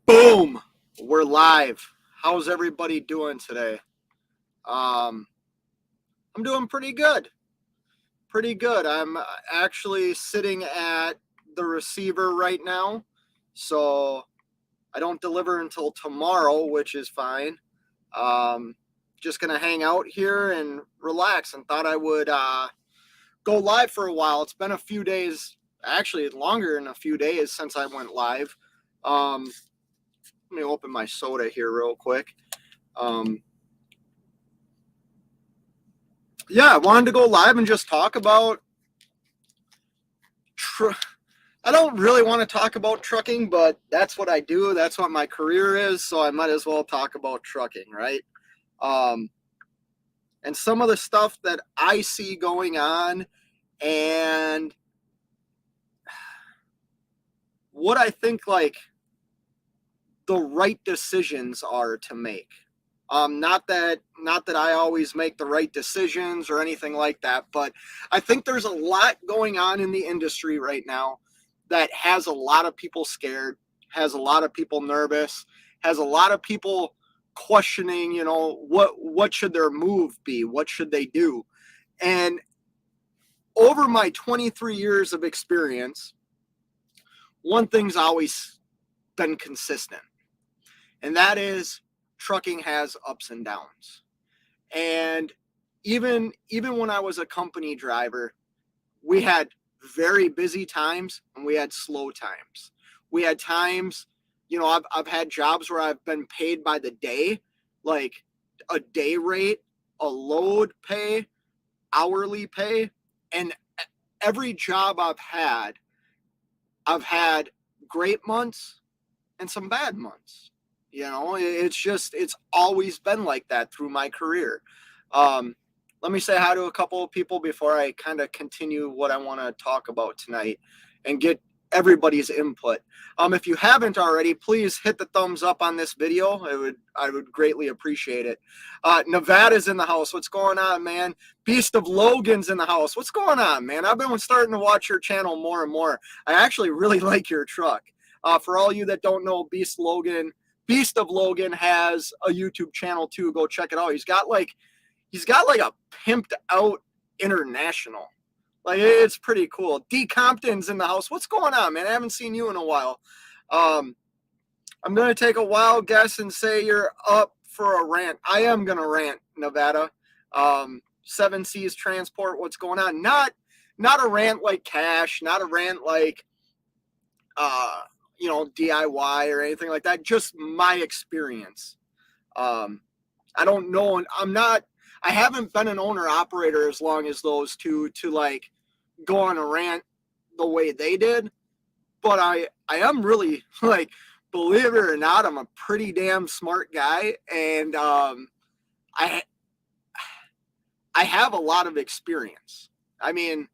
Boom! We're live. How's everybody doing today? I'm doing pretty good. Pretty good. I'm actually sitting at the receiver right now, so I don't deliver until tomorrow, which is fine. Just gonna hang out here and relax, and thought I would go live for a while. It's been a few days, actually longer than a few days since I went live. Let me open my soda here real quick. Yeah, I wanted to go live and just talk about I don't really want to talk about trucking, but that's what I do. That's what my career is, so I might as well talk about trucking, right? And some of the stuff that I see going on and what I think like the right decisions are to make. Not that I always make the right decisions or anything like that, but I think there's a lot going on in the industry right now that has a lot of people scared, has a lot of people nervous, has a lot of people questioning, what should their move be? What should they do? And over my 23 years of experience, one thing's always been consistent, and that is trucking has ups and downs. And even when I was a company driver, we had very busy times and we had slow times. We had times, I've had jobs where I've been paid by the day, like a day rate, a load pay, hourly pay. And every job I've had great months and some bad months. It's always been like that through my career. Let me say hi to a couple of people before I kind of continue what I want to talk about tonight and get everybody's input. If you haven't already, please hit the thumbs up on this video. I would greatly appreciate it. Nevada's in the house. What's going on, man? Beast of Logan's in the house. What's going on, man? I've been starting to watch your channel more and more. I actually really like your truck. For all you that don't know, Beast of Logan has a YouTube channel too. Go check it out. He's got like a pimped out international. Like, it's pretty cool. D Compton's in the house. What's going on, man? I haven't seen you in a while. I'm going to take a wild guess and say you're up for a rant. I am going to rant, Nevada. 7 Seas Transport, what's going on? Not a rant like Cash, not a rant like, DIY or anything like that. Just my experience. I don't know. I haven't been an owner operator as long as those two to like go on a rant the way they did. But I am really, like, believe it or not, I'm a pretty damn smart guy. And I have a lot of experience. I mean,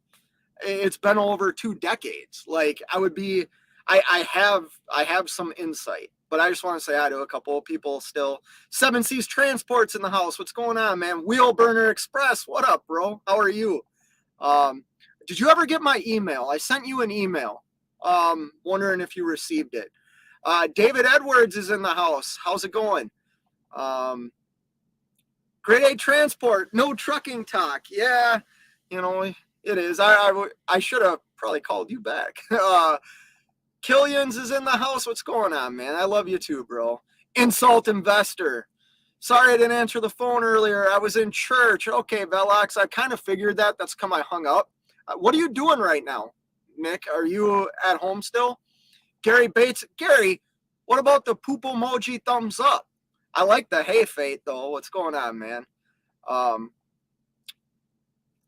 it's been over 2 decades. Like, I have some insight, but I just want to say hi to a couple of people still. 7 Seas Transport's in the house. What's going on, man? Wheel Burner Express. What up, bro? How are you? Did you ever get my email? I sent you an email. Wondering if you received it. David Edwards is in the house. How's it going? Grade A Transport. No trucking talk. Yeah, it is. I should have probably called you back. Killians is in the house. What's going on, man? I love you too, bro. Insult Investor. Sorry I didn't answer the phone earlier. I was in church. Okay, Velox, I kind of figured that. That's come I hung up. What are you doing right now, Nick? Are you at home still? Gary Bates. Gary, what about the poop emoji thumbs up? I like the hey fate, though. What's going on, man?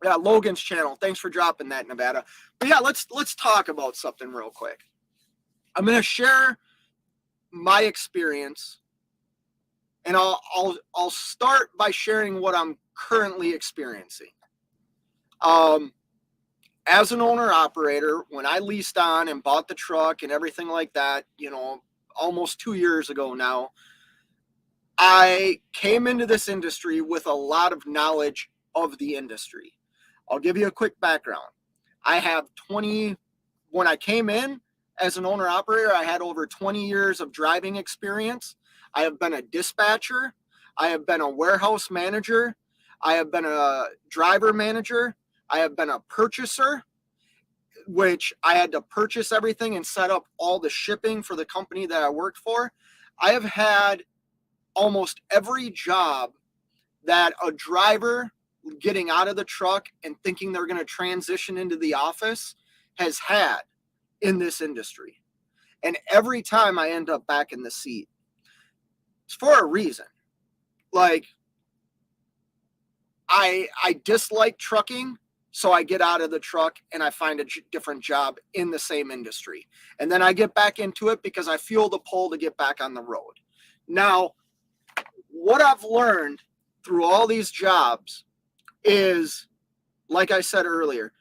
Yeah, Logan's channel. Thanks for dropping that, Nevada. But yeah, let's talk about something real quick. I'm going to share my experience, and I'll start by sharing what I'm currently experiencing. As an owner operator, when I leased on and bought the truck and everything like that, almost 2 years ago now, I came into this industry with a lot of knowledge of the industry. I'll give you a quick background. When I came in as an owner operator, I had over 20 years of driving experience. I have been a dispatcher. I have been a warehouse manager. I have been a driver manager. I have been a purchaser, which I had to purchase everything and set up all the shipping for the company that I worked for. I have had almost every job that a driver getting out of the truck and thinking they're going to transition into the office has had in this industry. And every time I end up back in the seat, it's for a reason. Like, I dislike trucking, so I get out of the truck and I find a different job in the same industry. And then I get back into it because I feel the pull to get back on the road. Now, what I've learned through all these jobs is, like I said earlier,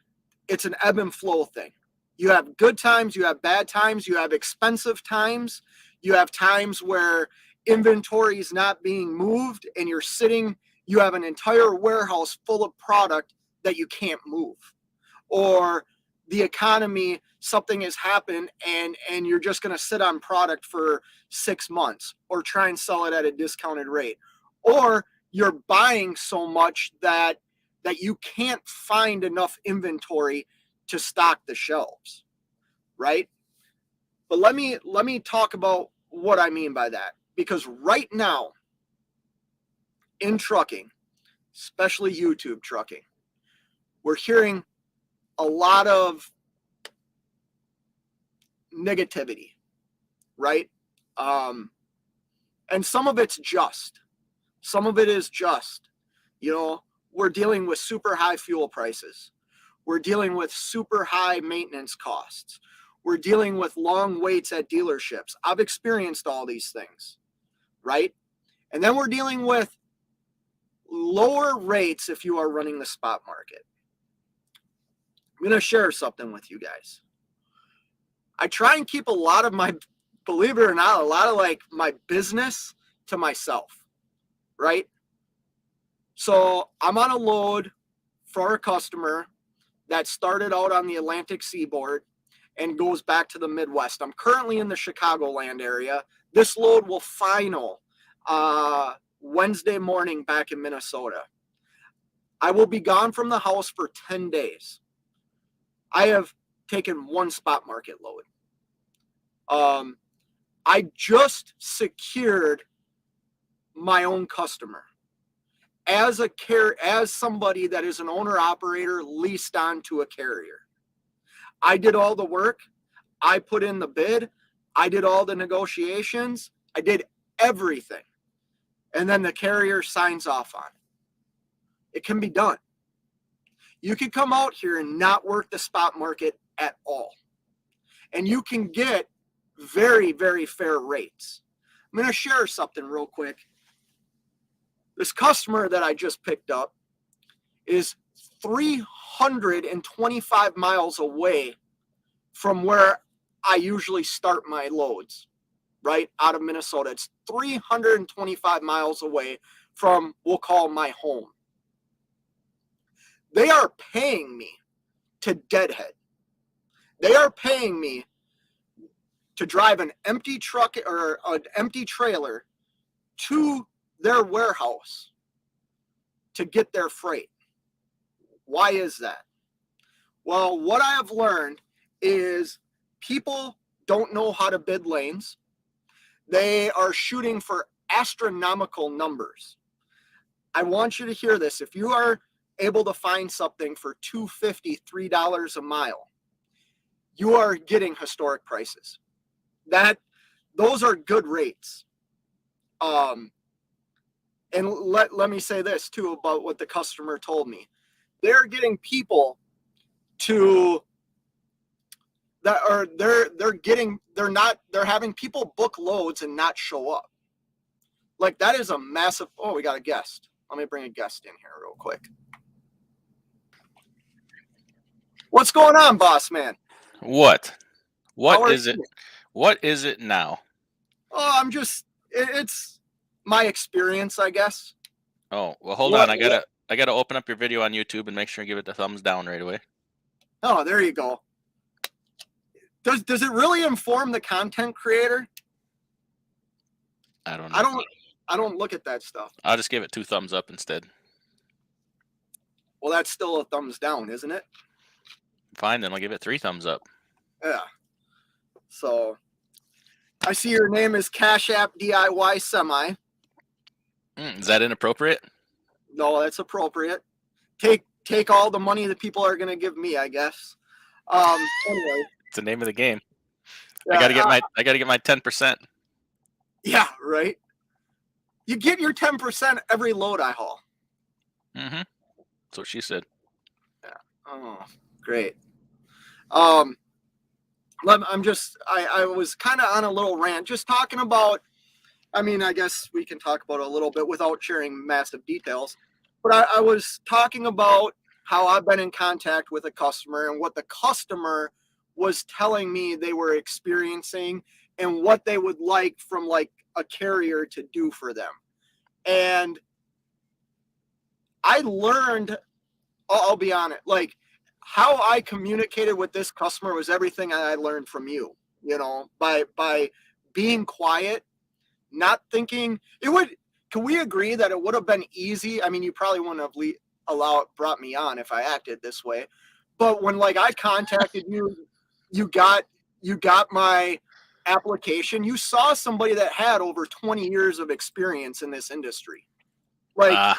it's an ebb and flow thing. You have good times, you have bad times, you have expensive times, you have times where inventory is not being moved and you're sitting, you have an entire warehouse full of product that you can't move. Or the economy, something has happened and you're just going to sit on product for 6 months or try and sell it at a discounted rate. Or you're buying so much that you can't find enough inventory to stock the shelves, right? But let me talk about what I mean by that, because right now in trucking, especially YouTube trucking, we're hearing a lot of negativity, right? And some of it's just. Some of it is just. You know, we're dealing with super high fuel prices. We're dealing with super high maintenance costs. We're dealing with long waits at dealerships. I've experienced all these things, right? And then we're dealing with lower rates if you are running the spot market. I'm going to share something with you guys. I try and keep a lot of my, believe it or not, a lot of like my business to myself, right? So I'm on a load for a customer that started out on the Atlantic seaboard and goes back to the Midwest. I'm currently in the Chicagoland area. This load will final Wednesday morning back in Minnesota. I will be gone from the house for 10 days. I have taken one spot market load. I just secured my own customer as somebody that is an owner operator leased onto a carrier. I did all the work. I put in the bid. I did all the negotiations. I did everything. And then the carrier signs off on it. It can be done. You can come out here and not work the spot market at all. And you can get very, very fair rates. I'm going to share something real quick. This customer that I just picked up is 325 miles away from where I usually start my loads, right? Out of Minnesota. It's 325 miles away from, we'll call, my home. They are paying me to deadhead. They are paying me to drive an empty truck or an empty trailer to their warehouse to get their freight. Why is that? Well, what I have learned is people don't know how to bid lanes. They are shooting for astronomical numbers. I want you to hear this. If you are able to find something for $2.50, $3 a mile, you are getting historic prices. Those are good rates. And let me say this too about what the customer told me. They're getting people to that are they're having people book loads and not show up. Like, that is a massive. Oh, we got a guest. Let me bring a guest in here real quick. What's going on, boss man? What is it? What is it now? Oh, it's my experience, I guess. Oh, well, hold on. I gotta open up your video on YouTube and make sure you give it the thumbs down right away. Oh, there you go. Does it really inform the content creator? I don't know. I don't look at that stuff. I'll just give it 2 thumbs up instead. Well, that's still a thumbs down, isn't it? Fine, then I'll give it 3 thumbs up. Yeah. So I see your name is Cash App DIYSEMI. Is that inappropriate? No, that's appropriate. Take all the money that people are gonna give me, I guess. Anyway. It's the name of the game. Yeah, I gotta get my 10%. Yeah, right. You get your 10% every load I haul. Mm-hmm. That's what she said. Yeah. Oh, great. I was kind of on a little rant, just talking about. I mean, I guess we can talk about it a little bit without sharing massive details. But I was talking about how I've been in contact with a customer and what the customer was telling me they were experiencing and what they would like from like a carrier to do for them. And I learned, I'll be honest, like how I communicated with this customer was everything I learned from you, by being quiet, not thinking it would. Can we agree that it would have been easy? I mean, you probably wouldn't have brought me on if I acted this way. But when like I contacted you, you got my application. You saw somebody that had over 20 years of experience in this industry. Like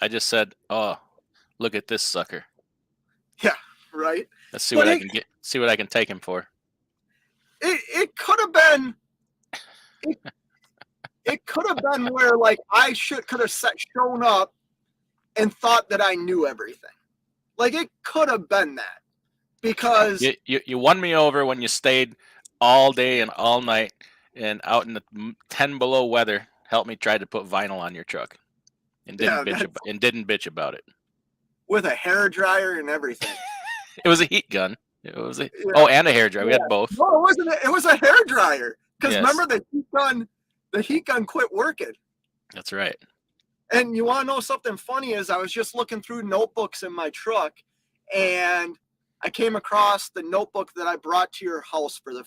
I just said, "Oh, look at this sucker." Yeah, right. Let's see what I can get. See what I can take him for. It could have been. It could have been where like I could have shown up and thought that I knew everything. Like it could have been that because you won me over when you stayed all day and all night and out in the 10 below weather. Helped me try to put vinyl on your truck and didn't bitch about it with a hair dryer and everything. It was a heat gun. It was and a hair dryer. We had both. No, it wasn't. It was a hair dryer because remember the heat gun quit working. That's right. And you want to know something funny is I was just looking through notebooks in my truck and I came across the notebook that I brought to your house for the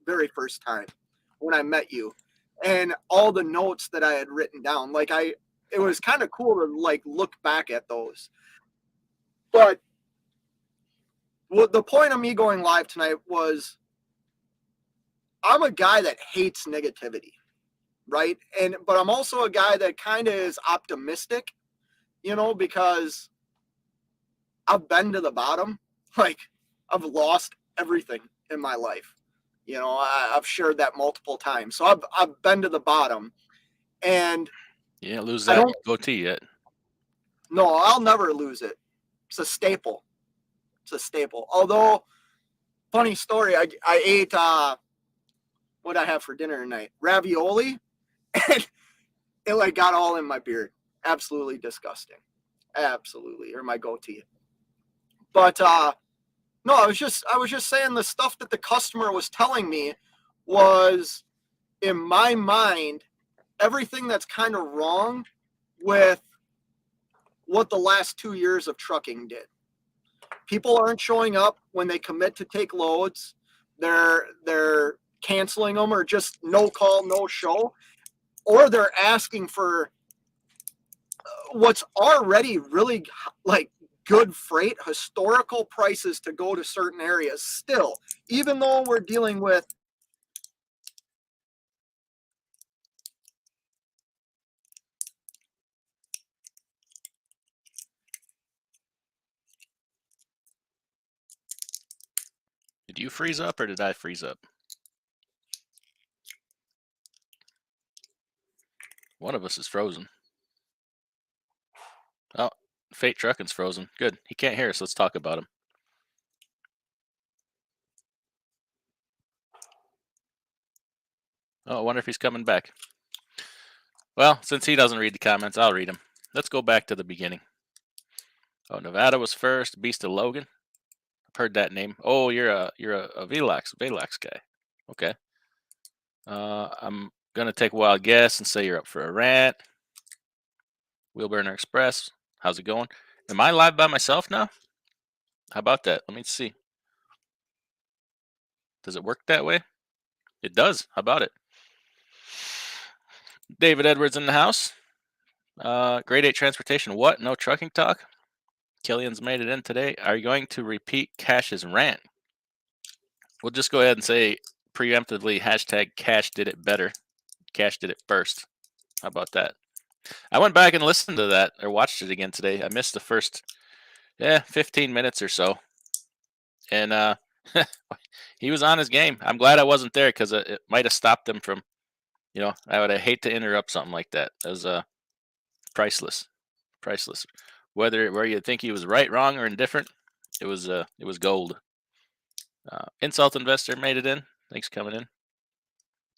very first time when I met you and all the notes that I had written down. Like it was kind of cool to like look back at those. But the point of me going live tonight was I'm a guy that hates negativity. Right. But I'm also a guy that kind of is optimistic, because I've been to the bottom. Like I've lost everything in my life. I've shared that multiple times. So I've been to the bottom and you didn't lose that goatee yet. No, I'll never lose it. It's a staple. Although funny story, I ate, what I have for dinner tonight, ravioli. And it like got all in my beard. Absolutely disgusting. Absolutely. Or my goatee. But no, I was just saying the stuff that the customer was telling me was in my mind everything that's kind of wrong with what the last 2 years of trucking did. People aren't showing up when they commit to take loads. They're canceling them or just no call, no show. Or they're asking for what's already really like good freight, historical prices to go to certain areas still, even though we're dealing with Did you freeze up or did I freeze up? One of us is frozen. Oh, Fate Trucking's frozen. Good. He can't hear us. Let's talk about him. Oh, I wonder if he's coming back. Well, since he doesn't read the comments, I'll read them. Let's go back to the beginning. Oh, Nevada was first. Beast of Logan. I've heard that name. Oh, you're a Velax guy. Okay. I'm gonna take a wild guess and say you're up for a rant. Wheelburner Express. How's it going? Am I live by myself now? How about that? Let me see. Does it work that way? It does. How about it? David Edwards in the house. Grade 8 transportation. What? No trucking talk? Killian's made it in today. Are you going to repeat Cash's rant? We'll just go ahead and say preemptively hashtag Cash did it better. Cash did it first. How about that? I went back and listened to that or watched it again today. I missed the first 15 minutes or so. And he was on his game. I'm glad I wasn't there because it might have stopped him from, I would hate to interrupt something like that. It was priceless. Priceless. Where you think he was right, wrong, or indifferent, it was gold. Insult Investor made it in. Thanks for coming in.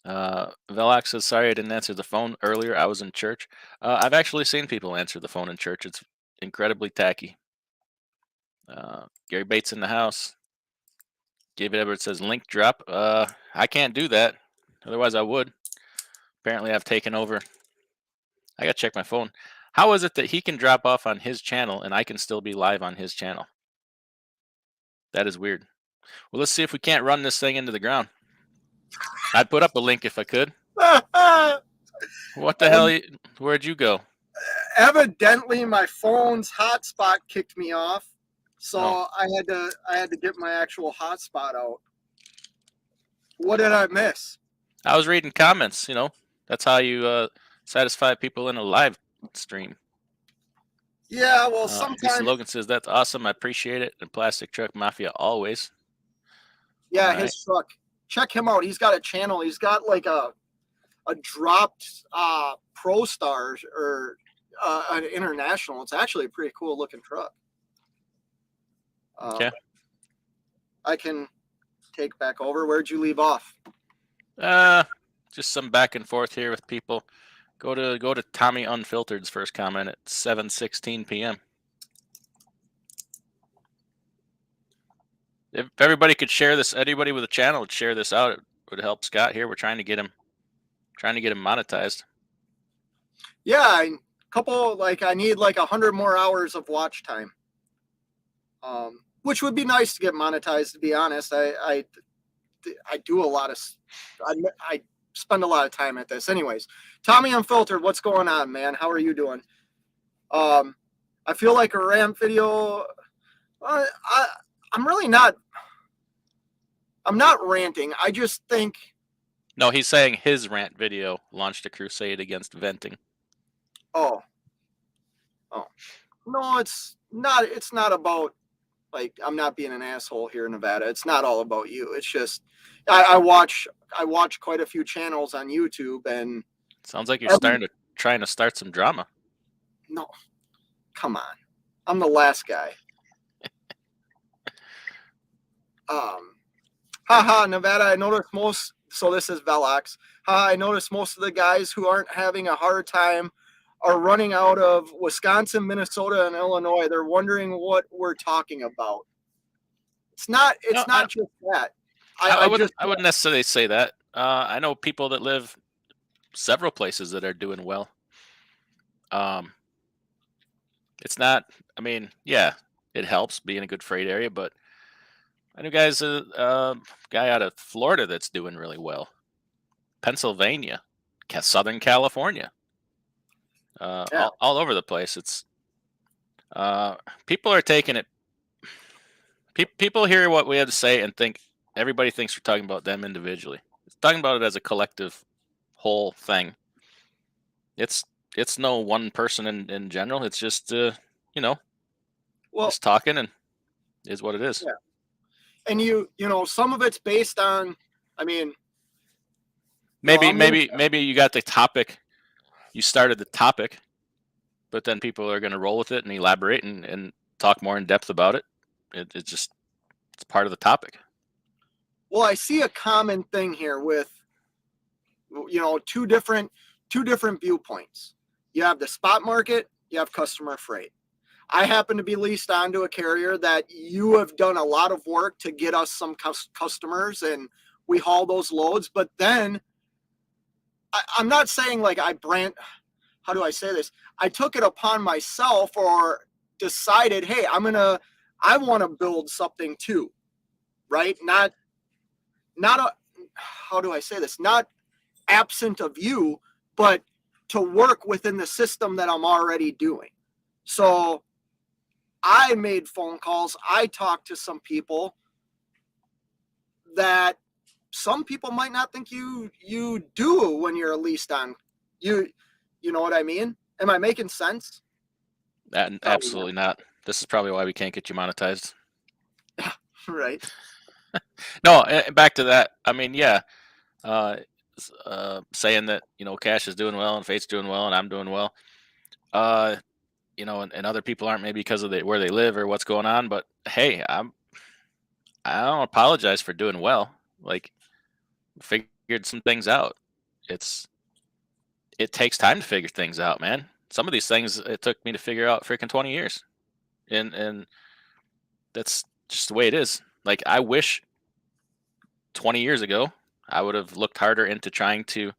Velox says, sorry I didn't answer the phone earlier. I was in church. I've actually seen people answer the phone in church. It's incredibly tacky. Gary Bates in the house. David Edwards says, link drop. I can't do that. Otherwise I would. Apparently I've taken over. I got to check my phone. How is it that he can drop off on his channel and I can still be live on his channel? That is weird. Well, let's see if we can't run this thing into the ground. I'd put up a link if I could. What the hell? Where'd you go? Evidently, my phone's hotspot kicked me off, so I had to get my actual hotspot out. What did I miss? I was reading comments. That's how you satisfy people in a live stream. Yeah, well, sometimes. Logan says that's awesome. I appreciate it. And Plastic Truck Mafia always. Yeah, his truck. Check him out. He's got a channel. He's got like a dropped Pro Stars or an International. It's actually a pretty cool looking truck. Okay. I can take back over. Where'd you leave off? Just some back and forth here with people. Go to Tommy Unfiltered's first comment at 7:16 p.m. If everybody could share this, anybody with a channel would share this out. It would help Scott here. We're trying to get him monetized. Yeah, I need like 100 more hours of watch time. Which would be nice to get monetized, to be honest. I do a lot of, I spend a lot of time at this. Anyways, Tommy Unfiltered, what's going on, man? How are you doing? I feel like a rant video. I'm not ranting. I just think. No, he's saying his rant video launched a crusade against venting. Oh. No, it's not. It's not about, like, I'm not being an asshole here in Nevada. It's not all about you. It's just I watch quite a few channels on YouTube, and sounds like you're trying to start some drama. No, come on. I'm the last guy. Nevada, I noticed most. So this is Velox. I noticed most of the guys who aren't having a hard time are running out of Wisconsin, Minnesota, and Illinois. They're wondering what we're talking about. It's not just that. I wouldn't necessarily say that. I know people that live several places that are doing well. It's not. I mean, yeah, it helps being a good freight area, but I know guys, guy out of Florida that's doing really well. Pennsylvania, Southern California, all over the place. It's people are taking it. People hear what we have to say and think everybody thinks we're talking about them individually. It's talking about it as a collective whole thing. It's no one person in general. It's just just talking, and is what it is. Yeah. And some of it's based on, I mean, maybe you got the topic, you started the topic, but then people are going to roll with it and elaborate and talk more in depth about it. It's part of the topic. Well, I see a common thing here with, two different viewpoints. You have the spot market, you have customer freight. I happen to be leased onto a carrier that you have done a lot of work to get us some customers, and we haul those loads. But then I'm not saying like how do I say this? I took it upon myself or decided, hey, I want to build something too, right? Not not a, how do I say this? Not absent of you, but to work within the system that I'm already doing. So I made phone calls. I talked to some people that some people might not think you do when you're leased on. You know what I mean? Am I making sense? Absolutely not. This is probably why we can't get you monetized. Right. No, back to that. I mean, yeah, saying that Cash is doing well and Fate's doing well and I'm doing well. And other people aren't, maybe because of where they live or what's going on. But hey, I don't apologize for doing well. Like, figured some things out. It takes time to figure things out, man. Some of these things it took me to figure out freaking 20 years, and that's just the way it is. Like, I wish 20 years ago I would have looked harder into trying to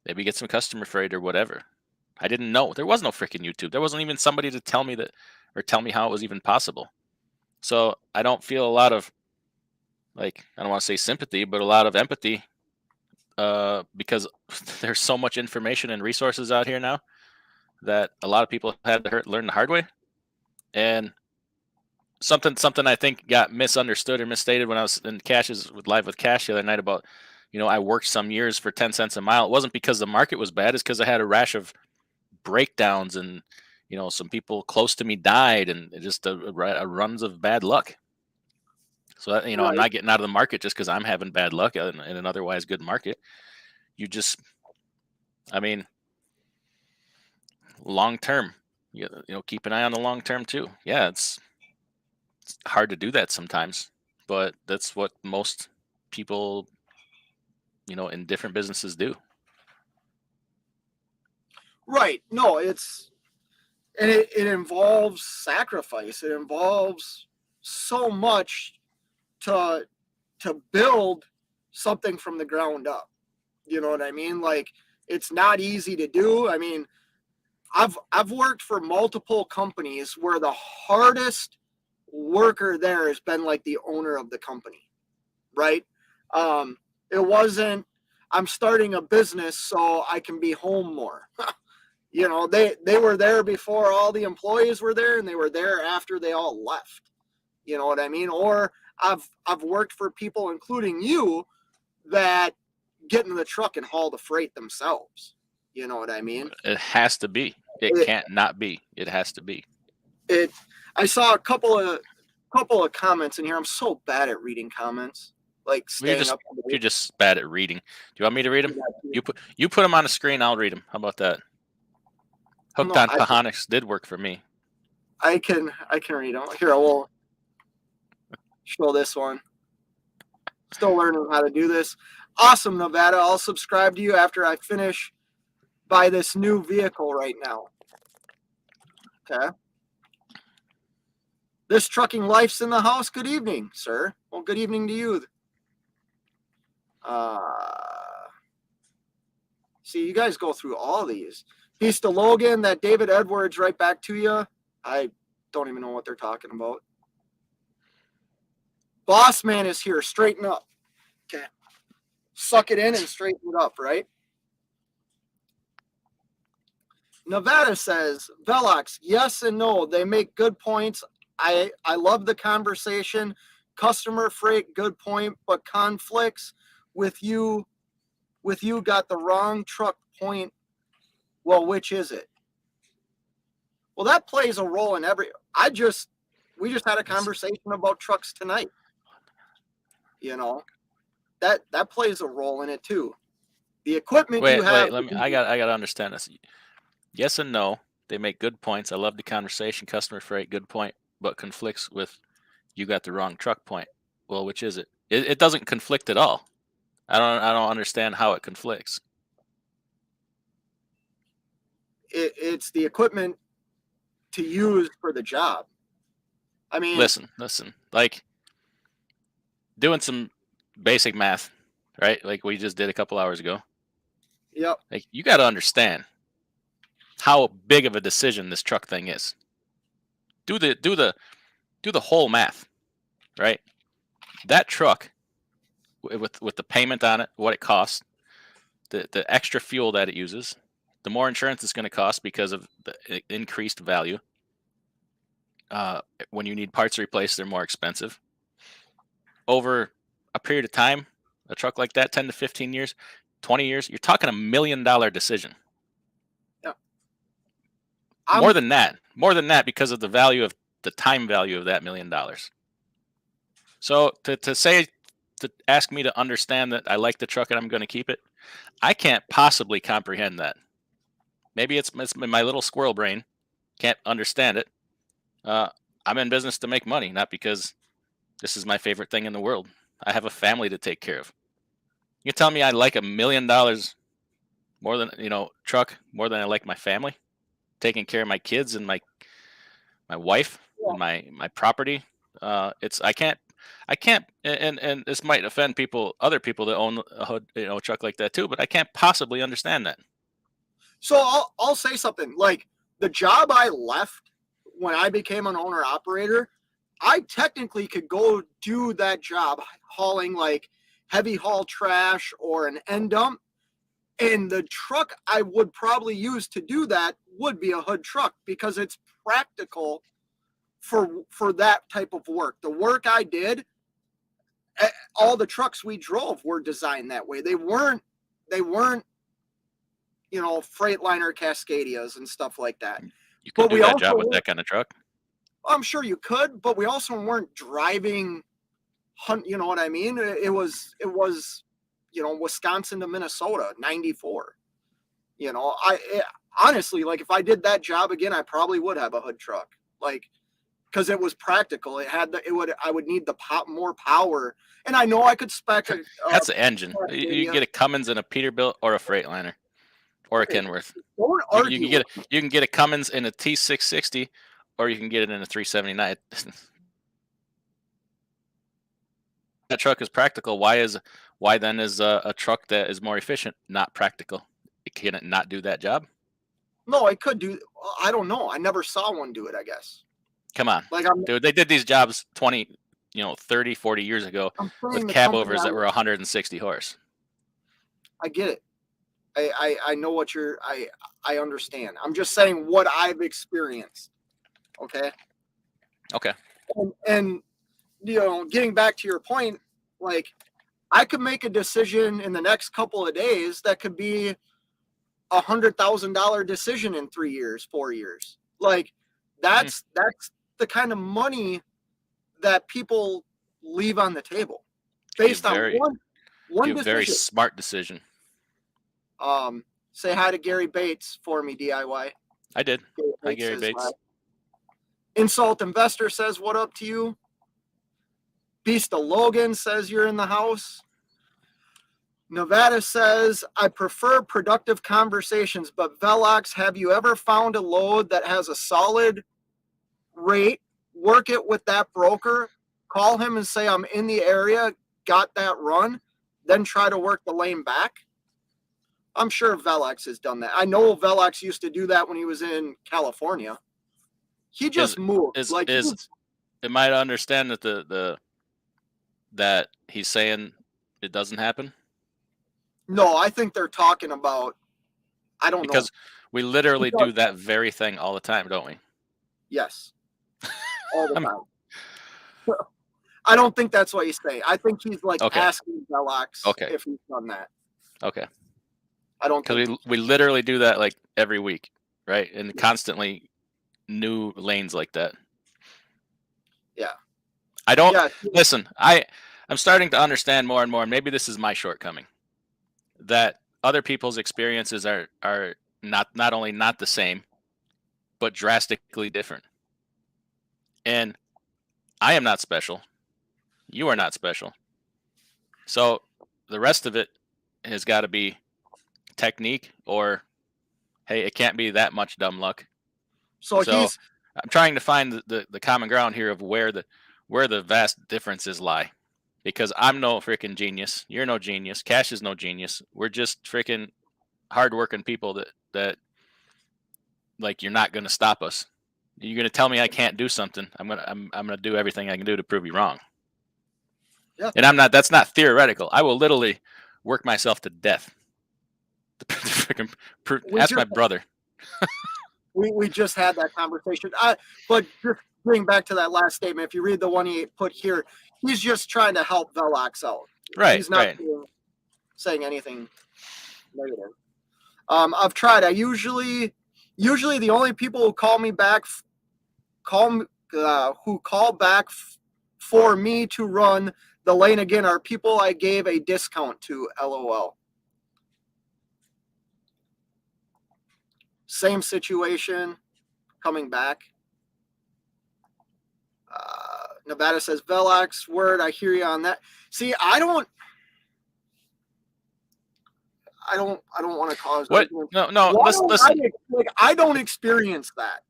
maybe get some customer freight or whatever. I didn't know. There was no freaking YouTube. There wasn't even somebody to tell me that, or tell me how it was even possible. So I don't feel a lot of, like, I don't want to say sympathy, but a lot of empathy, because there's so much information and resources out here now that a lot of people had to learn the hard way. And something I think got misunderstood or misstated when I was in live with Cash the other night about, I worked some years for 10 cents a mile. It wasn't because the market was bad. It's because I had a rash of breakdowns, and some people close to me died, and just a runs of bad luck. So that, I'm Right. not getting out of the market just because I'm having bad luck in an otherwise good market. I mean, long term, keep an eye on the long term too. Yeah, it's hard to do that sometimes, but that's what most people, in different businesses do. Right. No, it involves sacrifice. It involves so much to build something from the ground up. You know what I mean? Like, it's not easy to do. I mean, I've worked for multiple companies where the hardest worker there has been like the owner of the company, right? It wasn't, I'm starting a business so I can be home more. They were there before all the employees were there, and they were there after they all left. You know what I mean? Or I've worked for people, including you, that get in the truck and haul the freight themselves. You know what I mean? It has to be. It can't not be. It has to be. I saw a couple of comments in here. I'm so bad at reading comments. Like, staying up. You're just bad at reading. Do you want me to read them? You put them on the screen. I'll read them. How about that? Hooked on Pahonics did work for me. I can read them. Here, I will show this one. Still learning how to do this. Awesome, Nevada. I'll subscribe to you after I finish buy this new vehicle right now. Okay. This trucking life's in the house. Good evening, sir. Well, good evening to you. See, you guys go through all these. Peace to Logan. That David Edwards, right back to you. I don't even know what they're talking about. Boss man is here. Straighten up. Okay. Suck it in and straighten it up, right? Nevada says, Velox, yes and no. They make good points. I love the conversation. Customer freight, good point, but conflicts with you got the wrong truck point. Well, which is it? Well, that plays a role in we just had a conversation about trucks tonight. That plays a role in it too. The equipment you have. Wait, I got to understand this. Yes and no. They make good points. I love the conversation. Customer freight, good point, but conflicts with you got the wrong truck point. Well, which is it? It doesn't conflict at all. I don't understand how it conflicts. It's the equipment to use for the job. I mean, listen. Like, doing some basic math, right? Like we just did a couple hours ago. Yep. Like, you got to understand how big of a decision this truck thing is. Do the whole math, right? That truck with the payment on it, what it costs, the extra fuel that it uses, the more insurance it's going to cost because of the increased value. When you need parts replaced, they're more expensive. Over a period of time, a truck like that, 10 to 15 years, 20 years, you're talking $1 million decision. Yeah. More than that, because of the value of the time value of that $1 million. So to ask me to understand that I like the truck and I'm going to keep it, I can't possibly comprehend that. Maybe it's my little squirrel brain can't understand it. I'm in business to make money, not because this is my favorite thing in the world. I have a family to take care of. You tell me I like $1 million more than truck more than I like my family, taking care of my kids and my wife and my property. I can't, and this might offend other people that own a truck like that too, but I can't possibly understand that. So I'll say something. Like, the job I left when I became an owner operator, I technically could go do that job hauling like heavy haul trash or an end dump. And the truck I would probably use to do that would be a hood truck because it's practical for that type of work. The work I did, all the trucks we drove were designed that way. They weren't Freightliner Cascadias and stuff like that. You could do that job with that kind of truck. I'm sure you could, but we also weren't driving, you know what I mean? It was Wisconsin to Minnesota, 94. Honestly, like, if I did that job again, I probably would have a hood truck, like, because it was practical. I would need more power, and I know I could spec that's the engine. You can get a Cummins and a Peterbilt or a Freightliner or a Kenworth. You can get a Cummins in a T660, or you can get it in a 379. That truck is practical. Why then is a truck that is more efficient not practical? Can it not do that job? No, it could do. I don't know. I never saw one do it, I guess. Come on, dude. They did these jobs 20, 30, 40 years ago with cab overs that were 160 horse. I get it. I know what I understand. I'm just saying what I've experienced. Okay. And getting back to your point, like, I could make a decision in the next couple of days that could be $100,000 decision in 3 years, 4 years. Like, that's the kind of money that people leave on the table based on one decision. Very smart decision. Say hi to Gary Bates for me, DIY. I did. Hi, Gary Bates. Insult Investor says, what up to you? Beast of Logan says you're in the house. Nevada says, I prefer productive conversations, but Velox, have you ever found a load that has a solid rate? Work it with that broker. Call him and say, I'm in the area, got that run, then try to work the lane back. I'm sure Velox has done that. I know Velox used to do that when he was in California. He just moved. Am I to understand that that he's saying it doesn't happen? No, I think they're talking about, I don't know. Because we literally do that very thing all the time, don't we? Yes. All the time. I don't think that's what he's saying. I think he's asking Velox if he's done that. Okay. I don't think. Because we literally do that like every week, right? And constantly new lanes like that. Yeah. I don't listen. I'm starting to understand more and more, and maybe this is my shortcoming, that other people's experiences are not only not the same, but drastically different. And I am not special. You are not special. So the rest of it has got to be technique, or hey, it can't be that much dumb luck. So I'm trying to find the common ground here of where the vast differences lie. Because I'm no freaking genius. You're no genius. Cash is no genius. We're just freaking hardworking people that like, you're not going to stop us. You're going to tell me I can't do something. I'm going to do everything I can do to prove you wrong. Yeah. And that's not theoretical. I will literally work myself to death. Ask my brother. We just had that conversation. But just getting back to that last statement, if you read the one he put here, he's just trying to help Velox out. Right, He's not saying anything negative. I've tried. I usually the only people who call me back who call back for me to run the lane again are people I gave a discount to. LOL. Same situation, coming back. Nevada says, Velox, word, I hear you on that. See, I don't want to cause what? No. Listen. I don't experience that.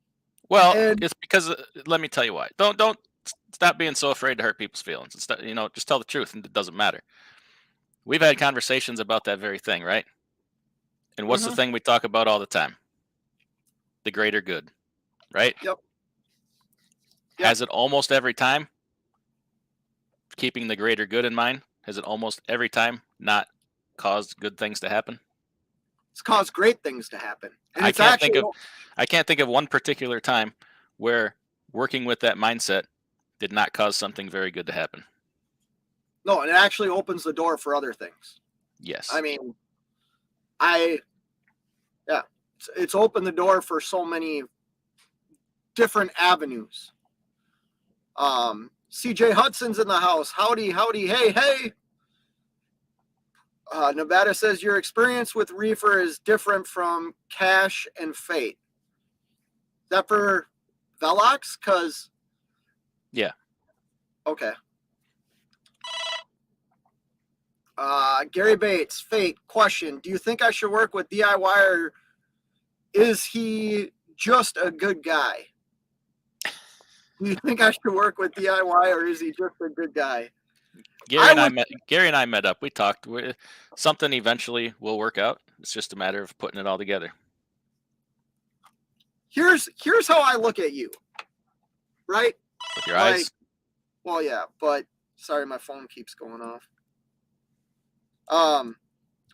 Well, it's because let me tell you why. Don't stop being so afraid to hurt people's feelings. Just tell the truth, and it doesn't matter. We've had conversations about that very thing, right? And what's the thing we talk about all the time? The greater good, right? Yep. Has it almost every time? Keeping the greater good in mind, has it almost every time not caused good things to happen? It's caused great things to happen. And I can't think of one particular time where working with that mindset did not cause something very good to happen. No, and it actually opens the door for other things. Yes. I mean, it's opened the door for so many different avenues. CJ Hudson's in the house. Howdy, hey. Nevada says your experience with Reefer is different from Cash and Fate. Is that for Velox? Because yeah. Okay. Gary Bates, Fate, question. Do you think I should work with DIY or is he just a good guy? Do you think I should work with DIY or is he just a good guy? Gary and I met up. We talked. Something eventually will work out. It's just a matter of putting it all together. Here's how I look at you. Right? With your eyes? Well, yeah, but sorry, my phone keeps going off.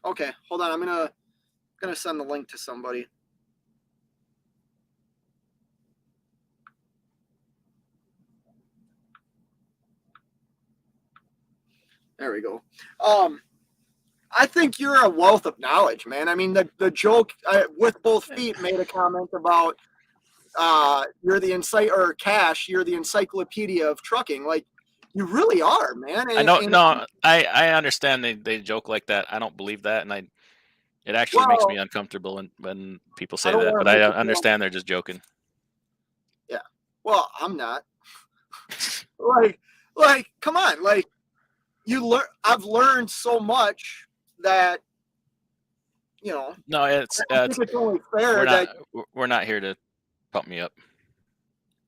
Okay, hold on. I'm gonna send the link to somebody. There we go. I think you're a wealth of knowledge, man. I mean, the joke with both feet made a comment about you're the Cash, you're the encyclopedia of trucking. Like, you really are, man. I know. No, I understand they joke like that. I don't believe that, and it actually makes me uncomfortable when people say that. But I understand they're just joking. Yeah. Well, I'm not. like, come on, like. I've learned so much that, No, it's only fair we're not here to pump me up.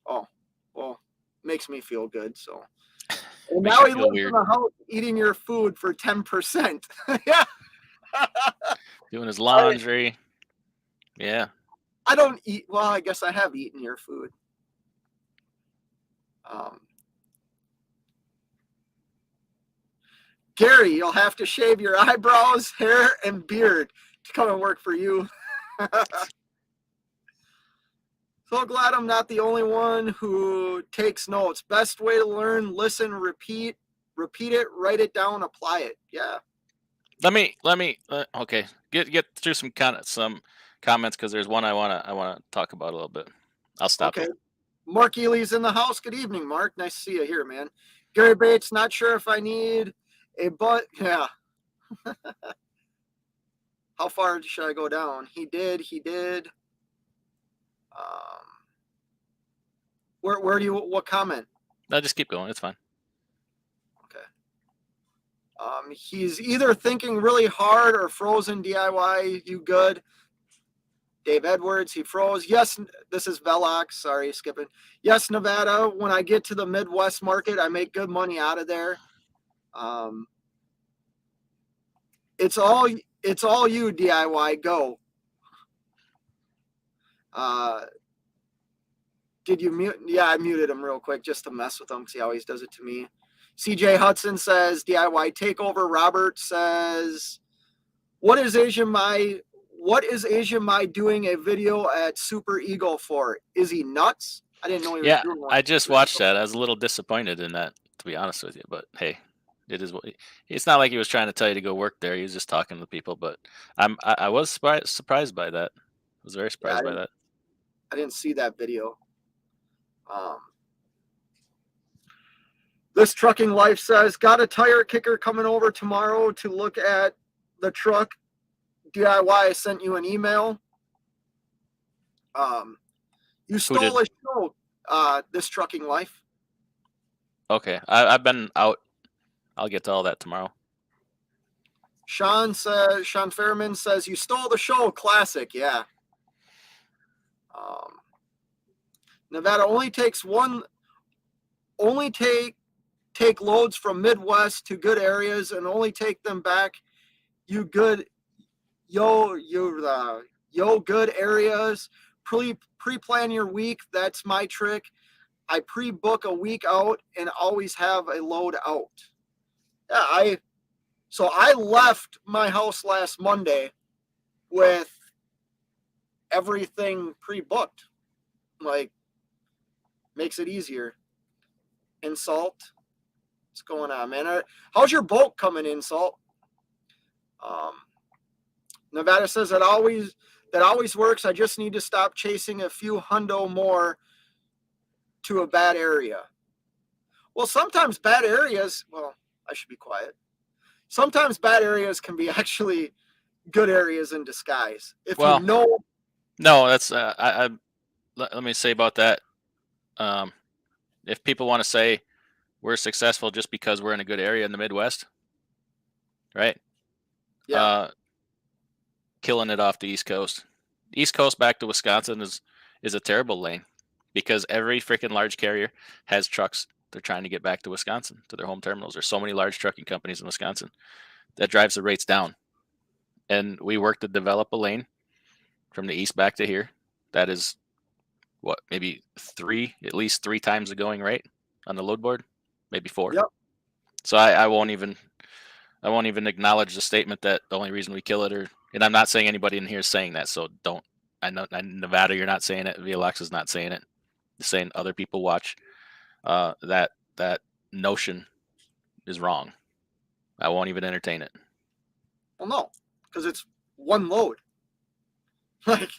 Oh, well, makes me feel good. So, and now he lives in the house eating your food for 10%. Yeah, doing his laundry. Yeah, I don't eat. Well, I guess I have eaten your food. Gary, you'll have to shave your eyebrows, hair, and beard to come and work for you. So glad I'm not the only one who takes notes. Best way to learn, listen, repeat it, write it down, apply it. Yeah. Let me okay. Get through some comments because there's one I wanna talk about a little bit. I'll stop. Okay. Mark Ely's in the house. Good evening, Mark. Nice to see you here, man. Gary Bates, not sure if I need yeah. How far should I go down? He did. What comment? No, just keep going. It's fine. Okay. He's either thinking really hard or frozen. DIY, you good? Dave Edwards, he froze. Yes, this is Velox. Sorry, skipping. Yes, Nevada. When I get to the Midwest market, I make good money out of there. It's all you, DIY. Go. Did you mute? Yeah, I muted him real quick just to mess with him. See how he does it to me. CJ Hudson says DIY takeover. Robert says, what is Asia Mai doing a video at Super Eagle for? Is he nuts? I didn't know he was Yeah, doing one. I just watched that. I was a little disappointed in that, to be honest with you. But hey, it is what. It's not like he was trying to tell you to go work there. He was just talking to people. But I was surprised by that. I was very surprised by that. I didn't see that video. This Trucking Life says, got a tire kicker coming over tomorrow to look at the truck. DIY, I sent you an email. You stole a show, This Trucking Life. Okay, I've been out. I'll get to all that tomorrow. Sean Fairman says, you stole the show. Classic, yeah. Nevada take loads from Midwest to good areas and only take them back. Good areas. Pre-plan your week. That's my trick. I pre-book a week out and always have a load out. Yeah, I left my house last Monday with everything pre-booked. Like, makes it easier. Insult. What's going on, man? How's your boat coming in, Salt? Nevada says that always works. I just need to stop chasing a few hundo more to a bad area. Well, sometimes bad areas, I should be quiet. Sometimes bad areas can be actually good areas in disguise. No, that's let me say about that. If people want to say we're successful just because we're in a good area in the Midwest, right? Yeah. Killing it off the East Coast. East Coast back to Wisconsin is a terrible lane because every freaking large carrier has trucks. They're trying to get back to Wisconsin, to their home terminals. There's so many large trucking companies in Wisconsin. That drives the rates down. And we work to develop a lane from the east back to here. That is maybe at least three times the going rate on the load board, maybe 4. Yep. So I won't even acknowledge the statement that the only reason we kill it, and I'm not saying anybody in here is saying that. So don't. I know Nevada, you're not saying it. VLX is not saying it. You're saying other people watch. That notion is wrong. I won't even entertain it. Well, no, because it's one load. Like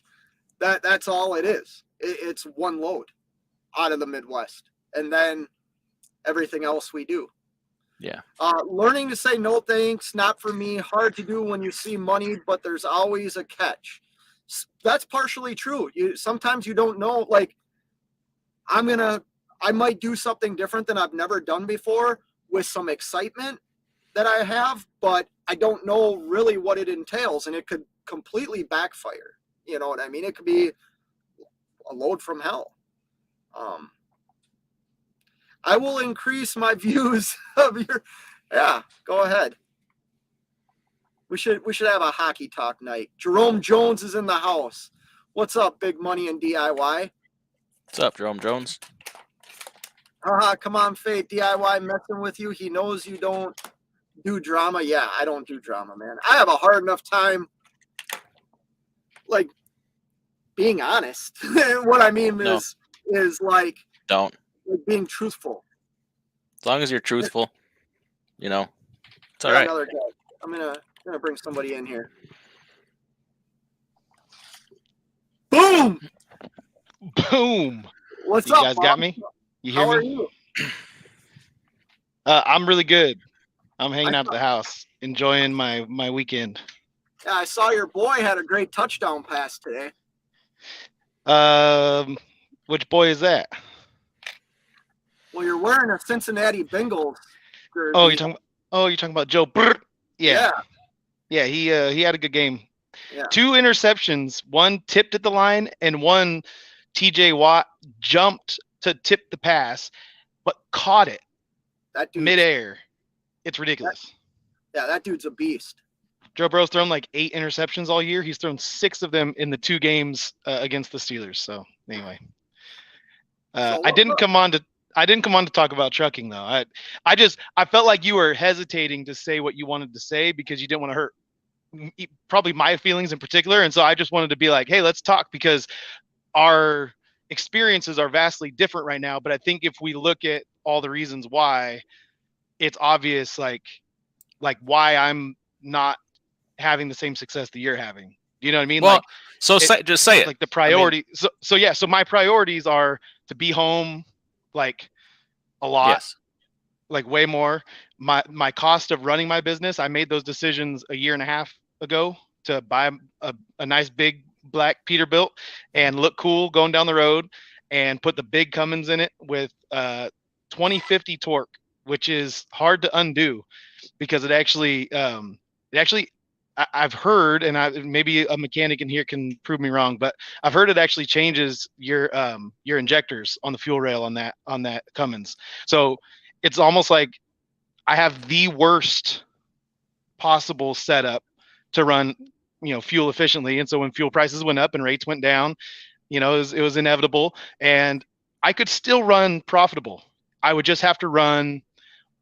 that's all it is. It's one load out of the Midwest, and then everything else we do. Yeah. Learning to say no thanks, not for me. Hard to do when you see money, but there's always a catch. That's partially true. Sometimes you don't know. Like I might do something different than I've never done before with some excitement that I have, but I don't know really what it entails, and it could completely backfire. You know what I mean? It could be a load from hell. I will increase my views of your. Yeah, go ahead. We should have a hockey talk night. Jerome Jones is in the house. What's up, Big Money and DIY? What's up, Jerome Jones? Come on, Faith. DIY messing with you. He knows you don't do drama. Yeah, I don't do drama, man. I have a hard enough time, like, being honest. What I mean is like being truthful. As long as you're truthful, it's all right. Another guy. I'm gonna bring somebody in here. Boom! Boom! What's you up, guys Bob? got me? You hear How me? are you? I'm really good. I'm hanging out at the house, enjoying my weekend. Yeah, I saw your boy had a great touchdown pass today. Which boy is that? Well, you're wearing a Cincinnati Bengals jersey. Oh, you're talking about Joe. Yeah. He had a good game. Yeah. 2 interceptions. One tipped at the line, and one TJ Watt jumped to tip the pass, but caught it midair. It's ridiculous. That dude's a beast. Joe Burrow's thrown like 8 interceptions all year. He's thrown 6 of them in the 2 games against the Steelers. So anyway, I didn't come on I didn't come on to talk about trucking though. I felt like you were hesitating to say what you wanted to say because you didn't want to hurt probably my feelings in particular. And so I just wanted to be like, hey, let's talk, because our experiences are vastly different right now. But I think if we look at all the reasons why, it's obvious, like why I'm not having the same success that you're having. You know what I mean? Well, like, so just say it. Like the priority. I mean, so my priorities are to be home, like a lot, yes. like way more. My cost of running my business, I made those decisions a year and a half ago to buy a nice big black Peterbilt and look cool going down the road, and put the big Cummins in it with 2050 torque, which is hard to undo because it actually I've heard, and maybe a mechanic in here can prove me wrong, but I've heard it actually changes your injectors on the fuel rail on that Cummins. So it's almost like I have the worst possible setup to run, fuel efficiently. And so when fuel prices went up and rates went down, it was inevitable, and I could still run profitable. I would just have to run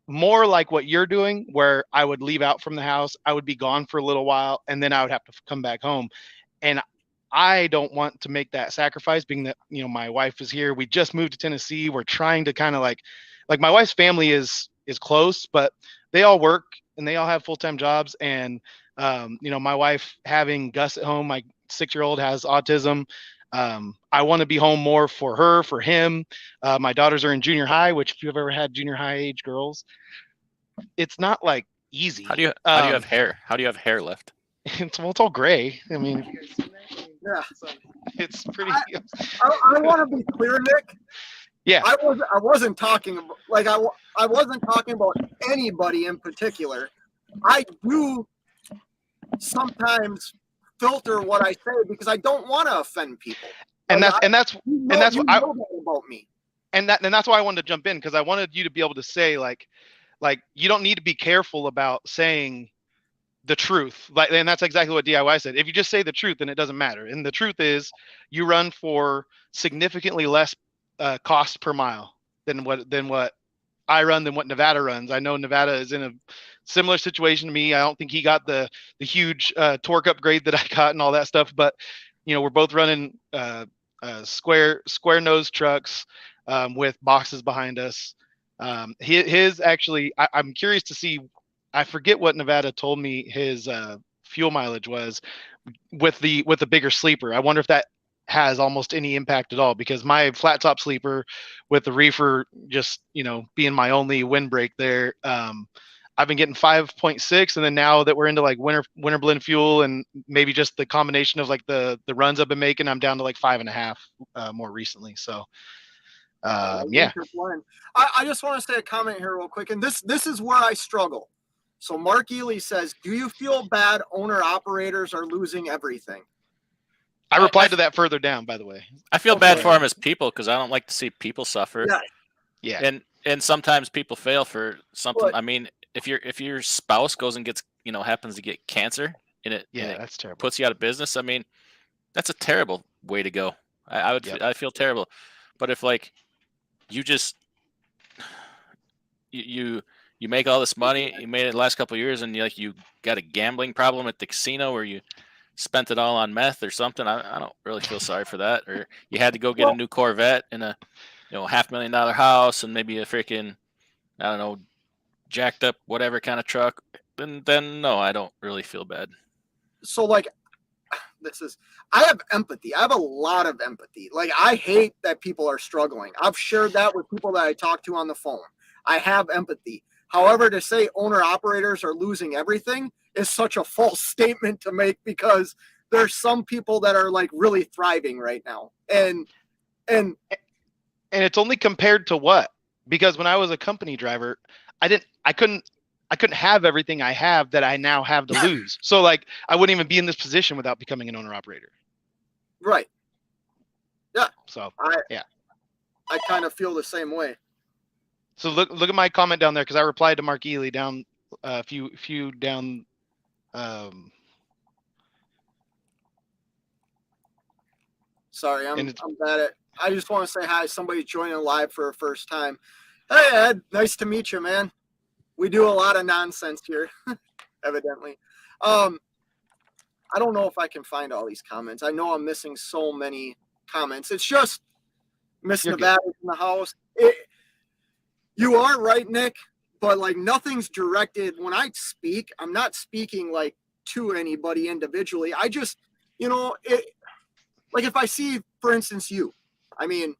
more like what you're doing, where I would leave out from the house, I would be gone for a little while, and then I would have to come back home. And I don't want to make that sacrifice, being that, my wife is here. We just moved to Tennessee. We're trying to kind of like my wife's family is close, but they all work and they all have full-time jobs. And, my wife having Gus at home, my 6-year-old has autism. I want to be home more for her, for him. My daughters are in junior high, which if you've ever had junior high age girls, it's not like easy. How do you have hair? How do you have hair left? It's all gray. I mean, yeah, it's pretty. I want to be clear, Nick. Yeah, I wasn't talking about, like, I wasn't talking about anybody in particular. I do sometimes filter what I say because I don't want to offend people. And that's what I know that about me. And that's why I wanted to jump in, because I wanted you to be able to say like you don't need to be careful about saying the truth. And that's exactly what DIY said. If you just say the truth, then it doesn't matter. And the truth is, you run for significantly less cost per mile than what I run, than what Nevada runs. I know Nevada is in a similar situation to me. I don't think he got the huge torque upgrade that I got and all that stuff, but we're both running square nose trucks with boxes behind us. His actually, I'm curious to see. I forget what Nevada told me his fuel mileage was with the bigger sleeper. I wonder if that has almost any impact at all, because my flat top sleeper with the Reefer just being my only windbreak there, I've been getting 5.6, and then now that we're into like winter blend fuel and maybe just the combination of like the runs I've been making, I'm down to like 5.5 more recently. So yeah. I just want to say a comment here real quick, and this is where I struggle. So Mark Ely says, do you feel bad owner operators are losing everything? I replied to that further down, by the way. I feel bad for them as people, because I don't like to see people suffer. Yeah. And sometimes people fail for something. I mean, if your spouse goes and gets, happens to get cancer, and that's terrible, puts you out of business, I mean, that's a terrible way to go. I feel terrible. But if like you just you make all this money, you made it the last couple of years, and you got a gambling problem at the casino where you spent it all on meth or something, I don't really feel sorry for that. Or you had to go get a new Corvette and a $500,000 house and maybe a freaking, I don't know, jacked up whatever kind of truck, then no, I don't really feel bad. So like, I have empathy. I have a lot of empathy. Like, I hate that people are struggling. I've shared that with people that I talk to on the phone. I have empathy. However, to say owner operators are losing everything is such a false statement to make, because there's some people that are like really thriving right now. And it's only compared to what? Because when I was a company driver, I couldn't have everything I have that I now have to lose. So like, I wouldn't even be in this position without becoming an owner operator. Right. Yeah. So I kind of feel the same way. So look at my comment down there, because I replied to Mark Ely down a few down. Sorry, I'm bad I just want to say hi. Somebody joining live for a first time. Hey, Ed. Nice to meet you, man. We do a lot of nonsense here, evidently. I don't know if I can find all these comments. I know I'm missing so many comments. It's just Miss You're good. Nevada in the house. You are right, Nick, but like nothing's directed. When I speak, I'm not speaking like to anybody individually. I just, like if I see, for instance, you, I mean,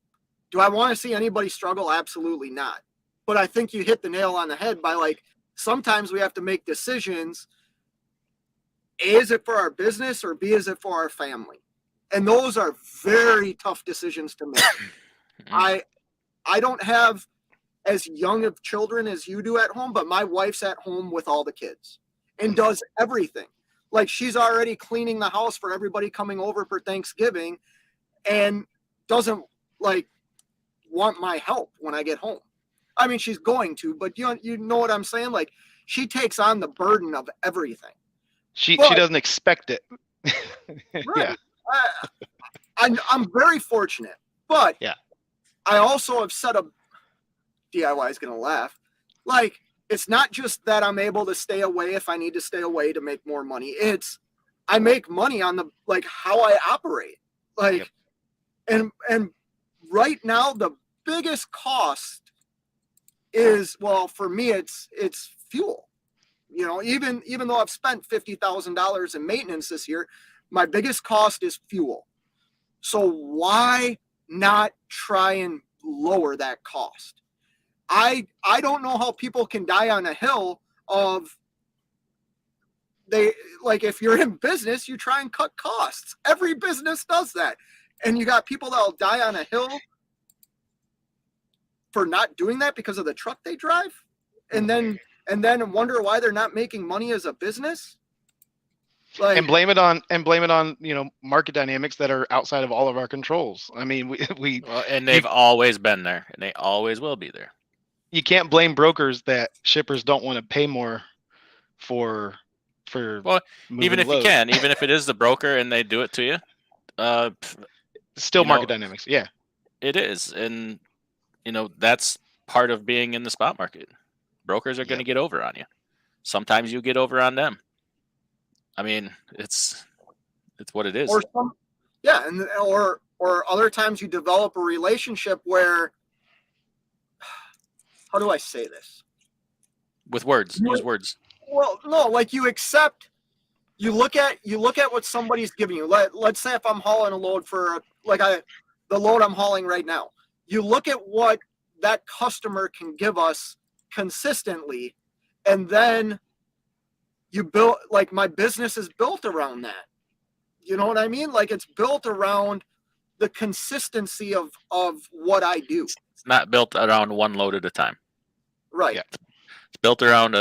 do I want to see anybody struggle? Absolutely not. But I think you hit the nail on the head by like, sometimes we have to make decisions. A, is it for our business, or B, is it for our family? And those are very tough decisions to make. I don't have as young of children as you do at home, but my wife's at home with all the kids and does everything. Like she's already cleaning the house for everybody coming over for Thanksgiving and doesn't like want my help when I get home. I mean, she's going to, but you know what I'm saying? Like she takes on the burden of everything. She doesn't expect it. Right. Yeah. I'm very fortunate, but yeah, I also have set up, DIY is going to laugh. Like, it's not just that I'm able to stay away if I need to stay away to make more money. It's, I make money on the, like how I operate. Like, and right now the biggest cost is, well, for me, it's fuel. Even though I've spent $50,000 in maintenance this year, my biggest cost is fuel. So why not try and lower that cost? I don't know how people can die on a hill of if you're in business, you try and cut costs. Every business does that. And you got people that'll die on a hill for not doing that because of the truck they drive. And then wonder why they're not making money as a business. Like, and blame it on market dynamics that are outside of all of our controls. I mean, and they've always been there, and they always will be there. You can't blame brokers that shippers don't want to pay more for. Well, even if you can, even if it is the broker and they do it to you, still market dynamics. Yeah, it is, and that's part of being in the spot market. Brokers are going to get over on you. Sometimes you get over on them. I mean, it's what it is. Or other times you develop a relationship where, how do I say this? With words, use words. Well, no, like you look at what somebody's giving you. Let's say if I'm hauling a load for the load I'm hauling right now. You look at what that customer can give us consistently, and then you build, like my business is built around that. You know what I mean? Like it's built around the consistency of what I do. It's not built around one load at a time. Right. Yeah. It's built around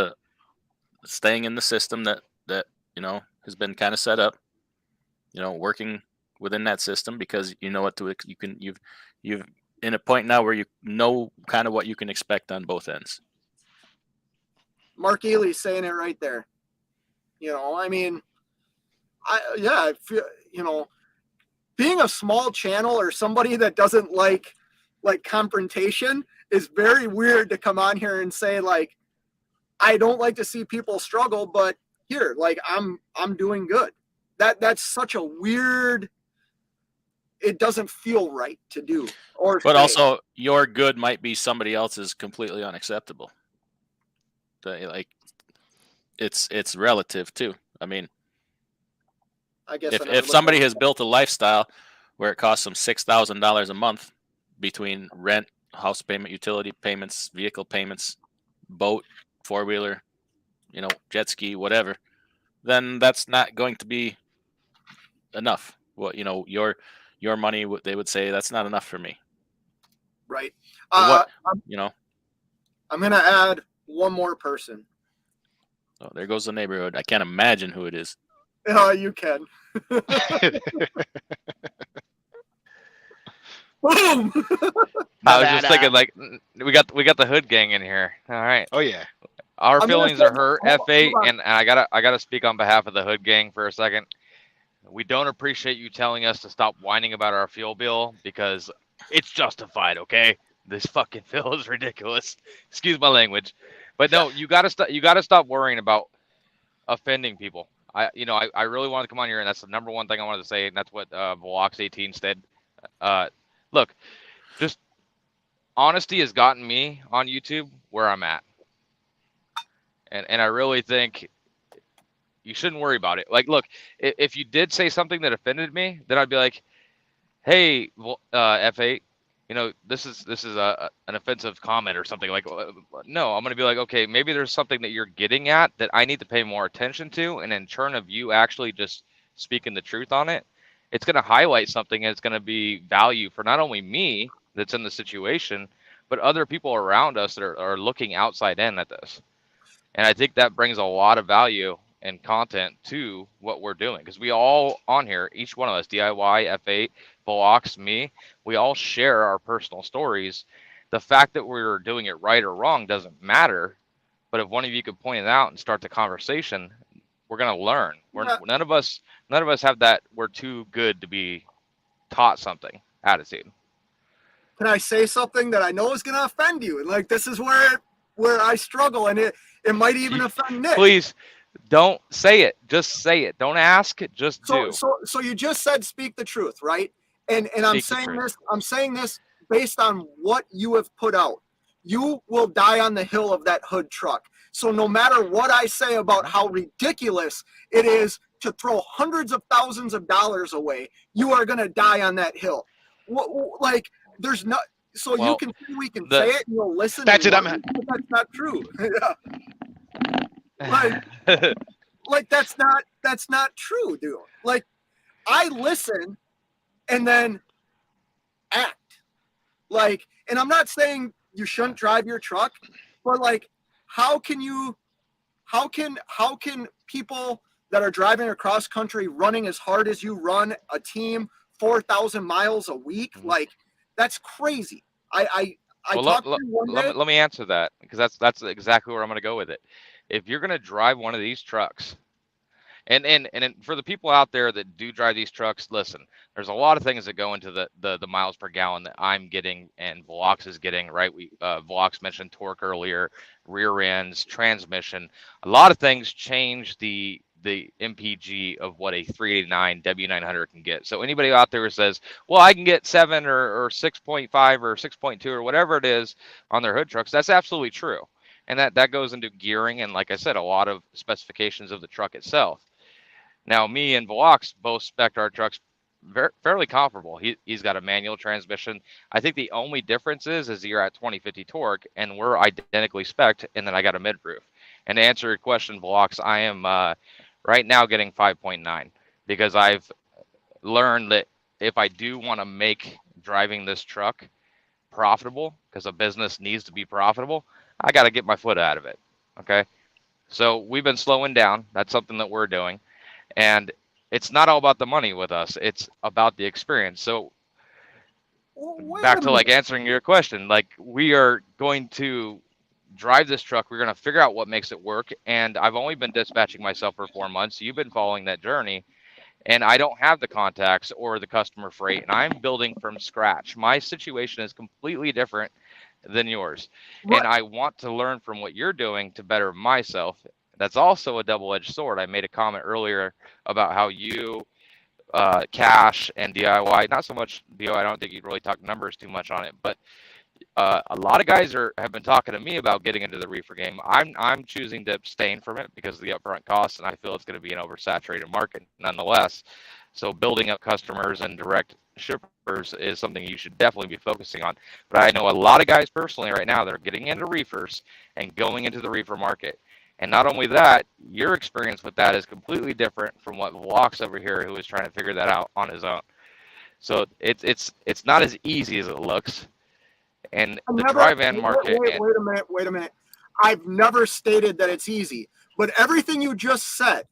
staying in the system that has been kind of set up, working within that system because you know what you've in a point now where you know kind of what you can expect on both ends. Mark Ely's saying it right there. I mean, I feel, being a small channel or somebody that doesn't like confrontation is very weird to come on here and say like, I don't like to see people struggle, but here, like I'm doing good. That's such a weird, it doesn't feel right to do. But also your good might be somebody else's completely unacceptable. Like it's relative too. I mean, I guess if somebody has built a lifestyle where it costs them $6,000 a month between rent, house payment, utility payments, vehicle payments, boat, four-wheeler, jet ski, whatever, then that's not going to be enough. Well, your money, they would say that's not enough for me. Right. I'm going to add one more person. Oh, there goes the neighborhood. I can't imagine who it is. Oh, you can. Boom. I was just thinking, like, we got the hood gang in here. All right. Oh yeah. Our feelings are hurt, F8, and I gotta speak on behalf of the hood gang for a second. We don't appreciate you telling us to stop whining about our fuel bill because It's justified, okay? This fucking Phil is ridiculous. Excuse my language, but no, you gotta stop. You gotta stop worrying about offending people. I really wanted to come on here, and that's the number one thing I wanted to say, and that's what Velox 18 said. Look, just honesty has gotten me on YouTube where I'm at, and I really think you shouldn't worry about it. Like, look, if you did say something that offended me, then I'd be like, hey, F8, this is an offensive comment or something. Like, no, I'm gonna be like, okay, maybe there's something that you're getting at that I need to pay more attention to, and in turn of you actually just speaking the truth on it, it's gonna highlight something, and it's gonna be value for not only me that's in the situation, but other people around us that are looking outside in at this. And I think that brings a lot of value and content to what we're doing, because we all on here, each one of us, DIY, F8, Velox, me, we all share our personal stories. The fact that we're doing it right or wrong doesn't matter, but if one of you could point it out and start the conversation, we're gonna learn. None of us have that we're too good to be taught something attitude. Can I say something that I know is going to offend you? And like, this is where I struggle, and it might even offend Nick. Please don't say it. Just say it. Don't ask. Just do. So you just said speak the truth, right? And I'm saying this based on what you have put out. You will die on the hill of that hood truck. So no matter what I say about how ridiculous it is to throw hundreds of thousands of dollars away, you are going to die on that hill. Like, there's not. So you can we can say it and you'll listen. That's it. That's not true. like that's not true, dude. Like, I listen and then act. Like, and I'm not saying you shouldn't drive your truck, but like, how can people that are driving across country running as hard as you run a team 4,000 miles a week? Like, that's crazy. Let me answer that, because that's exactly where I'm going to go with it. If you're going to drive one of these trucks, and for the people out there that do drive these trucks, listen, there's a lot of things that go into the miles per gallon that I'm getting and Velox is getting, right? Velox mentioned torque earlier, rear ends, transmission. A lot of things change the MPG of what a 389 W900 can get. So anybody out there who says, well, I can get 7 or 6.5 or 6.2 or whatever it is on their hood trucks, that's absolutely true. And that goes into gearing and, like I said, a lot of specifications of the truck itself. Now, me and Velox both spec'd our trucks fairly comparable. He's got a manual transmission. I think the only difference is you're at 2050 torque and we're identically spec'd, and then I got a mid-roof. And to answer your question, Velox, I am right now getting 5.9, because I've learned that if I do want to make driving this truck profitable, because a business needs to be profitable, I got to get my foot out of it. Okay. So we've been slowing down. That's something that we're doing. And it's not all about the money with us. It's about the experience. So back to like answering your question, like, we are going to drive this truck. We're going to figure out what makes it work. And I've only been dispatching myself for 4 months. You've been following that journey, and I don't have the contacts or the customer freight, and I'm building from scratch. My situation is completely different than yours. Right. And I want to learn from what you're doing to better myself. That's also a double-edged sword. I made a comment earlier about how you, cash and DIY, not so much DIY, I don't think you'd really talk numbers too much on it, but a lot of guys have been talking to me about getting into the reefer game. I'm choosing to abstain from it because of the upfront costs, and I feel it's going to be an oversaturated market nonetheless. So building up customers and direct shippers is something you should definitely be focusing on. But I know a lot of guys personally right now that are getting into reefers and going into the reefer market. And not only that, your experience with that is completely different from what Velox over here, who is trying to figure that out on his own. So it's not as easy as it looks. And the dry van market. Wait a minute. I've never stated that it's easy, but everything you just said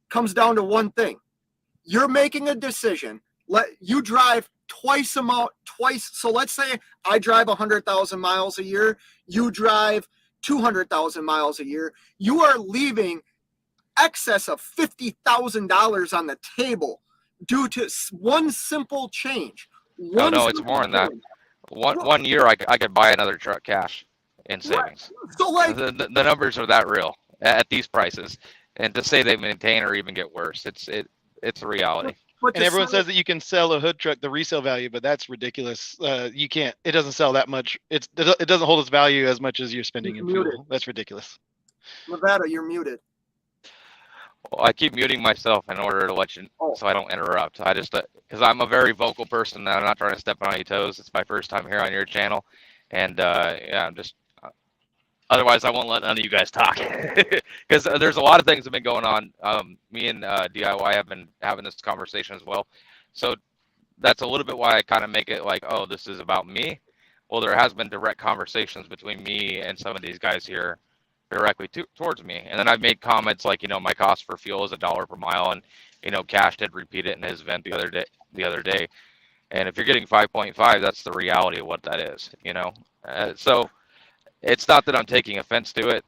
comes down to one thing. You're making a decision. You drive twice. So let's say I drive 100,000 miles a year. You drive 200,000 miles a year. You are leaving excess of $50,000 on the table due to one simple change. Oh no, it's more than that. One year I could buy another truck cash in savings. So like, The numbers are that real at these prices, and to say they maintain or even get worse, it's a reality. but And to everyone say- says that you can sell a hood truck the resale value, but that's ridiculous. You can't. It doesn't sell that much. It doesn't hold its value as much as you're spending in Muted. fuel. That's ridiculous. Nevada, you're muted. Well, I keep muting myself in order to let you, so I don't interrupt. I just because I'm a very vocal person, and I'm not trying to step on any toes. It's my first time here on your channel, and yeah, I'm just. Otherwise, I won't let none of you guys talk because there's a lot of things that have been going on. Me and DIY have been having this conversation as well, so that's a little bit why I kind of make it like, oh, this is about me. Well, there has been direct conversations between me and some of these guys here directly towards me, and then I've made comments like, you know, my cost for fuel is $1 per mile, and you know, Cash did repeat it in his event the other day. And if you're getting 5.5, that's the reality of what that is, you know. So it's not that I'm taking offense to it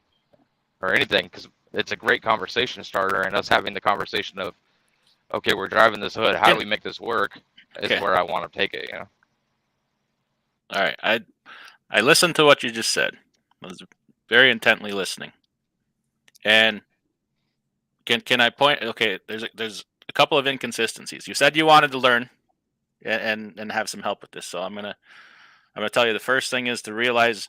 or anything, because it's a great conversation starter, and us having the conversation of, okay, we're driving this hood, how do we make this work, is where I want to take it, you know. All right, I listened to what you just said. I was very intently listening, and can I point? Okay, there's a couple of inconsistencies. You said you wanted to learn and have some help with this, so I'm gonna tell you the first thing is to realize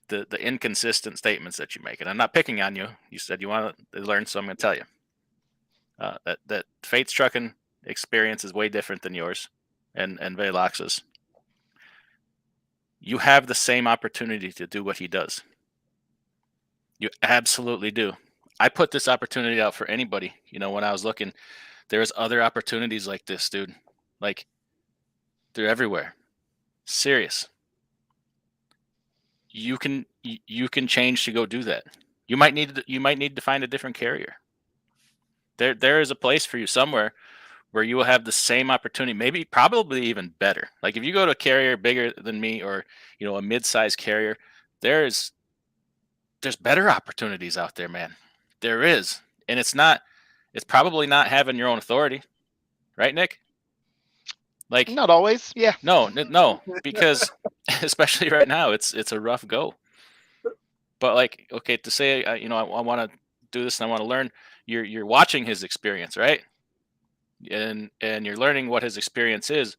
the inconsistent statements that you make. And I'm not picking on you. You said you want to learn, so I'm going to tell you that Fate's trucking experience is way different than yours and Velox's. You have the same opportunity to do what he does. You absolutely do. I put this opportunity out for anybody. You know, when I was looking, there's other opportunities like this, dude. Like, they're everywhere. Serious. You can change to go do that. You might need to find a different carrier. There is a place for you somewhere where you will have the same opportunity, maybe probably even better. Like if you go to a carrier bigger than me, or you know, a mid-sized carrier, there's better opportunities out there, man. There is. And it's probably not having your own authority, right, Nick? Like, Not always. Yeah. no, because especially right now, it's a rough go. But like, okay, to say, you know, I want to do this and I want to learn. You're watching his experience, right? And you're learning what his experience is,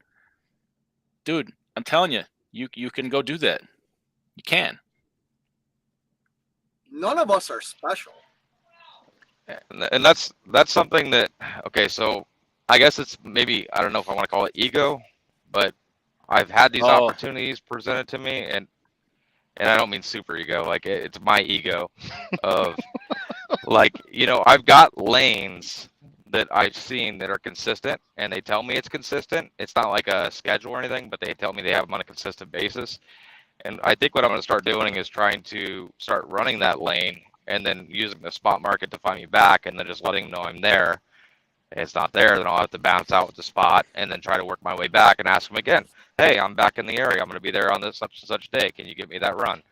dude. I'm telling you, you can go do that. You can. None of us are special. And that's something that, okay, so I guess it's maybe, I don't know if I want to call it ego, but I've had these opportunities presented to me, and I don't mean super ego, like it's my ego of like, you know, I've got lanes that I've seen that are consistent, and they tell me it's consistent. It's not like a schedule or anything, but they tell me they have them on a consistent basis. And I think what I'm going to start doing is trying to start running that lane and then using the spot market to find me back, and then just letting them know I'm there. And it's not there, then I'll have to bounce out with the spot and then try to work my way back and ask them again, hey, I'm back in the area. I'm going to be there on this such and such day. Can you give me that run?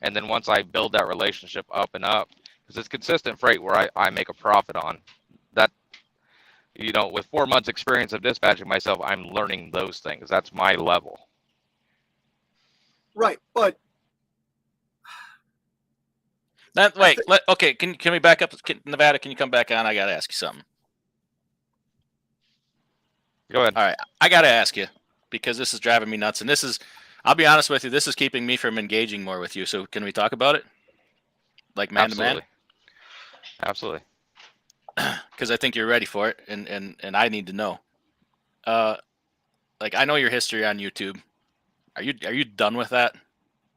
And then once I build that relationship up and up, because it's consistent freight where I make a profit on that, you know, with 4 months experience of dispatching myself, I'm learning those things. That's my level. Right, but Wait, okay, can we back up? Nevada, can you come back on? I got to ask you something. Go ahead. All right, I got to ask you, because this is driving me nuts, and this is, I'll be honest with you, this is keeping me from engaging more with you. So can we talk about it? Like man to man? Absolutely. Because I think you're ready for it, and I need to know. Like, I know your history on YouTube. Are you done with that?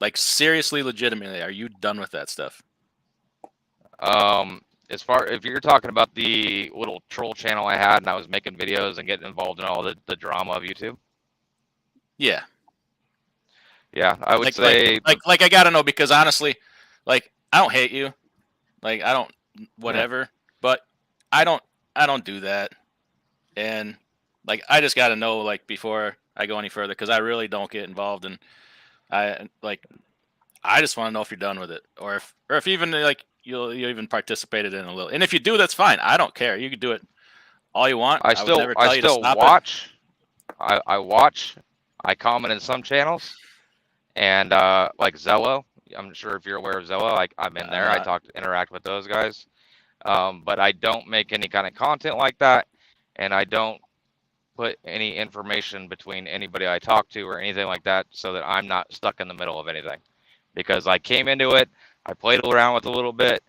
Like, seriously, legitimately, are you done with that stuff? As far, if you're talking about the little troll channel I had and I was making videos and getting involved in all the drama of YouTube. Yeah. Yeah, I would say like I gotta know, because honestly, like, I don't hate you. Like, I don't whatever, but I don't do that. And like, I just gotta know, like, before I go any further, because I really don't get involved, and I just want to know if you're done with it, or if even like you even participated in a little. And if you do, that's fine. I don't care. You can do it all you want. I still watch. I watch I comment in some channels, and like Zello. I'm sure if you're aware of Zello, I'm in there. I interact with those guys. But I don't make any kind of content like that, and I don't put any information between anybody I talk to or anything like that, so that I'm not stuck in the middle of anything. Because I came into it, I played around with it a little bit,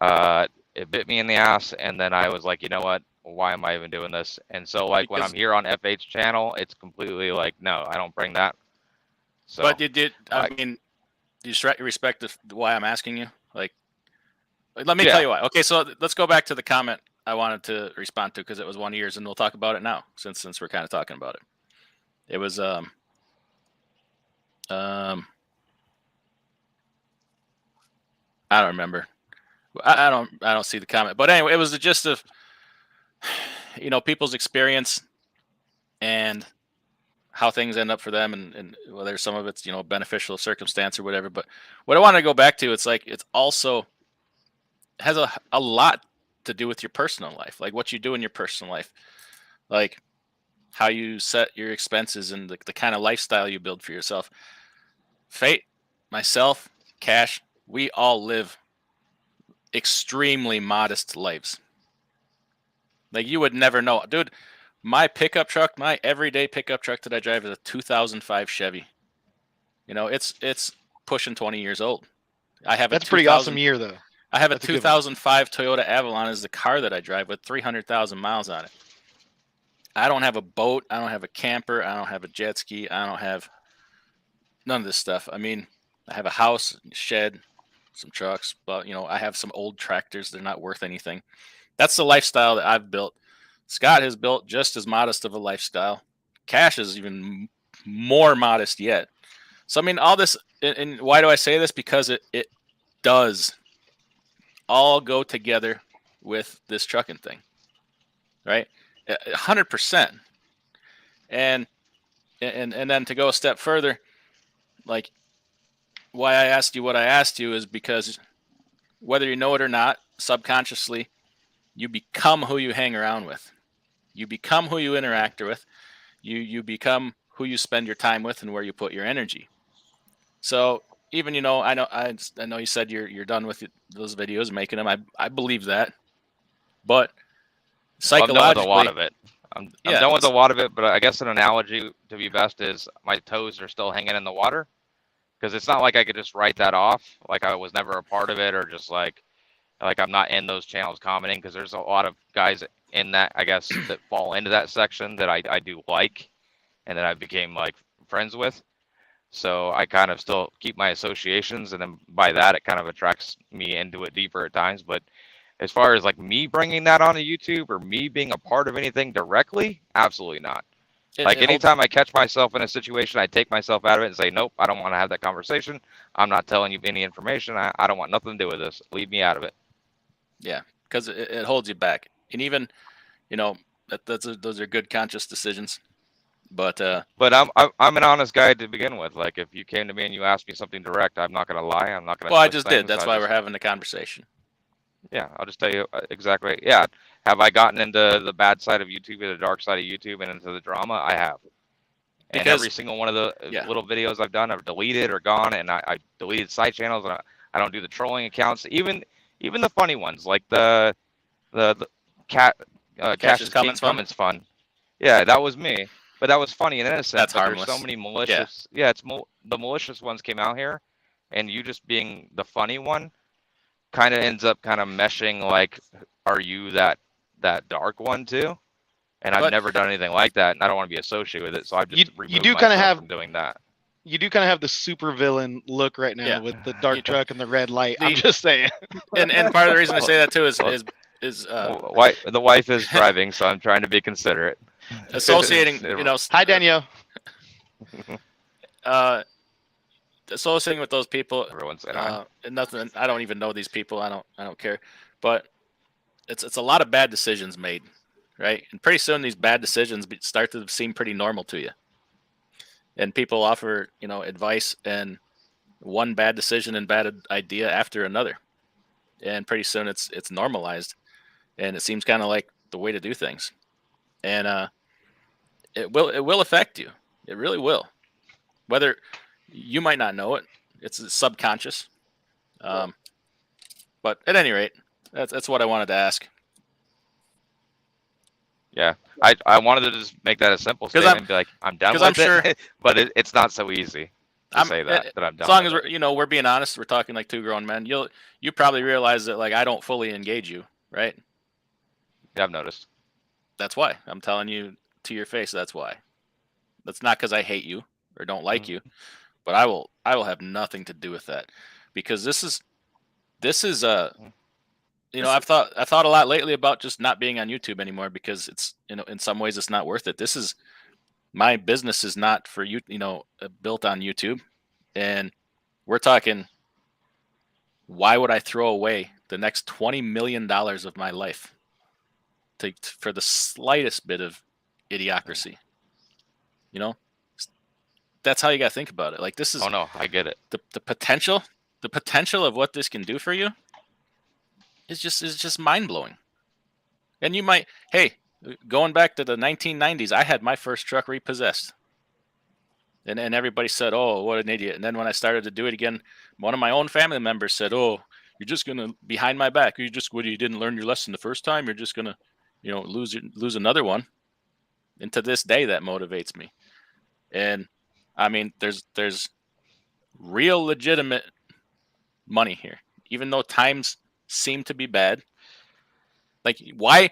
it bit me in the ass, and then I was like, you know what? Why am I even doing this? And so like when I'm here on FH channel, it's completely like, no, I don't bring that. So, but you did. I mean, you respect why I'm asking you. Like, let me tell you why. Okay, so let's go back to the comment I wanted to respond to, because it was one of yours, and we'll talk about it now since we're kind of talking about it. It was I don't remember. I don't see the comment, but anyway, it was the gist of, you know, people's experience and how things end up for them, and whether some of it's, you know, beneficial circumstance or whatever. But what I want to go back to, it's like, it's also has a lot to do with your personal life, like what you do in your personal life, like how you set your expenses and the kind of lifestyle you build for yourself. Fate, myself, Cash, we all live extremely modest lives. Like, you would never know, dude. My pickup truck, my everyday pickup truck that I drive, is a 2005 Chevy. You know, it's pushing 20 years old. I have That's a pretty awesome year, though. I have a 2005 Toyota Avalon as the car that I drive with 300,000 miles on it. I don't have a boat. I don't have a camper. I don't have a jet ski. I don't have none of this stuff. I mean, I have a house, shed, some trucks, but, you know, I have some old tractors. They're not worth anything. That's the lifestyle that I've built. Scott has built just as modest of a lifestyle. Cash is even more modest yet. So, I mean, all this, and why do I say this? Because it does all go together with this trucking thing, right? 100%. And then to go a step further, like, why I asked you what I asked you is because, whether you know it or not, subconsciously, you become who you hang around with. You become who you interact with. You become who you spend your time with and where you put your energy. So even, you know, I know you said you're done with those videos, making them. I believe that, but psychologically, I'm done with a lot of it. I'm done with a lot of it, but I guess an analogy to be best is my toes are still hanging in the water, because it's not like I could just write that off, like I was never a part of it, or just like I'm not in those channels commenting, because there's a lot of guys in that, I guess, that fall into that section that I do like, and that I became like friends with. So I kind of still keep my associations, and then by that it kind of attracts me into it deeper at times. But as far as like me bringing that onto YouTube or me being a part of anything directly, absolutely not. Like, anytime I catch myself in a situation, I take myself out of it and say, nope, I don't want to have that conversation. I'm not telling you any information. I don't want nothing to do with this. Leave me out of it. Yeah, because it holds you back. And even, you know, those are good conscious decisions. But I'm an honest guy to begin with. Like, if you came to me and you asked me something direct, I'm not going to lie. I'm not going to. Well, I just did. That's why we're having the conversation. Yeah, I'll just tell you exactly. Yeah, have I gotten into the bad side of YouTube, or the dark side of YouTube, and into the drama? I have. And every single one of the little videos I've done, I've deleted or gone, and I deleted side channels, and I don't do the trolling accounts, even the funny ones, like the Cash's comments fun. Yeah, that was me, but that was funny and innocent. That's harmless. There's so many malicious. Yeah, it's the malicious ones came out here, and you just being the funny one kind of ends up kind of meshing, like, are you that dark one too? And I've never done anything like that, and I don't want to be associated with it, so I've just removed myself from doing that. You do kind of have the super villain look right now with the dark truck and the red light. I'm just saying. And part of the reason I say that too is the wife is driving, so I'm trying to be considerate. Associating, you know. Hi, Danielle. Associating with those people, everyone's saying and nothing. I don't even know these people. I don't care. But it's a lot of bad decisions made, right? And pretty soon these bad decisions start to seem pretty normal to you. And people offer, you know, advice, and one bad decision and bad idea after another, and pretty soon it's normalized, and it seems kind of like the way to do things. And it will affect you. It really will. whether you might not know it, it's subconscious. But at any rate, that's what I wanted to ask. Yeah, I wanted to just make that a simple statement and be like, I'm done with I'm sure, it, but it's not so easy to say that I'm done. As long with as we're being honest, we're talking like two grown men. You probably realize that like I don't fully engage you, right? Yeah, I've noticed. That's why I'm telling you to your face. That's why. That's not because I hate you or don't like you, but I will have nothing to do with that, because this is I've thought a lot lately about just not being on YouTube anymore, because it's, in some ways it's not worth it. This is, my business is not for you, built on YouTube. And we're talking, why would I throw away the next $20 million of my life for the slightest bit of idiocracy? That's how you got to think about it. Like, this is, Oh no, I get it. The potential of what this can do for you is just mind-blowing. And you might, hey, going back to the 1990s, I had my first truck repossessed. And everybody said, oh, what an idiot. And then when I started to do it again, one of my own family members said, oh, you're just going to, behind my back, you didn't learn your lesson the first time, you're just going to, lose another one. And to this day, that motivates me. And I mean, there's real legitimate money here, even though times seem to be bad. Like, why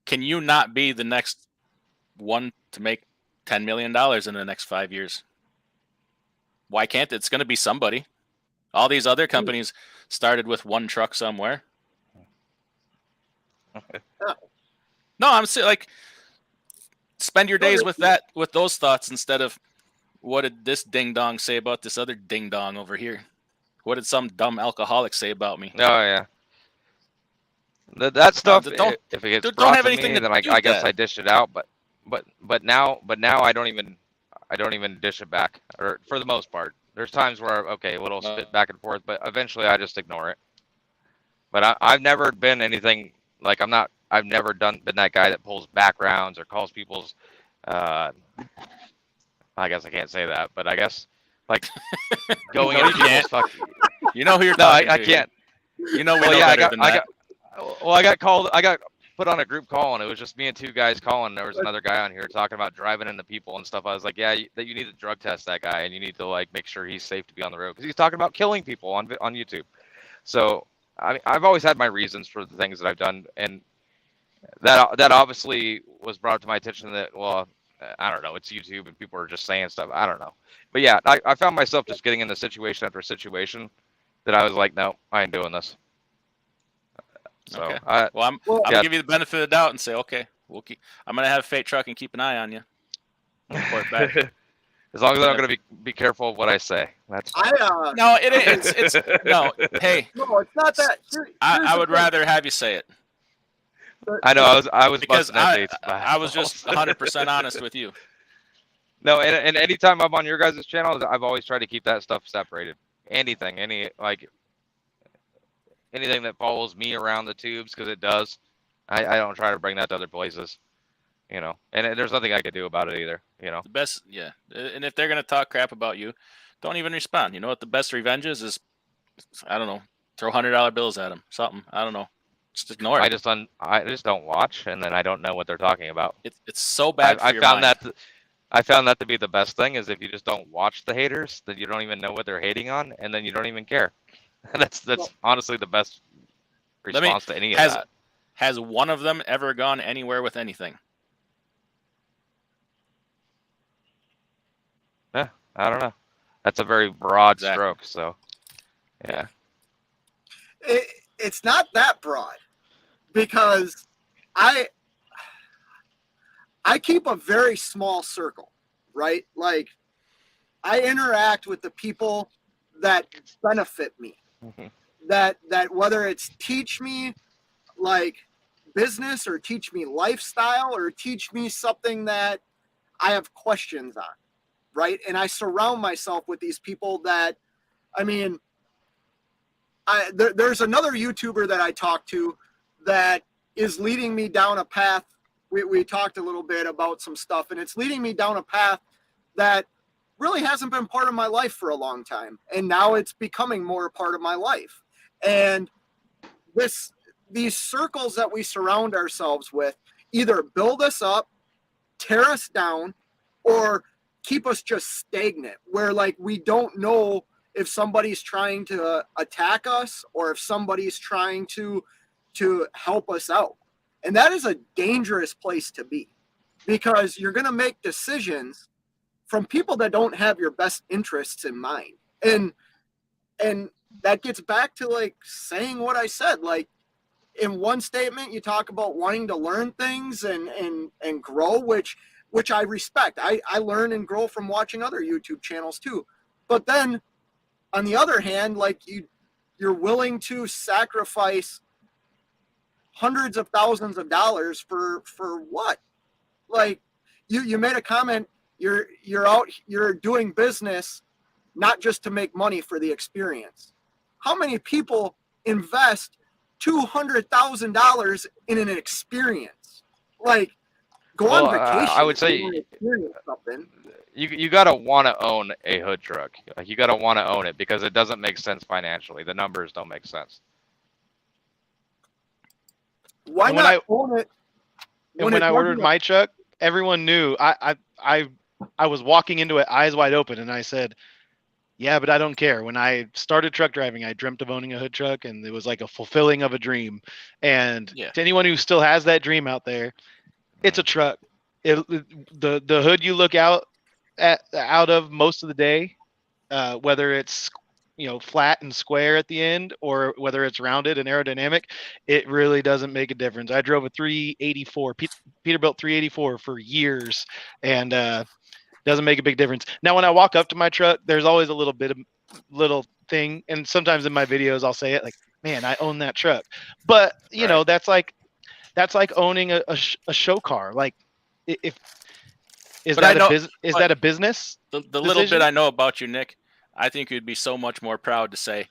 can you not be the next one to make $10 million in the next 5 years? Why can't it? It's going to be somebody. All these other companies started with one truck somewhere. No, I'm saying, like, spend your days with those thoughts instead of, what did this ding dong say about this other ding dong over here? What did some dumb alcoholic say about me? Oh yeah. That stuff. If it gets brought to me, then I guess I dish it out. But now I don't even dish it back, or for the most part. There's times where a little spit back and forth, but eventually I just ignore it. But I've never been anything like I've never been that guy that pulls backgrounds or calls people's. I guess I can't say that, but I guess like going into people's fuck. You know who you're talking to. I can't. We know better than that. I got put on a group call, and it was just me and two guys calling. There was another guy on here talking about driving into people and stuff. I was like, yeah, you need to drug test that guy, and you need to like make sure he's safe to be on the road, because he's talking about killing people on YouTube. So I mean, I've always had my reasons for the things that I've done, and that obviously was brought to my attention that, well, I don't know, it's YouTube and people are just saying stuff. I don't know. But yeah, I found myself just getting into situation after situation that I was like, no, I ain't doing this. So, okay. I'm gonna give you the benefit of the doubt and say, okay, I'm gonna have Fate Truck and keep an eye on you. Report back. As long as I'm gonna be careful of what I say. That's fine. No, it's no. Hey, no, it's not that. I would rather have you say it. I know I was because busting I was just 100% honest with you. No, and anytime I'm on your guys' channel, I've always tried to keep that stuff separated. Anything that follows me around the tubes, because it does. I don't try to bring that to other places, and there's nothing I could do about it either, The best, yeah. And if they're gonna talk crap about you, don't even respond. You know what the best revenge is? I don't know, throw $100 bills at them, something. I don't know. Just ignore it. I just don't watch, and then I don't know what they're talking about. It's so bad. I found that to be the best thing, is if you just don't watch the haters, then you don't even know what they're hating on, and then you don't even care. That's honestly the best response to any of that. Has one of them ever gone anywhere with anything? Yeah, I don't know. That's a very broad stroke. So, yeah. It's not that broad, because I keep a very small circle, right? Like, I interact with the people that benefit me. Mm-hmm. That whether it's teach me like business, or teach me lifestyle, or teach me something that I have questions on, right? And I surround myself with these people that, I mean, there's another YouTuber that I talk to that is leading me down a path. We talked a little bit about some stuff, and it's leading me down a path that really hasn't been part of my life for a long time. And now it's becoming more a part of my life. And these circles that we surround ourselves with either build us up, tear us down, or keep us just stagnant, where like we don't know if somebody's trying to attack us or if somebody's trying to help us out. And that is a dangerous place to be, because you're going to make decisions from people that don't have your best interests in mind. And that gets back to like saying what I said. Like, in one statement, you talk about wanting to learn things and grow, which I respect. I learn and grow from watching other YouTube channels too. But then on the other hand, like you're willing to sacrifice hundreds of thousands of dollars for what? Like you made a comment, you're doing business not just to make money for the experience. How many people invest $200,000 in an experience? Like, go on vacation. I would say something. You gotta want to own a hood truck. Like, you gotta want to own it, because it doesn't make sense financially. The numbers don't make sense. Why not own it? And when I ordered my truck, everyone knew. I was walking into it eyes wide open, and I said, yeah, but I don't care. When I started truck driving, I dreamt of owning a hood truck, and it was like a fulfilling of a dream. And to anyone who still has that dream out there, it's a truck. The hood you look out of most of the day, whether it's flat and square at the end or whether it's rounded and aerodynamic, it really doesn't make a difference. I drove a 384 Peterbilt 384 for years, and doesn't make a big difference. Now, when I walk up to my truck, there's always a little thing, and sometimes in my videos I'll say it like, man, I own that truck. But you know, that's like owning a show car. Like, is that a business? The little bit I know about you, Nick, I think you'd be so much more proud to say,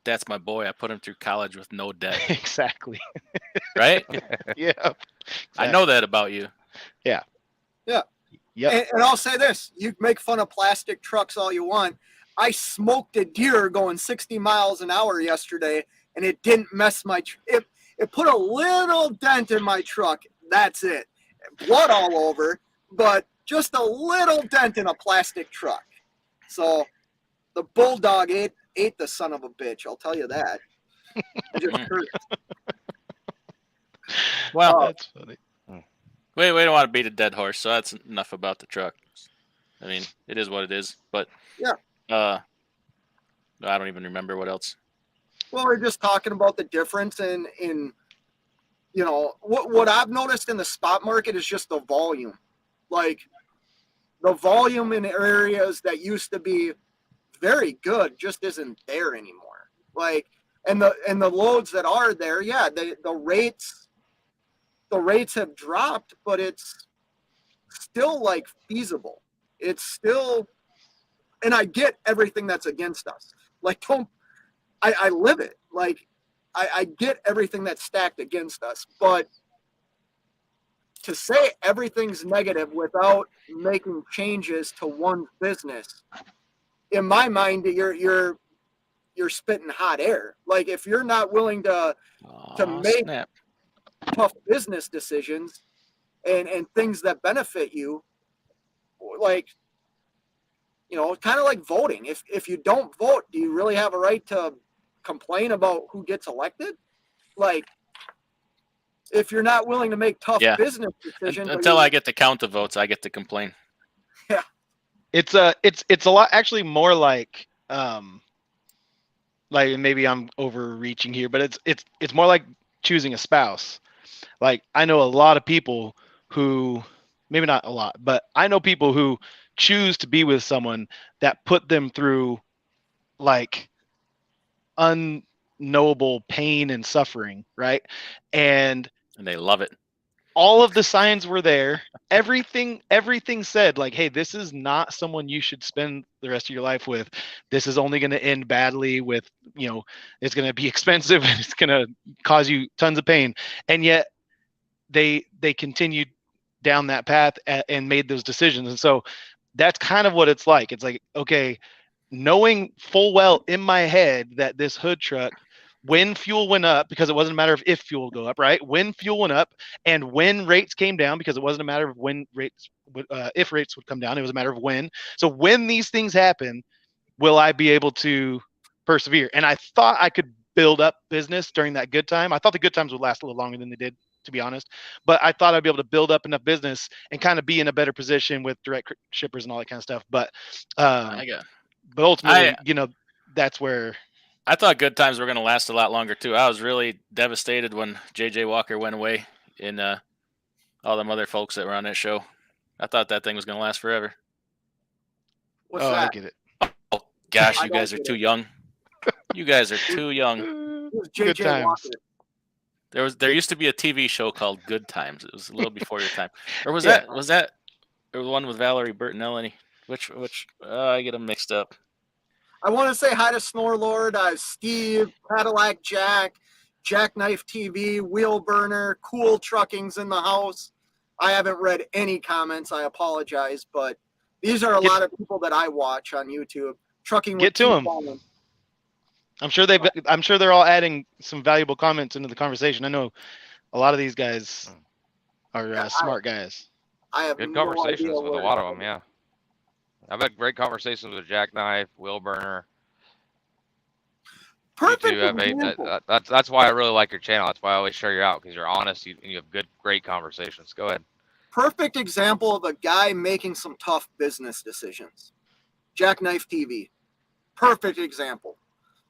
that's my boy. I put him through college with no debt. Exactly. Right? Yeah. Exactly. I know that about you. Yeah. Yeah. Yep. And I'll say this, you make fun of plastic trucks all you want. I smoked a deer going 60 miles an hour yesterday, and it didn't mess my it put a little dent in my truck. That's it. Blood all over, but just a little dent in a plastic truck. So the bulldog ate the son of a bitch, I'll tell you that. It just hurt. Well, that's funny. We don't want to beat a dead horse, so that's enough about the truck. I mean, it is what it is. But yeah, I don't even remember what else. Well, we're just talking about the difference in what I've noticed in the spot market is just the volume. Like, the volume in areas that used to be very good just isn't there anymore. Like, and the loads that are there, yeah, the rates have dropped, but it's still like feasible. It's still, and I get everything that's against us. Like, I live it. Like, I get everything that's stacked against us, but to say everything's negative without making changes to one's business, in my mind, you're spitting hot air. Like, if you're not willing to make tough business decisions and things that benefit you, like, kind of like voting. If you don't vote, do you really have a right to complain about who gets elected? Like, if you're not willing to make tough business decisions until I get to count the votes, I get to complain. Yeah, it's a lot, actually, more like maybe I'm overreaching here, but it's more like choosing a spouse. Like, I know a lot of people who, maybe not a lot, but I know people who choose to be with someone that put them through like unknowable pain and suffering, right? And they love it. All of the signs were there. Everything said, like, hey, this is not someone you should spend the rest of your life with. This is only going to end badly with, it's going to be expensive and it's going to cause you tons of pain. And yet they continued down that path and made those decisions. And so that's kind of what it's like. It's like, okay, knowing full well in my head that this hood truck, when fuel went up, because it wasn't a matter of if fuel would go up, right? When fuel went up and when rates came down, because it wasn't a matter of when rates would, if rates would come down, it was a matter of when. So when these things happen, will I be able to persevere? And I thought I could build up business during that good time. I thought the good times would last a little longer than they did, to be honest. But I thought I'd be able to build up enough business and kind of be in a better position with direct shippers and all that kind of stuff. But but ultimately, you know, that's where I thought good times were going to last a lot longer too. I was really devastated when JJ Walker went away and all them other folks that were on that show. I thought that thing was going to last forever. What's that? I get it. Oh gosh, I you guys don't are get too it. young. You guys are too young. It was Good JJ times. Walker. There used to be a TV show called Good Times. It was a little before your time. Or was Yeah. that the one with Valerie Bertinelli? Which I get them mixed up. I want to say hi to Snorlord, Steve, Cadillac Jack, Jackknife TV, Wheel Burner, Cool Trucking's in the house. I haven't read any comments. I apologize, but these are a lot of people that I watch on YouTube. Trucking. Get to 'em. Ballin. I'm sure they're all adding some valuable comments into the conversation. I know a lot of these guys are smart guys. I have Good no conversations idea with a where lot to of them. go. Yeah, I've had great conversations with Jackknife, Wheel Burner. Perfect You two have example. that's why I really like your channel. That's why I always share you out, because you're honest and you have great conversations. Go ahead. Perfect example of a guy making some tough business decisions. Jackknife TV. Perfect example.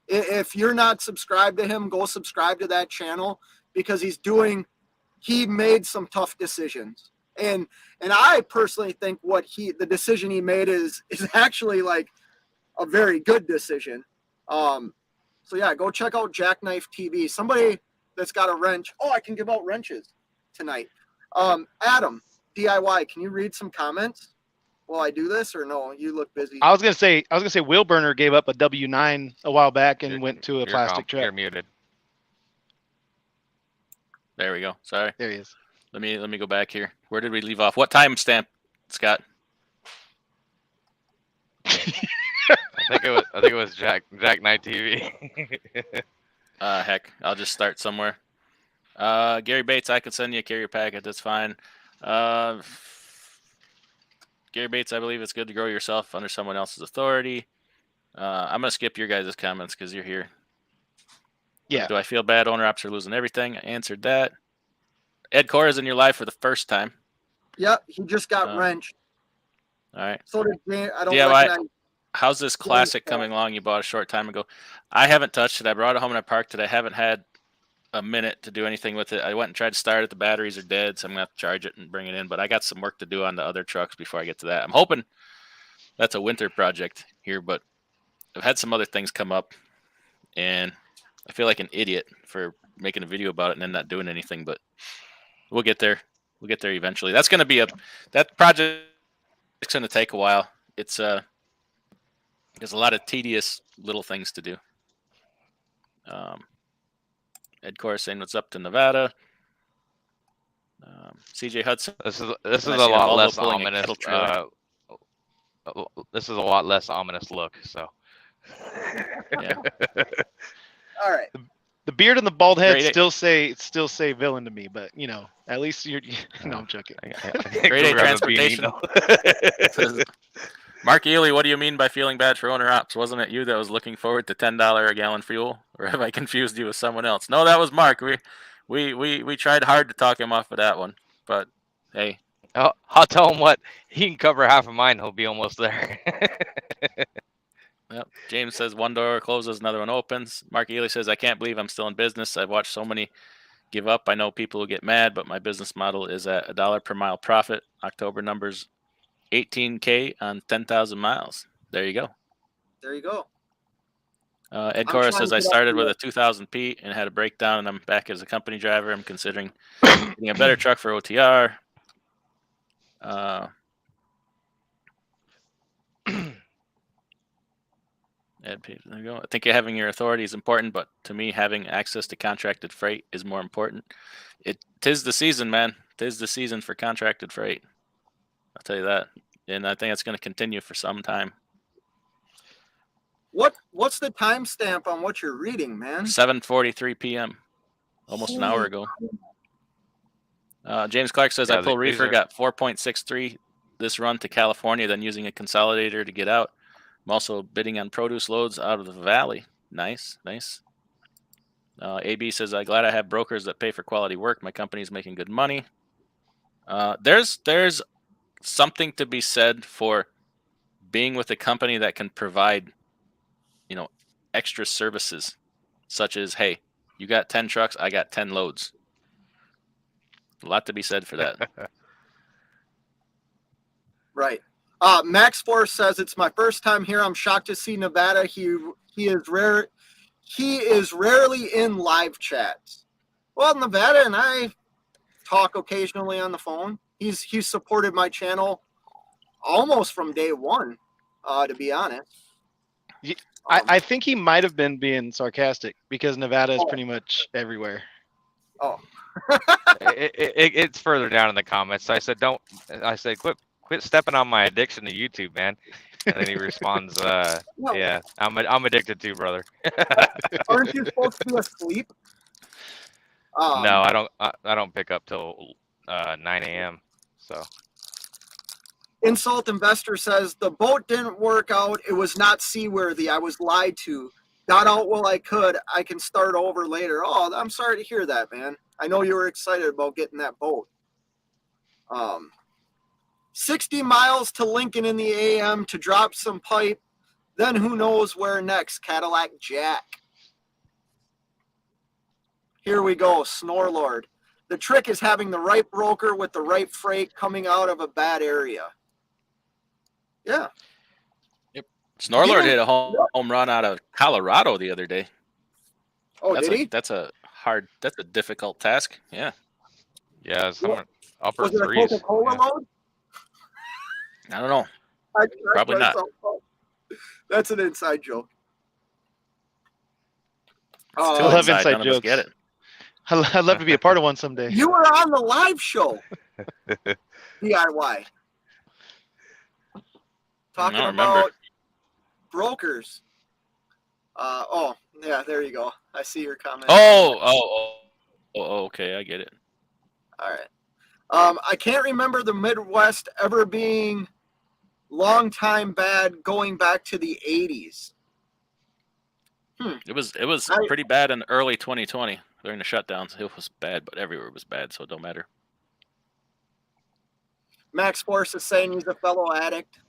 If you're not subscribed to him, go subscribe to that channel, because he made some tough decisions. And I personally think the decision he made is actually like a very good decision. So yeah, go check out Jackknife TV. Somebody that's got a wrench. Oh, I can give out wrenches tonight. Adam, DIY, can you read some comments while I do this, or no? You look busy. I was gonna say Wheel Burner gave up a W9 a while back and went to a plastic truck. You're muted. There we go. Sorry. There he is. Let me go back here. Where did we leave off? What time stamp, Scott? I think it was Jackknife TV. Heck, I'll just start somewhere. Gary Bates, I could send you a carrier packet. That's fine. Gary Bates, I believe it's good to grow yourself under someone else's authority. I'm gonna skip your guys' comments because you're here. Yeah. Do I feel bad? Owner ops are losing everything. I answered that. Ed Core is in your life for the first time. Yep, he just got wrenched. All right. So did I don't DIY, recognize. how's this classic coming along you bought a short time ago? I haven't touched it. I brought it home and I parked it. I haven't had a minute to do anything with it. I went and tried to start it. The batteries are dead, so I'm going to have to charge it and bring it in. But I got some work to do on the other trucks before I get to that. I'm hoping that's a winter project here, but I've had some other things come up, and I feel like an idiot for making a video about it and then not doing anything, but we'll get there. We'll get there eventually. That's going to be that project's going to take a while. It's there's a lot of tedious little things to do. Ed Core saying what's up to Nevada. CJ Hudson. This is a lot less ominous. This is a lot less ominous look. So. Yeah. All right. The beard and the bald head Great. still say villain to me, but you know, at least you're. No, I'm joking. Grade A transportation. Mark Ely, what do you mean by feeling bad for owner ops? Wasn't it you that was looking forward to $10 a gallon fuel, or have I confused you with someone else? No, that was Mark. We tried hard to talk him off of that one, but hey. I'll tell him what, he can cover half of mine. He'll be almost there. Yep. James says one door closes, another one opens. Mark Ely says, I can't believe I'm still in business. I've watched so many give up. I know people who get mad, but my business model is at $1 per mile profit. October numbers 18K on 10,000 miles. There you go. There you go. Ed Cora says, I started with a 2000 P and had a breakdown, and I'm back as a company driver. I'm considering getting a better truck for OTR. There you go. I think having your authority is important, but to me, having access to contracted freight is more important. Tis the season, man. Tis the season for contracted freight. I'll tell you that. and I think it's going to continue for some time. What's the timestamp on what you're reading, man? 7:43 p.m. Almost an hour ago. James Clark says, Yeah, I pull these Reefer, are- got 4.63 this run to California, then using a consolidator to get out. I'm also bidding on produce loads out of the valley. Nice, nice. AB says, I'm glad I have brokers that pay for quality work. My company's making good money. There's something to be said for being with a company that can provide, extra services, such as, hey, you got 10 trucks, I got 10 loads. A lot to be said for that. Right. Max Force says, it's my first time here. I'm shocked to see Nevada. He is rarely in live chats. Well, Nevada and I talk occasionally on the phone. He's supported my channel almost from day one, to be honest. I think he might have been being sarcastic because Nevada is pretty much everywhere. Oh. It's further down in the comments. I said, quit stepping on my addiction to YouTube, man. And then he responds, No. yeah, I'm addicted too, brother. Aren't you supposed to be asleep? No, I don't pick up till 9 a.m. So Insult Investor says, the boat didn't work out. It was not seaworthy. I was lied to. Got out while I could. I can start over later. Oh, I'm sorry to hear that, man. I know you were excited about getting that boat. 60 miles to Lincoln in the AM to drop some pipe. Then who knows where next, Cadillac Jack. Here we go, Snorlord. The trick is having the right broker with the right freight coming out of a bad area. Yeah. Snorlord hit a home run out of Colorado the other day. Oh, did he? That's a difficult task. Yeah. yeah, someone upper Was it a threes. Coca-Cola Yeah. load? I don't know. I correct Probably not. myself. That's an inside joke. It's too I love inside. inside None of us jokes. get it. I'd love to be a part of one someday. You were on the live show. DIY. Talking I don't about remember. brokers. Yeah, there you go. I see your comment. Oh, okay, I get it. All right. I can't remember the Midwest ever being long time bad going back to the 80s. It was pretty bad in early 2020 during the shutdowns. It was bad, but everywhere was bad, so it don't matter. Max Force is saying he's a fellow addict.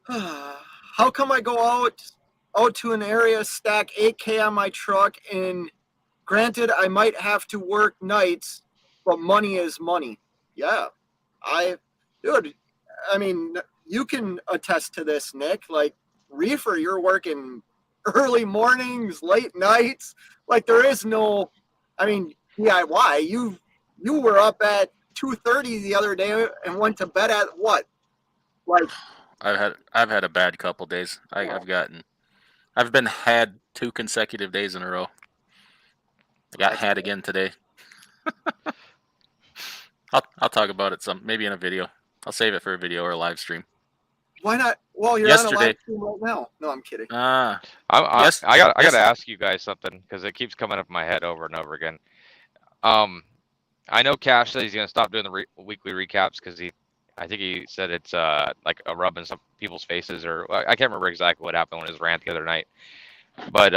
How come I go out to an area, stack 8K on my truck, and granted I might have to work nights, but money is money. Yeah. Dude, I mean, you can attest to this, Nick. Like, Reefer, you're working early mornings, late nights. Like, there is no, I mean, DIY. You were up at 2:30 the other day and went to bed at what? Like, I've had a bad couple days. I've been had 2 consecutive days in a row. I got had again today. I'll talk about it maybe in a video. I'll save it for a video or a live stream. why not? Well, you're on a live stream right now. No, I'm kidding. I Yes. gotta ask you guys something because it keeps coming up in my head over and over again. I know Cash said he's gonna stop doing the weekly recaps because I think he said it's like a rub in some people's faces, or I can't remember exactly what happened on his rant the other night. But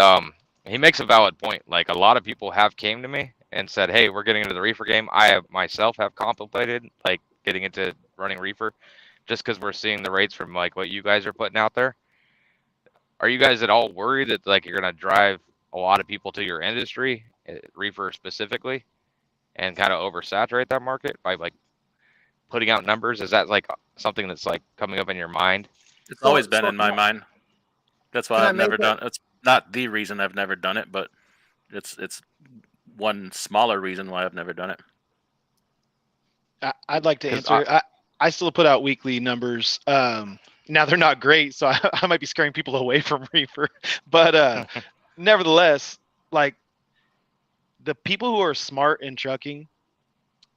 he makes a valid point. Like, a lot of people have came to me and said, "Hey, we're getting into the Reefer game." I have myself have contemplated like getting into running Reefer, just because we're seeing the rates from like what you guys are putting out there. Are you guys at all worried that like you're gonna drive a lot of people to your industry, Reefer specifically, and kind of oversaturate that market by like putting out numbers? Is that like something that's like coming up in your mind? It's always been in my mind. That's why Can I I've never make done. It's not the reason I've never done it, but it's one smaller reason why I've never done it. I'd like to 'Cause answer. I still put out weekly numbers. Now they're not great, so I might be scaring people away from Reefer. But nevertheless, like, the people who are smart in trucking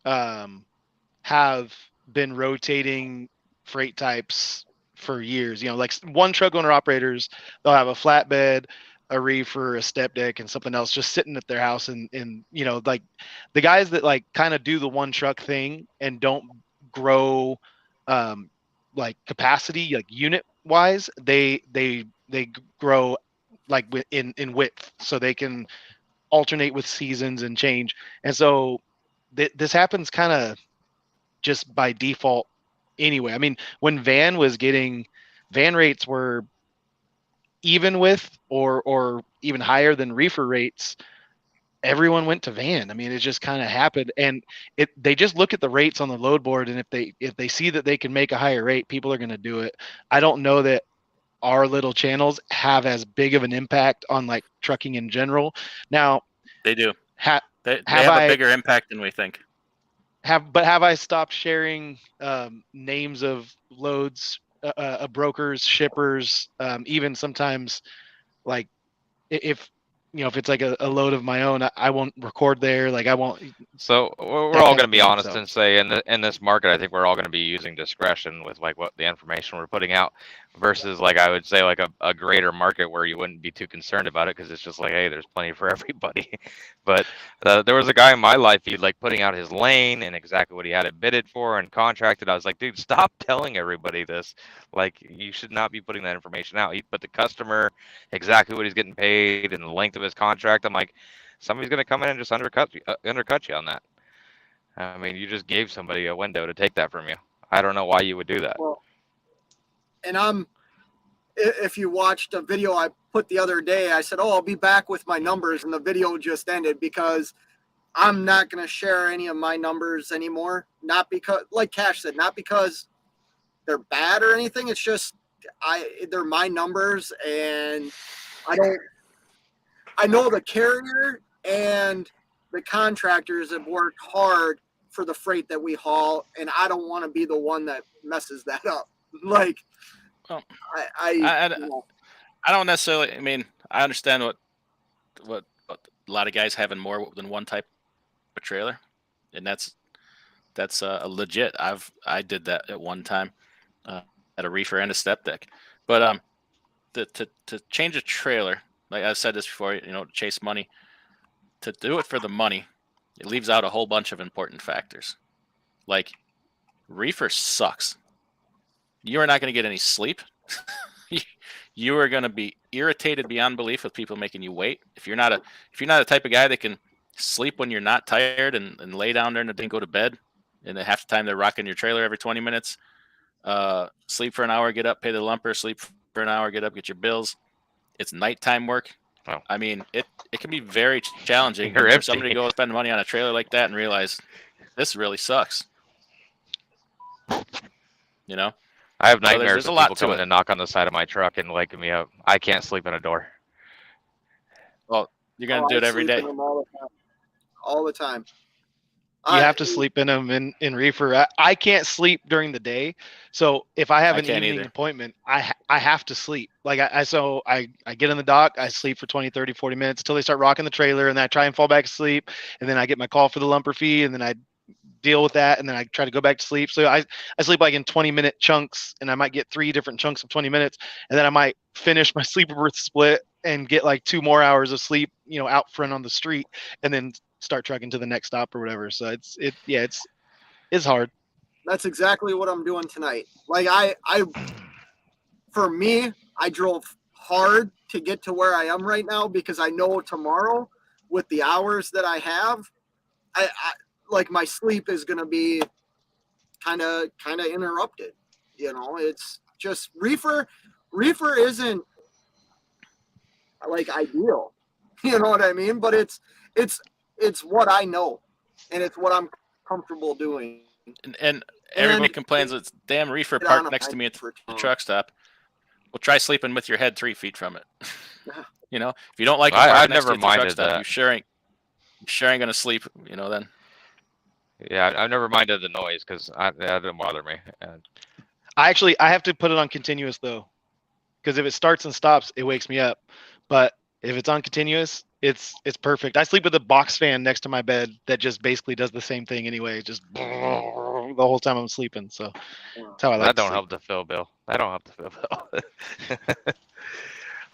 have been rotating freight types for years. You know, like one truck owner operators, they'll have a flatbed, a reefer, a step deck, and something else just sitting at their house. And you know, like the guys that like kind of do the one truck thing and don't grow like capacity, like unit wise, they grow like in width, so they can alternate with seasons and change. And so this happens kind of just by default anyway. I mean, when van rates were even with or even higher than reefer rates, everyone went to van. I mean, it just kind of happened, and they just look at the rates on the load board, and if they see that they can make a higher rate, people are going to do it. I don't know that our little channels have as big of an impact on like trucking in general. Now They do. ha, They have have I a bigger impact than we think. have I stopped sharing names of loads, brokers, shippers, even sometimes like if you know if it's like a load of my own, I won't record there. Like I won't. So we're That all kind going to of be thing, honest so. and say in this market, I think we're all going to be using discretion with like what the information we're putting out versus like I would say like a greater market where you wouldn't be too concerned about it because it's just like, hey, there's plenty for everybody. But there was a guy in my life, he'd like putting out his lane and exactly what he had it bidded for and contracted. I was like, dude, stop telling everybody this. Like you should not be putting that information out. He put the customer exactly what he's getting paid and the length of his contract. I'm like, somebody's going to come in and just undercut you on that. I mean, you just gave somebody a window to take that from you. I don't know why you would do that. Well, and if you watched a video I put the other day, I said, "Oh, I'll be back with my numbers," and the video just ended because I'm not going to share any of my numbers anymore. Not because, like Cash said, not because they're bad or anything. It's just they're my numbers, and I know the carrier and the contractors have worked hard for the freight that we haul, and I don't want to be the one that messes that up. Like, Well, I I don't necessarily. I mean, I understand what a lot of guys having more than one type of trailer, and that's a legit. I did that at one time at a reefer and a step deck, but to change a trailer, like I said this before, you know, to chase money, to do it for the money, it leaves out a whole bunch of important factors. Like reefer sucks. You are not going to get any sleep. You are going to be irritated beyond belief with people making you wait. If you're not a type of guy that can sleep when you're not tired and lay down there and then go to bed, and half the time they're rocking your trailer every 20 minutes, sleep for an hour, get up, pay the lumper, sleep for an hour, get up, get your bills. It's nighttime work. Oh. I mean, it can be very challenging You're for empty. somebody to go spend money on a trailer like that and realize this really sucks. You know? I have there's nightmares a of lot people to coming it. to knock on the side of my truck and waking me up. I can't sleep in a door. Well, you're going to do it every day. All the time. You have to sleep in them in reefer. I can't sleep during the day, so if I have an evening appointment, I have to sleep. Like I get in the dock, I sleep for 20, 30, 40 minutes until they start rocking the trailer, and then I try and fall back asleep, and then I get my call for the lumper fee, and then I deal with that, and then I try to go back to sleep. So I sleep like in 20-minute chunks, and I might get 3 different chunks of 20 minutes, and then I might finish my sleeper berth split and get like 2 more hours of sleep, you know, out front on the street, and then start trucking to the next stop or whatever. So it's hard. That's exactly what I'm doing tonight. Like for me, I drove hard to get to where I am right now because I know tomorrow with the hours that I have, I like my sleep is going to be kind of interrupted. You know, it's just reefer isn't like ideal. You know what I mean? But it's what I know, and it's what I'm comfortable doing. And everybody complains it's damn reefer parked next to me at the truck stop. Well, try sleeping with your head 3 feet from it. You know, if you don't like I've next to never you at the truck minded stop, that. you sure ain't going to sleep. You know, then. Yeah, I've never minded the noise because that didn't bother me. I have to put it on continuous though, because if it starts and stops, it wakes me up. But If it's on continuous, it's perfect. I sleep with a box fan next to my bed that just basically does the same thing anyway, just the whole time I'm sleeping. So that's how I like That to don't sleep. help to fill, Bill. That don't help to fill, Bill.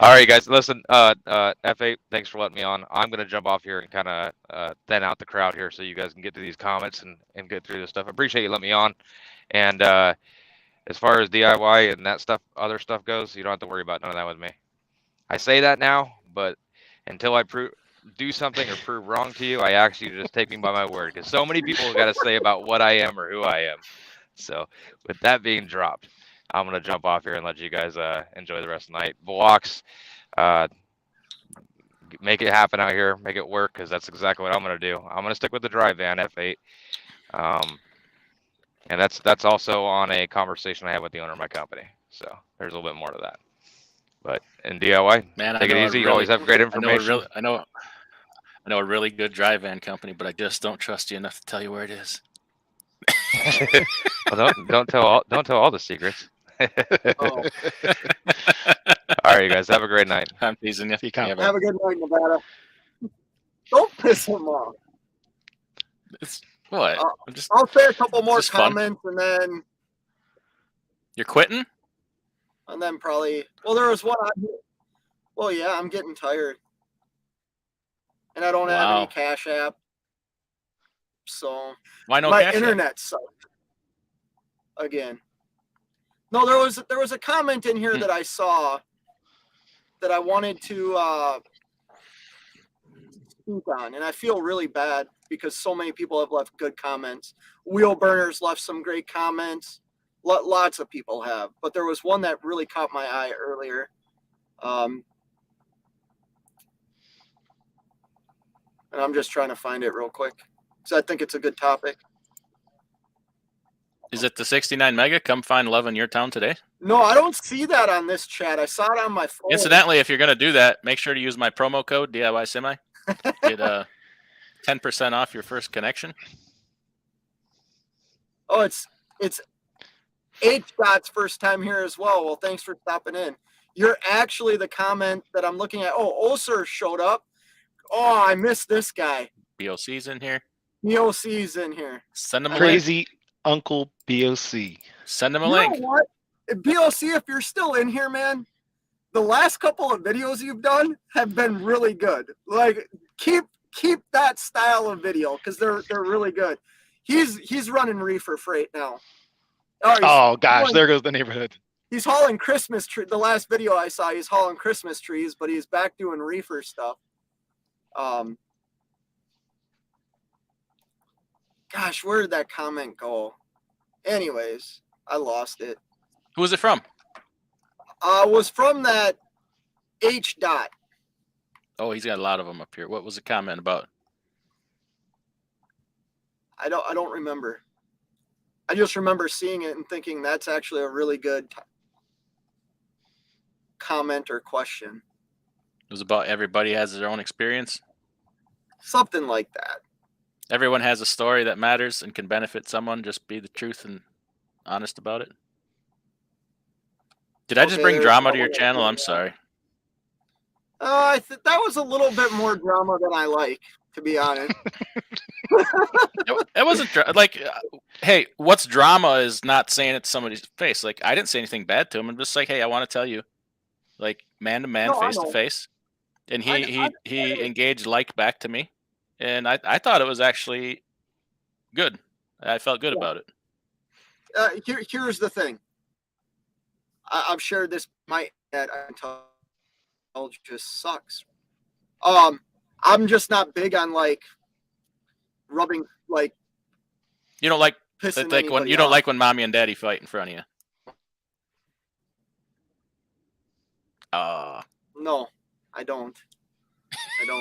All right, guys. Listen, F8, thanks for letting me on. I'm gonna jump off here and kind of thin out the crowd here, so you guys can get to these comments and get through this stuff. I appreciate you letting me on. And as far as DIY and that stuff, other stuff goes, you don't have to worry about none of that with me. I say that now, but until I do something or prove wrong to you, I ask you to just take me by my word, because so many people have got to say about what I am or who I am. So with that being dropped, I'm going to jump off here and let you guys enjoy the rest of the night. Blocks, make it happen out here, make it work, because that's exactly what I'm going to do. I'm going to stick with the dry van F8. And that's also on a conversation I had with the owner of my company. So there's a little bit more to that. But in DIY, Man, take it easy. You always have great information. I know a really good dry van company, but I just don't trust you enough to tell you where it is. Well, don't tell all the secrets. Oh, All right, you guys, have a great night. I'm teasing you. Yeah, have a good night, Nevada. Don't piss him off. What? I'll say a couple more just fun. comments You're quitting? and then probably. Well, there was one. Well, yeah, I'm getting tired, and I don't have Wow. any Cash App, so Why no my Cash App? internet sucked again. No, there was a comment in here that I saw that I wanted to speak on, and I feel really bad because so many people have left good comments. Wheel Burners left some great comments. Lots of people have, but there was one that really caught my eye earlier. And I'm just trying to find it real quick because I think it's a good topic. Is it the 69 mega? Come find love in your town today. No, I don't see that on this chat. I saw it on my phone. Incidentally, if you're going to do that, make sure to use my promo code DIYSEMI. Get 10% off your first connection. Oh, it's H.'s first time here as well. Well, thanks for stopping in. You're actually the comment that I'm looking at. Oh, Oser showed up. Oh, I missed this guy. BOC's in here. BOC's in here. Send them a link. Crazy Uncle BOC. Send them a You link. know what? BOC, if you're still in here, man, the last couple of videos you've done have been really good. Like, keep that style of video because they're really good. He's running Reefer freight now. Oh gosh, there goes the neighborhood. He's hauling Christmas tree. The last video I saw, he's hauling Christmas trees, but he's back doing Reefer stuff. Gosh, where did that comment go? Anyways, I lost it. Who was it from? Was from that H. Oh, he's got a lot of them up here. What was the comment about? I don't remember. I just remember seeing it and thinking that's actually a really good comment or question. It was about everybody has their own experience. Something like that. Everyone has a story that matters and can benefit someone. Just be the truth and honest about it. Did I just Okay, bring there's drama to your someone channel? that- I'm sorry. I think that was a little bit more drama than I like, to be honest. It wasn't like, hey, what's drama is not saying it to somebody's face. Like, I didn't say anything bad to him. I'm just like, hey, I want to tell you, like, man to man, No, I face to know. face. And I he engaged like back to me, and I thought it was actually good. I felt good about it. Here's the thing. I've shared this. My intelligence just sucks. I'm just not big on like rubbing like You don't like pissing when anybody you don't off. like when mommy and daddy fight in front of you. No, I don't. You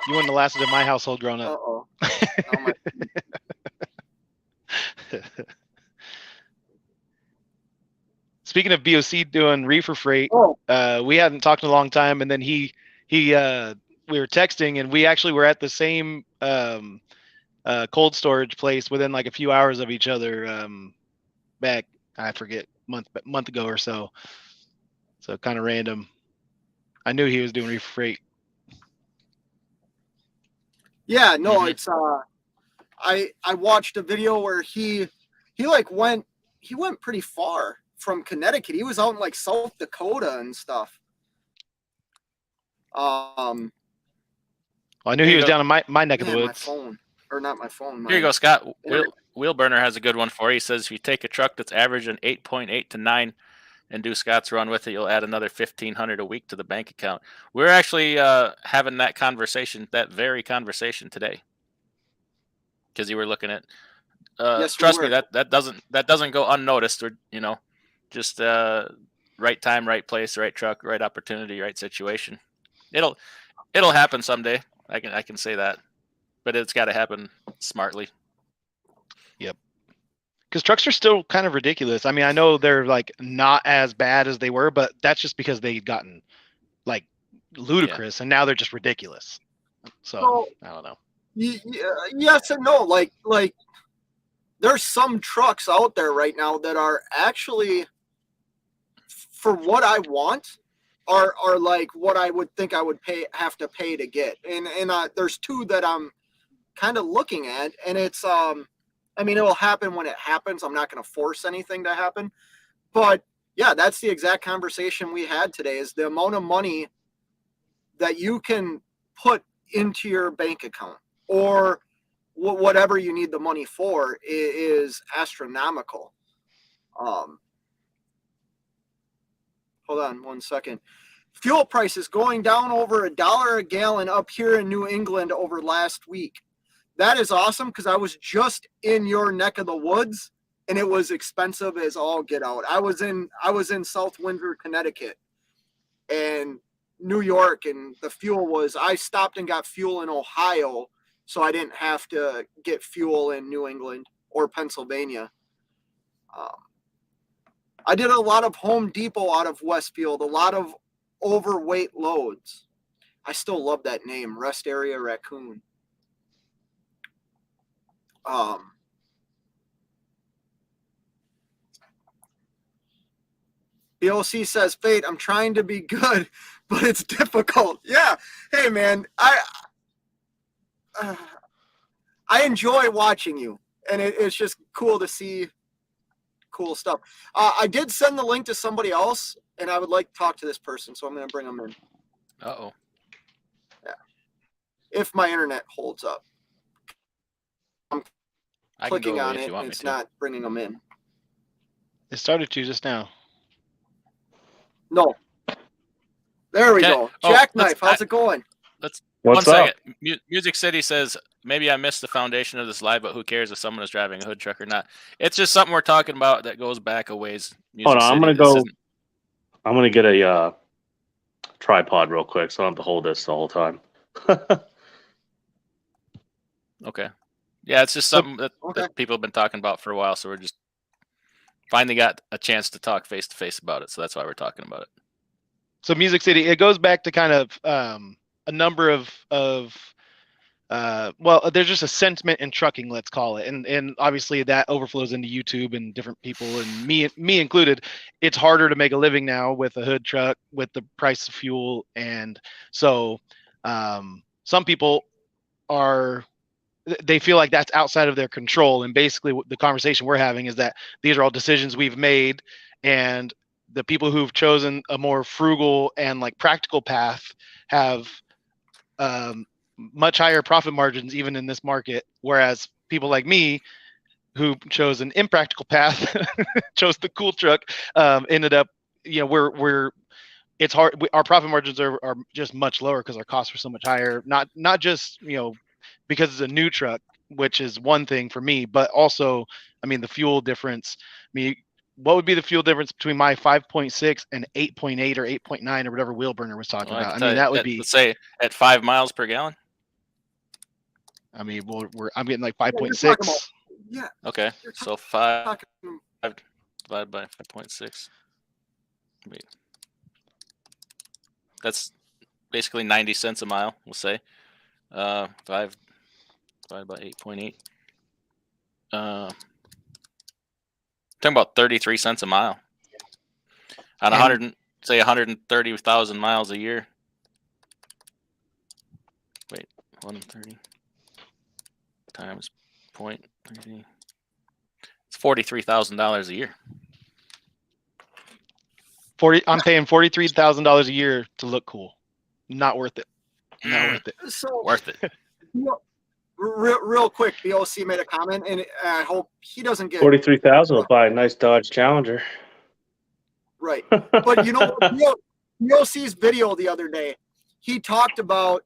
wouldn't have lasted in my household growing up. Uh-oh. Speaking of BOC doing Reefer freight, we hadn't talked in a long time, and then we were texting, and we actually were at the same cold storage place within like a few hours of each other back, I forget, month ago or so. So kind of random. I knew he was doing reefer freight. Yeah, no, Mhm. it's I watched a video where he like went pretty far from Connecticut. He was out in like South Dakota and stuff. Well, I knew Here he you was go. down in my neck of the Man, my woods. phone, or not my phone. Here you My go, Scott. internet. Wheelburner has a good one for you. He says if you take a truck that's averaging 8.8 to 9 and do Scott's run with it, you'll add another 1,500 a week to the bank account. We're actually having that very conversation today, because you were looking at. Yes, we Trust me, were. that doesn't go unnoticed. Or just right time, right place, right truck, right opportunity, right situation. It'll happen someday. I can say that, but it's got to happen smartly. Because trucks are still kind of ridiculous. I mean, I know they're like not as bad as they were, but that's just because they'd gotten like ludicrous, and now they're just ridiculous. So I don't know. Yes and no. Like there's some trucks out there right now that are actually, for what I want, are like what I would think I would have to pay to get. And there's two that I'm kind of looking at, and it's I mean, it'll happen when it happens. I'm not going to force anything to happen. But yeah, that's the exact conversation we had today, is the amount of money that you can put into your bank account or whatever you need the money for is astronomical. Hold on one second. Fuel prices going down over $1 a gallon up here in New England over last week. That is awesome, because I was just in your neck of the woods and it was expensive as all get out. I was in South Windsor, Connecticut, and New York, and the fuel was, I stopped and got fuel in Ohio, so I didn't have to get fuel in New England or Pennsylvania. I did a lot of Home Depot out of Westfield, a lot of overweight loads. I still love that name, Rest Area Raccoon. The OC says, Fate, I'm trying to be good, but it's difficult. Yeah. Hey, man, I enjoy watching you, and it's just cool to see cool stuff. I did send the link to somebody else, and I would like to talk to this person, so I'm going to bring them in. Uh-oh. Yeah. If my internet holds up. I can Clicking go away on if it, you want and me it's to. not bringing them in. It started to just now. No. There we Okay. go. Oh, Jackknife, how's it going? Let's What's one up? second. Music City says maybe I missed the foundation of this live, but who cares if someone is driving a hood truck or not? It's just something we're talking about that goes back a ways. Music Hold on, I'm City. gonna get a tripod real quick, so I don't have to hold this the whole time. Okay. Yeah, it's just something that people have been talking about for a while, so we're just finally got a chance to talk face to face about it. So that's why we're talking about it. So Music City, it goes back to kind of a number of well, there's just a sentiment in trucking, let's call it, and obviously that overflows into YouTube and different people, and me included. It's harder to make a living now with a hood truck, with the price of fuel, and so some people they feel like that's outside of their control. And basically the conversation we're having is that these are all decisions we've made, and the people who've chosen a more frugal and like practical path have much higher profit margins even in this market, whereas people like me who chose an impractical path chose the cool truck, ended up, we're it's hard. Our profit margins are just much lower because our costs are so much higher, not just because it's a new truck, which is one thing for me, but also, I mean, the fuel difference. I mean, what would be the fuel difference between my 5.6 and 8.8 or 8.9 or whatever Wheelburner was talking about? I mean, that would be, let's say at 5 miles per gallon. I mean, I'm getting like 5.6. Yeah. Okay. So 5 divided by 5.6. That's basically 90 cents a mile, we'll say. 5 divided by 8.8. Talking about 33 cents a mile on say 130,000 miles a year. Wait, 130 times 0.30. It's $43,000 a year. I'm paying $43,000 a year to look cool. Not worth it. Not worth it. So Worth it. real quick, BOC made a comment, and I hope he doesn't get 43,000 will buy a nice Dodge Challenger. right. But you know, BOC's video the other day, he talked about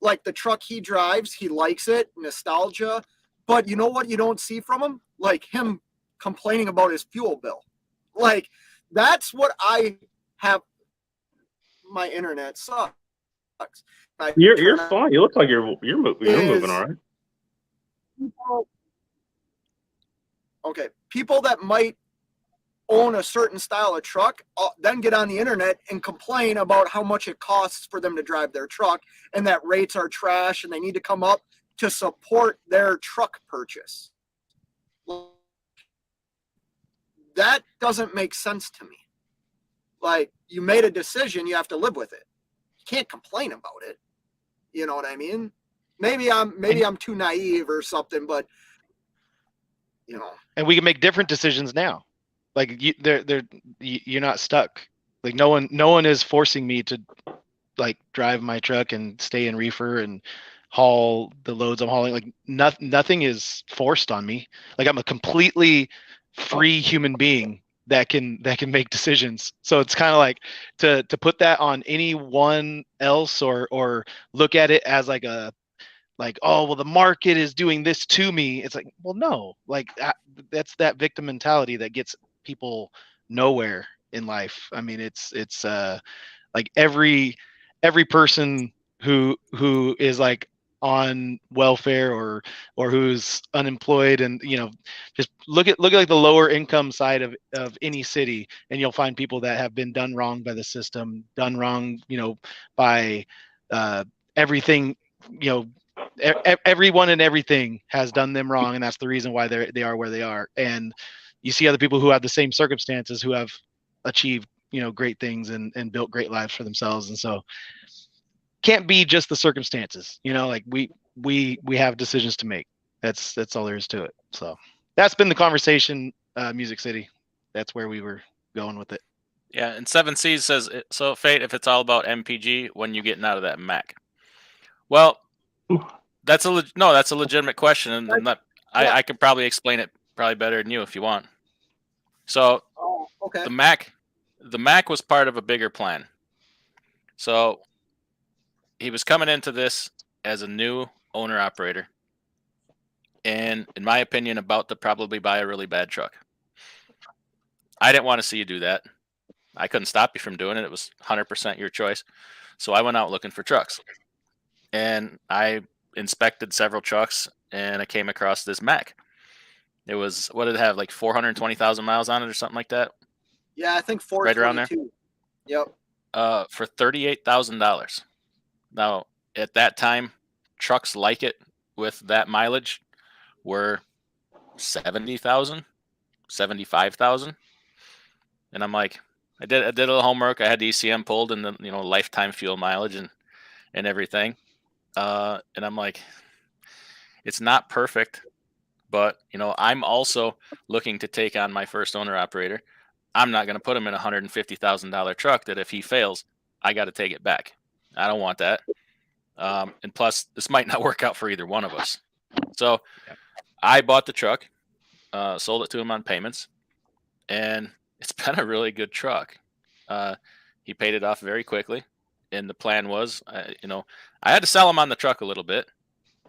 like the truck he drives, he likes it, nostalgia. But you know what you don't see from him? Like him complaining about his fuel bill. Like that's what I have. My internet sucks. You're fine. You look like you're moving all right. Okay, people that might own a certain style of truck then get on the internet and complain about how much it costs for them to drive their truck and that rates are trash and they need to come up to support their truck purchase. That doesn't make sense to me. Like, you made a decision, you have to live with it. You can't complain about it. You know what I mean? Maybe I'm too naive or something, but you know. And we can make different decisions now. Like you're not stuck. Like no one is forcing me to like drive my truck and stay in reefer and haul the loads I'm hauling. Like nothing is forced on me. Like I'm a completely free human being that can make decisions. So it's kind of like to put that on anyone else or look at it as like oh well the market is doing this to me. It's like, well no, like that's that victim mentality that gets people nowhere in life. I mean it's like every person who is like on welfare or who's unemployed and just look at like the lower income side of any city and you'll find people that have been done wrong by the system, done wrong by everything. Everyone and everything has done them wrong, and that's the reason why they are where they are. And you see other people who have the same circumstances who have achieved great things and built great lives for themselves. And so can't be just the circumstances, like we have decisions to make. That's all there is to it. So that's been the conversation. Music City, that's where we were going with it. Yeah, and 7C says, so Fate, if it's all about MPG, when you getting out of that Mac? Well, that's a legitimate question, and I could probably explain it probably better than you if you want. So okay. the Mac was part of a bigger plan. So he was coming into this as a new owner operator, and in my opinion, about to probably buy a really bad truck. I didn't want to see you do that. I couldn't stop you from doing it. It was 100% your choice. So I went out looking for trucks, and I inspected several trucks, and I came across this Mac. It was, what did it have, like 420,000 miles on it or something like that? Yeah, I think 422. Right around there. Yep. For $38,000. Now, at that time, trucks like it with that mileage were 70,000, 75,000. And I'm like, I did a little homework. I had the ECM pulled and the lifetime fuel mileage and everything. And I'm like, it's not perfect, but I'm also looking to take on my first owner operator. I'm not going to put him in a $150,000 truck that if he fails, I got to take it back. I don't want that. And plus, this might not work out for either one of us. So I bought the truck, sold it to him on payments, and it's been a really good truck. He paid it off very quickly. And the plan was, I had to sell him on the truck a little bit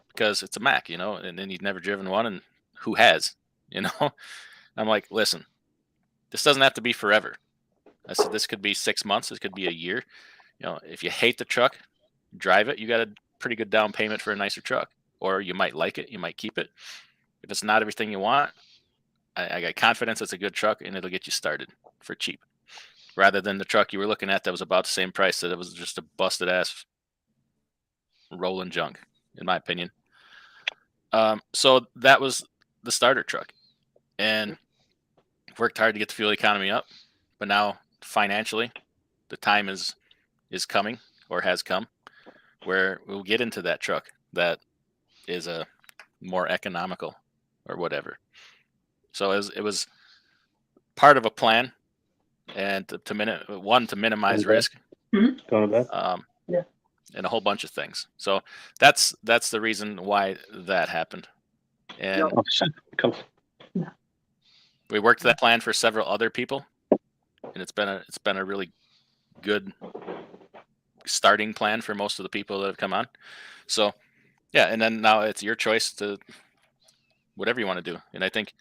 because it's a Mac, and then he'd never driven one, and who has, I'm like, listen, this doesn't have to be forever. I said, this could be 6 months. This could be a year. If you hate the truck, drive it. You got a pretty good down payment for a nicer truck, or you might like it. You might keep it. If it's not everything you want, I got confidence it's a good truck and it'll get you started for cheap, rather than the truck you were looking at that was about the same price that it was just a busted ass rolling junk, in my opinion. So that was the starter truck, and worked hard to get the fuel economy up. But now financially, the time is coming or has come where we'll get into that truck that is a more economical or whatever. So it was part of a plan, and to minimize Okay. risk, Going to bed. Yeah. and a whole bunch of things. So that's the reason why that happened. And Oh, shit. Come on. we worked that plan for several other people, and it's been a really good starting plan for most of the people that have come on. So yeah, and then now it's your choice to whatever you want to do. And I think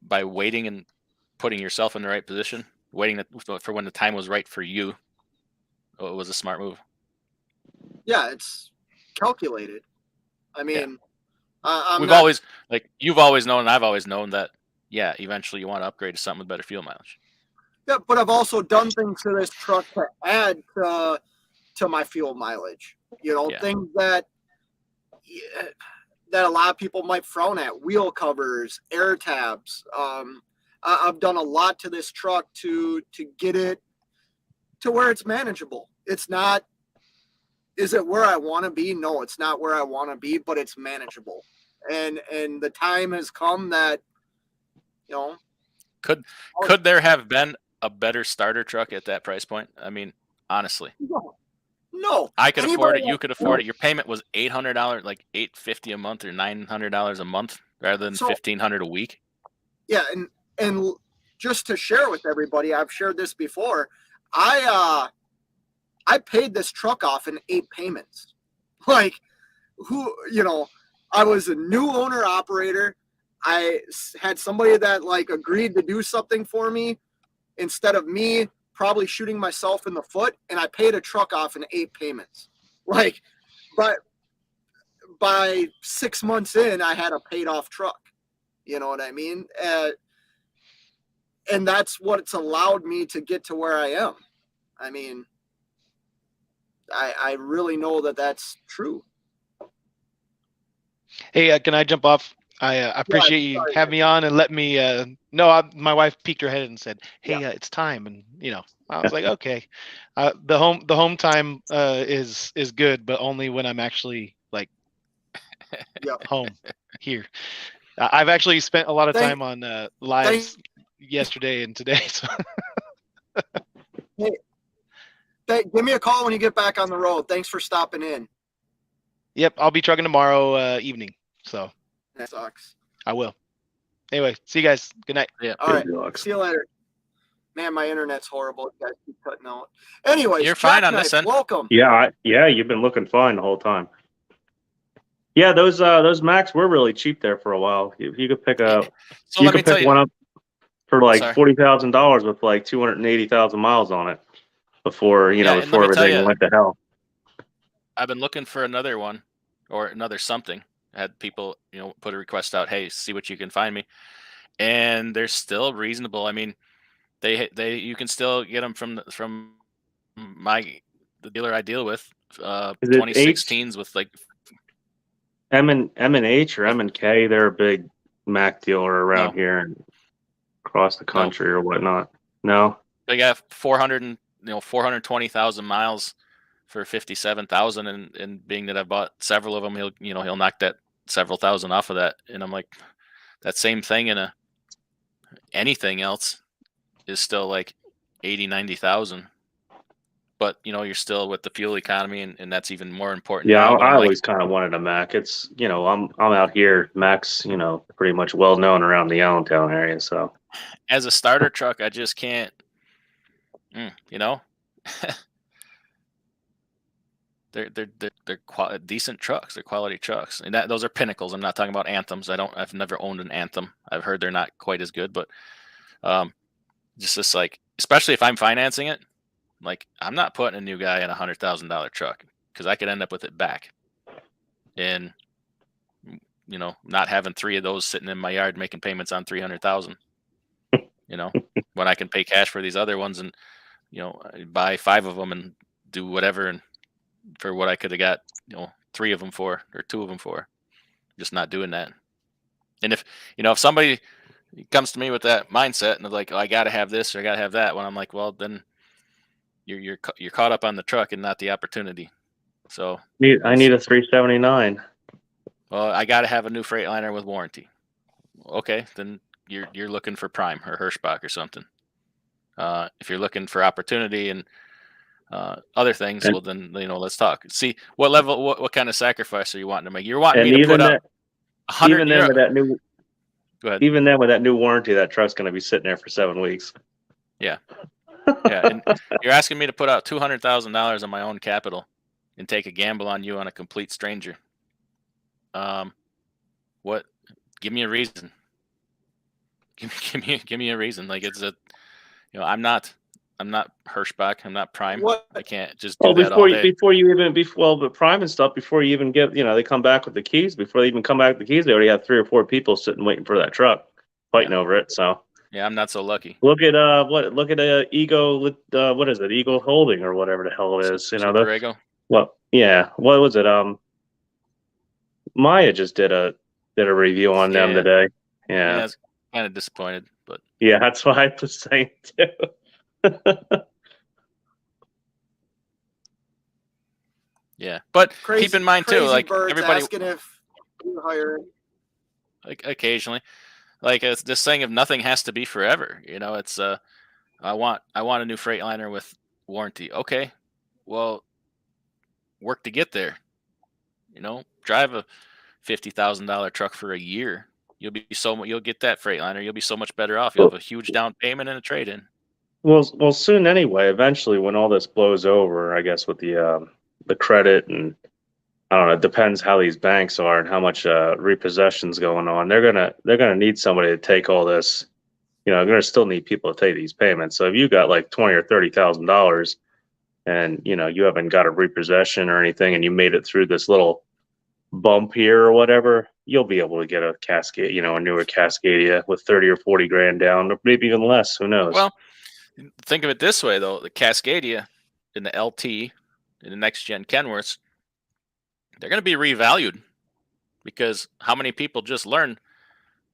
by waiting and putting yourself in the right position, waiting for when the time was right for you, it was a smart move. Yeah, it's calculated. I mean, I'm We've not, always, like, you've always known, and I've always known that, yeah, eventually you want to upgrade to something with better fuel mileage. yeah, but I've also done things to this truck to add to my fuel mileage. You know, Yeah. things that a lot of people might frown at: wheel covers, air tabs. I've done a lot to this truck to get it to where it's manageable. It's not. Is it where I want to be? No, it's not where I want to be, but it's manageable. And the time has come that, you know, Could there have been a better starter truck at that price point? I mean, honestly, no. I could afford it. Anybody- You could afford it. Your payment was $800, like $850 a month or $900 a month, rather than So- $1,500 a week. Yeah, and just to share with everybody, I've shared this before. I paid this truck off in 8 payments. Like, I was a new owner operator. I had somebody that like agreed to do something for me instead of me probably shooting myself in the foot, and I paid a truck off in 8 payments. Like, but by 6 months in, I had a paid off truck. You know what I mean? And that's what's allowed me to get to where I am. I mean, I really know that that's true. Hey, can I jump off? I appreciate you sorry, having me on and let me my wife peeked her head and said, "Hey, it's time." And I was like, "Okay." The home time is good, but only when I'm actually like Yep. home here. I've actually spent a lot of Thank- time on lives yesterday and today. So Give me a call when you get back on the road. Thanks for stopping in. yep, I'll be trucking tomorrow evening. So That sucks. I will. Anyway, see you guys. Good night. Yeah. All right. Good luck. See you later. Man, my internet's horrible. You guys keep cutting out. Anyways, You're fine on this Jackknife, end. welcome. Yeah, you've been looking fine the whole time. Yeah, those Macs were really cheap there for a while. You could pick up, So you let me could tell pick you. one up for like Sorry. $40,000 with like 280,000 miles on it before Yeah, and before let me tell everything you- went to hell. I've been looking for another one or another something. I had people, put a request out. Hey, see what you can find me, and they're still reasonable. I mean, you can still get them from the dealer I deal with. Is it 2016s with like M&H or M&K, they're a big Mac dealer around No. here and across the country or whatnot. No, they got 420,000 miles for 57,000, and being that I bought several of them, he'll knock that several thousand off of that, and I'm like, that same thing in anything else is still like 80,000-90,000, but you're still with the fuel economy, and that's even more important. yeah, now, but I I'm like, always kind of wanted a Mac. It's I'm out here. Mac's pretty much well known around the Allentown area. So as a starter truck, I just can't. They're decent trucks. They're quality trucks, and those are Pinnacles. I'm not talking about Anthems. I've never owned an Anthem. I've heard they're not quite as good, but just like, especially if I'm financing it, like, I'm not putting a new guy in $100,000 truck because I could end up with it back, and not having 3 of those sitting in my yard making payments on $300,000. When I can pay cash for these other ones and buy 5 of them and do whatever and for what I could have got 3 of them for or 2 of them for. Just not doing that. And if somebody comes to me with that mindset and they're like, oh, I gotta have this or I gotta have that, when I'm like, well, then you're caught up on the truck and not the opportunity. So I need a 379. well, I got to have a new Freightliner with warranty. Okay, then you're looking for Prime or Hirschbach or something. If you're looking for opportunity and other things, well then let's talk. See what level, what kind of sacrifice are you wanting to make? You're wanting me to put up 100. Even then, with that new, go ahead. Even then, with that new warranty, that truck's going to be sitting there for 7 weeks. Yeah, yeah. And you're asking me to put out $200,000 on my own capital and take a gamble on you on a complete stranger. What? Give me a reason. Give me a reason. Like it's a, I'm not Hirschbach. I'm not Prime. What? I can't just do that all day. But Prime and stuff, before you even get, they come back with the keys. Before they even come back with the keys, they already have 3 or 4 people sitting waiting for that truck, fighting over it. So yeah, I'm not so lucky. look at Ego. What is it? Eagle Holding or whatever the hell it is. Super Ego? Well, yeah. What was it? Maya just did a review on them today. Yeah. I was kind of disappointed, but yeah, that's what I was saying too. yeah, but keep in mind too, like everybody asking if you hire him. like occasionally, like it's this thing of nothing has to be forever. It's I want a new Freightliner with warranty. Okay, well, work to get there. Drive a $50,000 truck for a year. You'll get that Freightliner. You'll be so much better off. You'll have a huge down payment and a trade-in. Well, soon anyway. Eventually, when all this blows over, I guess with the credit and I don't know, it depends how these banks are and how much repossession's going on. They're gonna need somebody to take all this. They're gonna still need people to take these payments. So if you got like $20,000 or $30,000, and you haven't got a repossession or anything, and you made it through this little bump here or whatever, you'll be able to get a Cascade, a newer Cascadia with 30 or 40 grand down, or maybe even less. Who knows? Well, think of it this way though: the Cascadia and the LT and the next gen Kenworths, they're going to be revalued because how many people just learned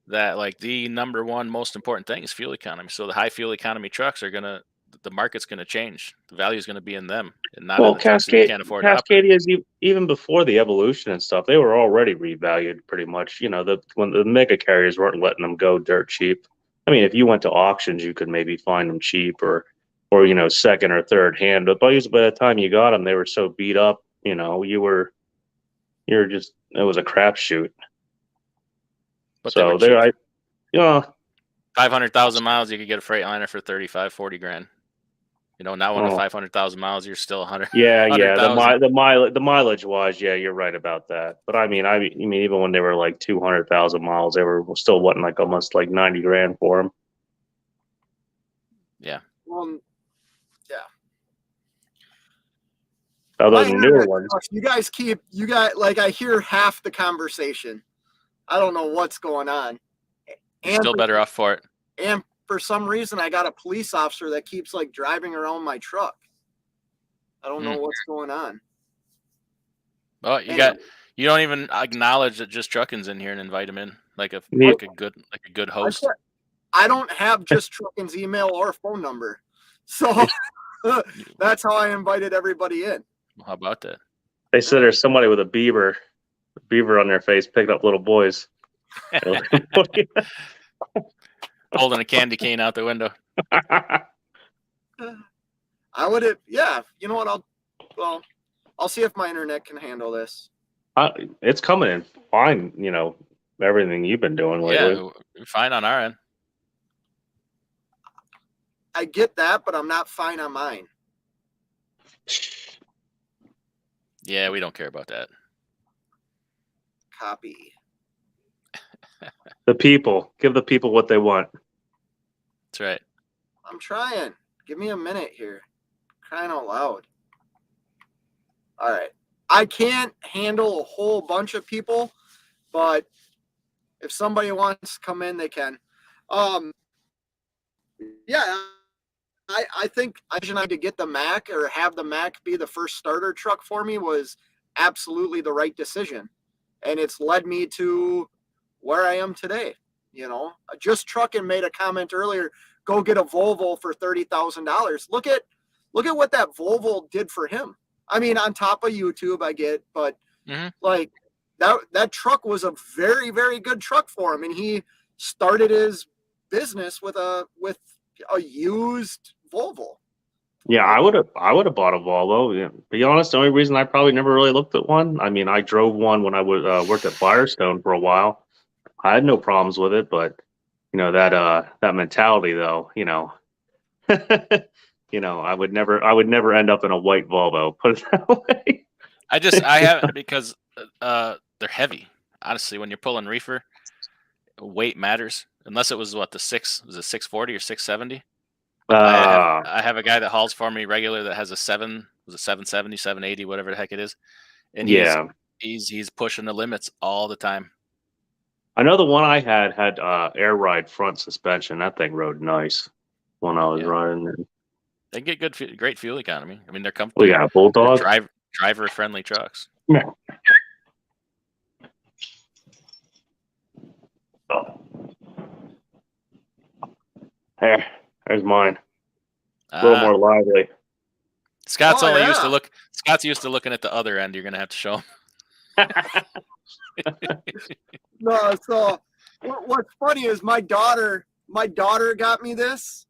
that like the number one most important thing is fuel economy. So the high fuel economy trucks the market's going to change. The value is going to be in them and not in the trucks that you can't afford to operate. Cascadias, even before the evolution and stuff, they were already revalued pretty much. When the mega carriers weren't letting them go dirt cheap. I mean, if you went to auctions, you could maybe find them cheap or second or third hand. But by the time you got them, they were so beat up. It was a crapshoot. But so 500,000 miles, you could get a Freightliner for 35, 40 grand. Now on 500,000 miles, you're still 100. Yeah. The mileage wise, yeah, you're right about that. But I mean, even when they were like 200,000 miles, they were still wanting like almost like 90 grand for them. Yeah. Yeah. Other than newer ones. You guys like I hear half the conversation. I don't know what's going on. You're still better off for it. And for some reason, I got a police officer that keeps like driving around my truck. I don't know what's going on. Well, you don't even acknowledge that Just Trucking's in here and invite him in like a good host. I don't have Just Trucking's email or phone number, so that's how I invited everybody in. How about that? They said there's somebody with a beaver on their face picking up little boys. Holding a candy cane out the window. I would have, yeah. You know what? I'll see if my internet can handle this. It's coming in fine. Everything you've been doing lately. Yeah, fine on our end. I get that, but I'm not fine on mine. Yeah, we don't care about that. Copy. The people. Give the people what they want. That's right. I'm trying. Give me a minute here. Crying out loud. All right. I can't handle a whole bunch of people, but if somebody wants to come in, they can. Yeah, I think I should to get the Mac or have the Mac be the first starter truck for me was absolutely the right decision. And it's led me to where I am today. Just Trucking made a comment earlier, go get a Volvo for $30,000. Look look at what that Volvo did for him. I mean, on top of YouTube, I get, but like that truck was a very, very good truck for him, and he started his business with a used Volvo. Yeah, I would have bought a Volvo. Yeah. To be honest, the only reason I probably never really looked at one, I mean, I drove one when I worked at Firestone for a while. I had no problems with it, but you know that mentality though, you know, I would never end up in a white Volvo. Put it that way. I haven't because they're heavy. Honestly, when you're pulling reefer, weight matters. Unless it was was it 640 or 670? I have a guy that hauls for me regular that has a 770, 780, whatever the heck it is, and he's pushing the limits all the time. I know the one I had air ride front suspension. That thing rode nice when I was riding it. They get great fuel economy. I mean, they're comfortable. We got a Bulldog. Driver friendly trucks. Yeah. There's mine. A little more lively. Scott's used to looking at the other end. You're gonna have to show him. No, so what's funny is my daughter got me this,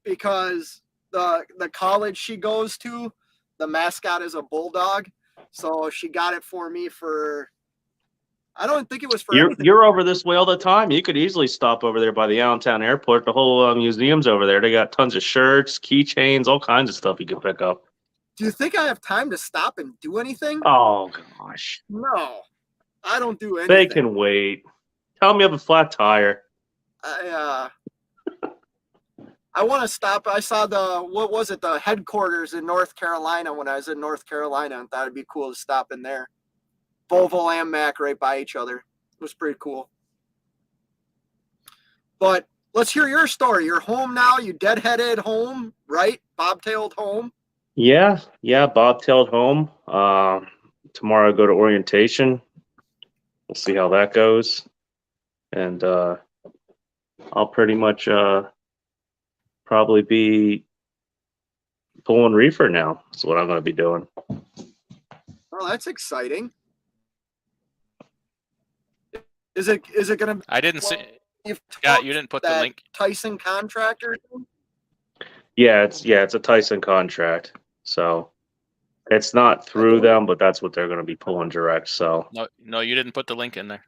because the college she goes to, the mascot is a bulldog, so she got it for me for. I don't think it was for. You're over this way all the time. You could easily stop over there by the Allentown Airport. The whole museum's over there. They got tons of shirts, keychains, all kinds of stuff you can pick up. Do you think I have time to stop and do anything? Oh gosh. No, I don't do anything. They can wait. Tell me I have a flat tire. I want to stop. I saw the headquarters in North Carolina when I was in North Carolina, and thought it'd be cool to stop in there. Volvo and Mac right by each other. It was pretty cool. But let's hear your story. You're home now. You deadheaded home, right? Bobtailed home. Yeah, bobtailed home. Tomorrow I go to orientation. We'll see how that goes. And I'll pretty much probably be pulling reefer now. That's what I'm going to be doing. Oh, that's exciting. Is it going to? I didn't see. Scott, you didn't put the link. Tyson contractor. Yeah, it's a Tyson contract. So it's not through them, but that's what they're going to be pulling direct. So no, you didn't put the link in there.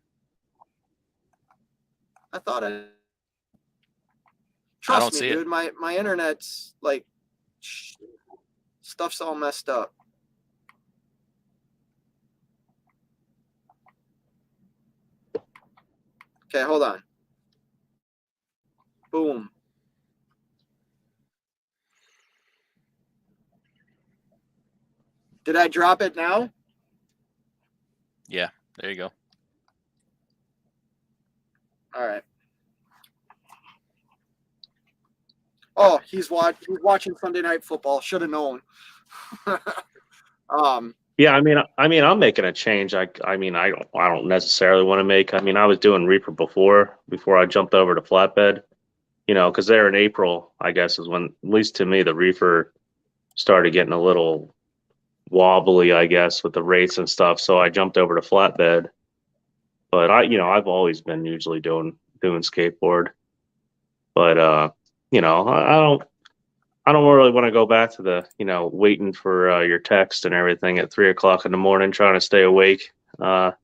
I thought I. I Trust don't me, see dude. it. My internet's like stuff's all messed up. Okay, hold on. Boom. Did I drop it now? Yeah, there you go. All right. Oh, he's watching Sunday Night Football. Should have known. Yeah, I mean, I'm making a change. I don't necessarily want to make. I mean, I was doing Reefer before I jumped over to flatbed. Because there in April, I guess, is when, at least to me, the Reefer started getting a little wobbly, I guess, with the rates and stuff. So I jumped over to flatbed. But I've always been usually doing skateboard. But I don't really want to go back to the, waiting for your text and everything at 3 o'clock in the morning, trying to stay awake for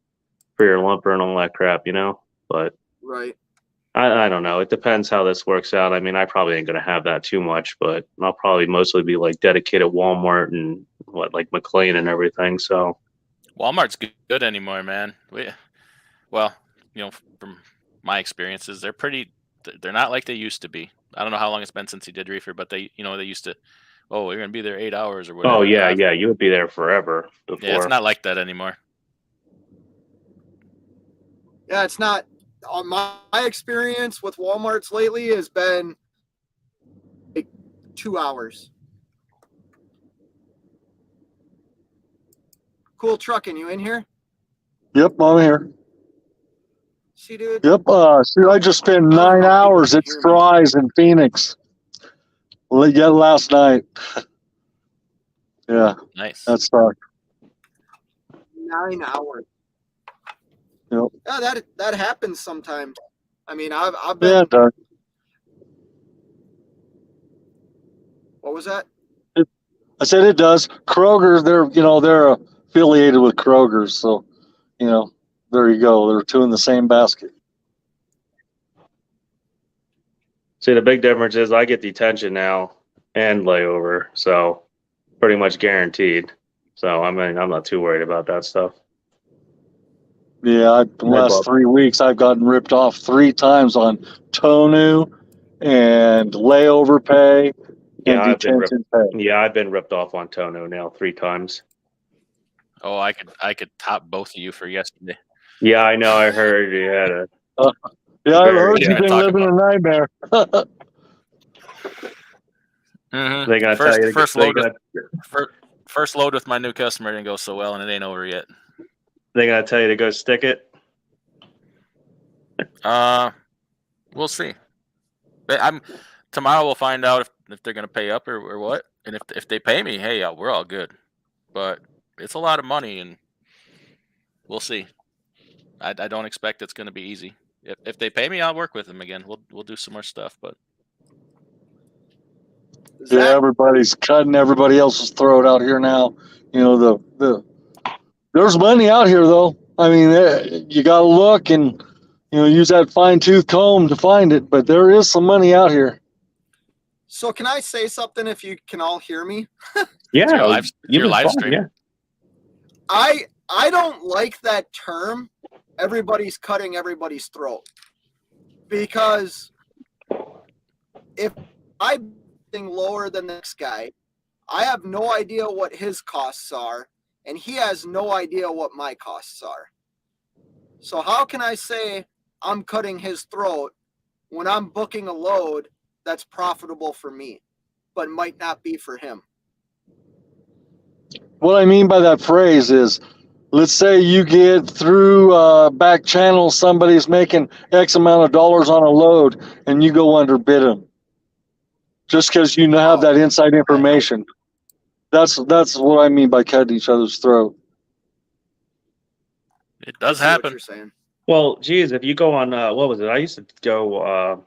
your lumper and all that crap, But right. I don't know. It depends how this works out. I mean, I probably ain't going to have that too much, but I'll probably mostly be like dedicated Walmart and like McLean and everything. So Walmart's good anymore, man. From my experiences, they're not like they used to be. I don't know how long it's been since he did Reefer, but they used to, we're going to be there 8 hours or whatever. Oh yeah. You would be there forever before. Yeah, it's not like that anymore. Yeah, it's not. My experience with Walmarts lately has been like 2 hours. Cool trucking, you in here? Yep, I'm here. See, dude? Yep. I just spent 9 hours at Fry's in Phoenix. Yeah, last night. Yeah, Nice. that's sucked. 9 hours. Yep. Yeah, that happens sometimes. I mean, I've been. Yeah, it does. What was that? I said it does. Kroger, they're affiliated with Kroger's, so there you go. They're two in the same basket. See, the big difference is I get detention now and layover, so pretty much guaranteed. So I mean, I'm not too worried about that stuff. Yeah, the last 3 weeks I've gotten ripped off 3 times on Tonu and layover pay and Yeah, I've been ripped. detention pay. Yeah, I've been ripped off on Tono now 3 times. Oh, I could top both of you for yesterday. Yeah, I know. I heard you had a. Yeah, I heard Yeah, you've been talk living a nightmare. Mhm. They're gonna tell you. First load with my new customer didn't go so well, and it ain't over yet. They're gonna tell you to go stick it. We'll see. Tomorrow we'll find out if they're gonna pay up or what, and if they pay me, hey, we're all good. But it's a lot of money, and we'll see. I don't expect it's gonna be easy. If they pay me, I'll work with them again. We'll do some more stuff, but Yeah, everybody's cutting everybody else's throat out here now. There's money out here though. I mean, you got to look and use that fine tooth comb to find it. But there is some money out here. So can I say something if you can all hear me? Yeah, your live stream. Yeah. I don't like that term. Everybody's cutting everybody's throat, because if I'm lower than this guy, I have no idea what his costs are, and he has no idea what my costs are. So how can I say I'm cutting his throat when I'm booking a load that's profitable for me, but might not be for him? What I mean by that phrase is, let's say you get through back channel, somebody's making X amount of dollars on a load, and you go underbid them, just because you have that inside information. That's what I mean by cutting each other's throat. It does I see what happen. you're saying. Well, geez, if you go on, what was it? I used to go.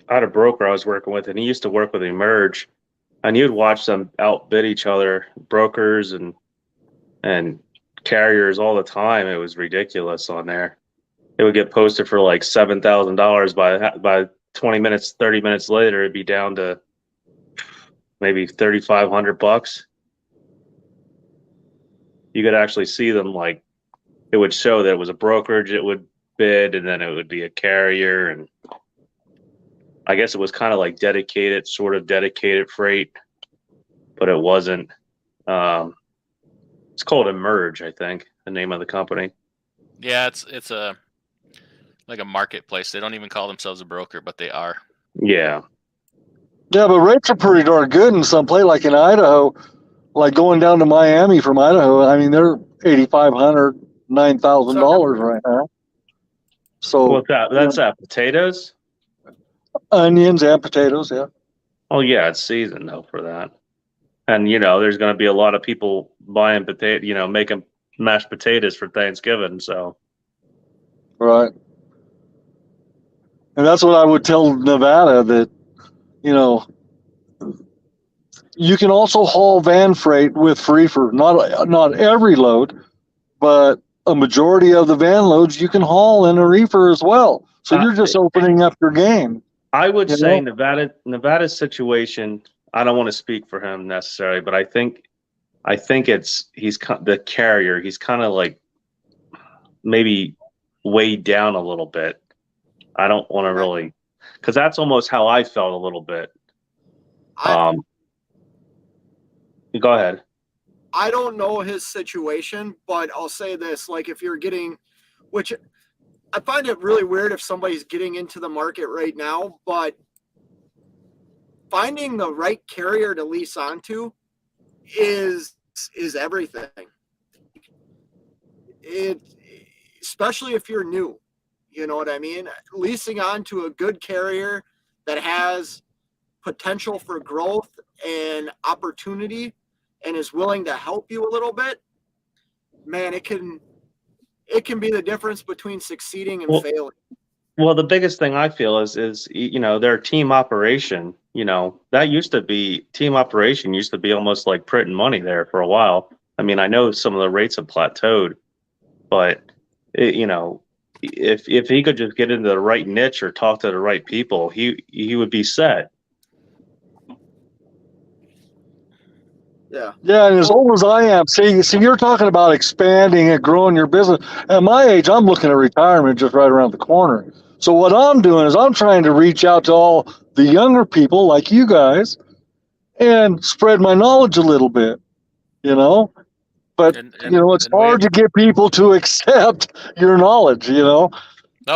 I had a broker I was working with, and he used to work with Emerge, and you'd watch them outbid each other, brokers and carriers all the time. It was ridiculous on there. It would get posted for like $7,000 by 20 minutes, 30 minutes later, it'd be down to maybe $3,500. You could actually see them, like, it would show that it was a brokerage, it would bid, and then it would be a carrier, and I guess it was kind of like sort of dedicated freight, but it wasn't. It's called Emerge, I think, the name of the company. Yeah, it's a like a marketplace. They don't even call themselves a broker, but they are. Yeah. Yeah, but rates are pretty darn good in some place, like in Idaho, like going down to Miami from Idaho. I mean, they're $8,500, $9,000 right now. So What's that? That's potatoes? Onions and potatoes, yeah. Oh yeah, it's season though for that. And there's going to be a lot of people buying making mashed potatoes for Thanksgiving. So, right. And that's what I would tell Nevada, that you can also haul van freight with Reefer. Not every load, but a majority of the van loads you can haul in a Reefer as well. So you're just opening up your game. I would say Nevada's situation. I don't want to speak for him necessarily, but I think he's the carrier. He's kind of like maybe weighed down a little bit. I don't want to really, because that's almost how I felt a little bit. Go ahead. I don't know his situation, but I'll say this: like, if you're getting, which I find it really weird if somebody's getting into the market right now, but finding the right carrier to lease onto is everything. Especially if you're new, you know what I mean? Leasing onto a good carrier that has potential for growth and opportunity and is willing to help you a little bit, man, it can be the difference between succeeding and failing. Well, the biggest thing I feel is their team operation. That used to be team operation used to be almost like printing money there for a while. I mean, I know some of the rates have plateaued, but if he could just get into the right niche or talk to the right people, he would be set. Yeah. Yeah, and as old as I am, see, you're talking about expanding and growing your business. At my age, I'm looking at retirement just right around the corner. So what I'm doing is I'm trying to reach out to all the younger people like you guys and spread my knowledge a little bit, But, it's hard to get people to accept your knowledge, No,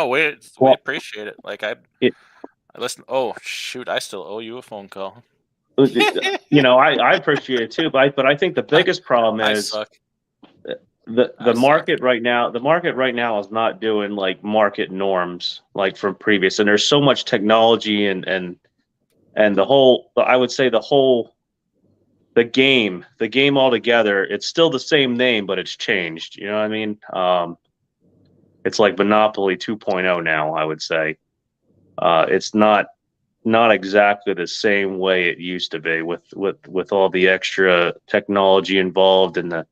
we appreciate it. Like I listen. Oh, shoot. I still owe you a phone call. I appreciate it too, but I think the biggest problem is the market right now. The market right now is not doing like market norms like from previous, and there's so much technology and the whole. I would say the game altogether. It's still the same name, but it's changed. You know what I mean? It's like Monopoly 2.0 now. I would say it's not exactly the same way it used to be with all the extra technology involved and the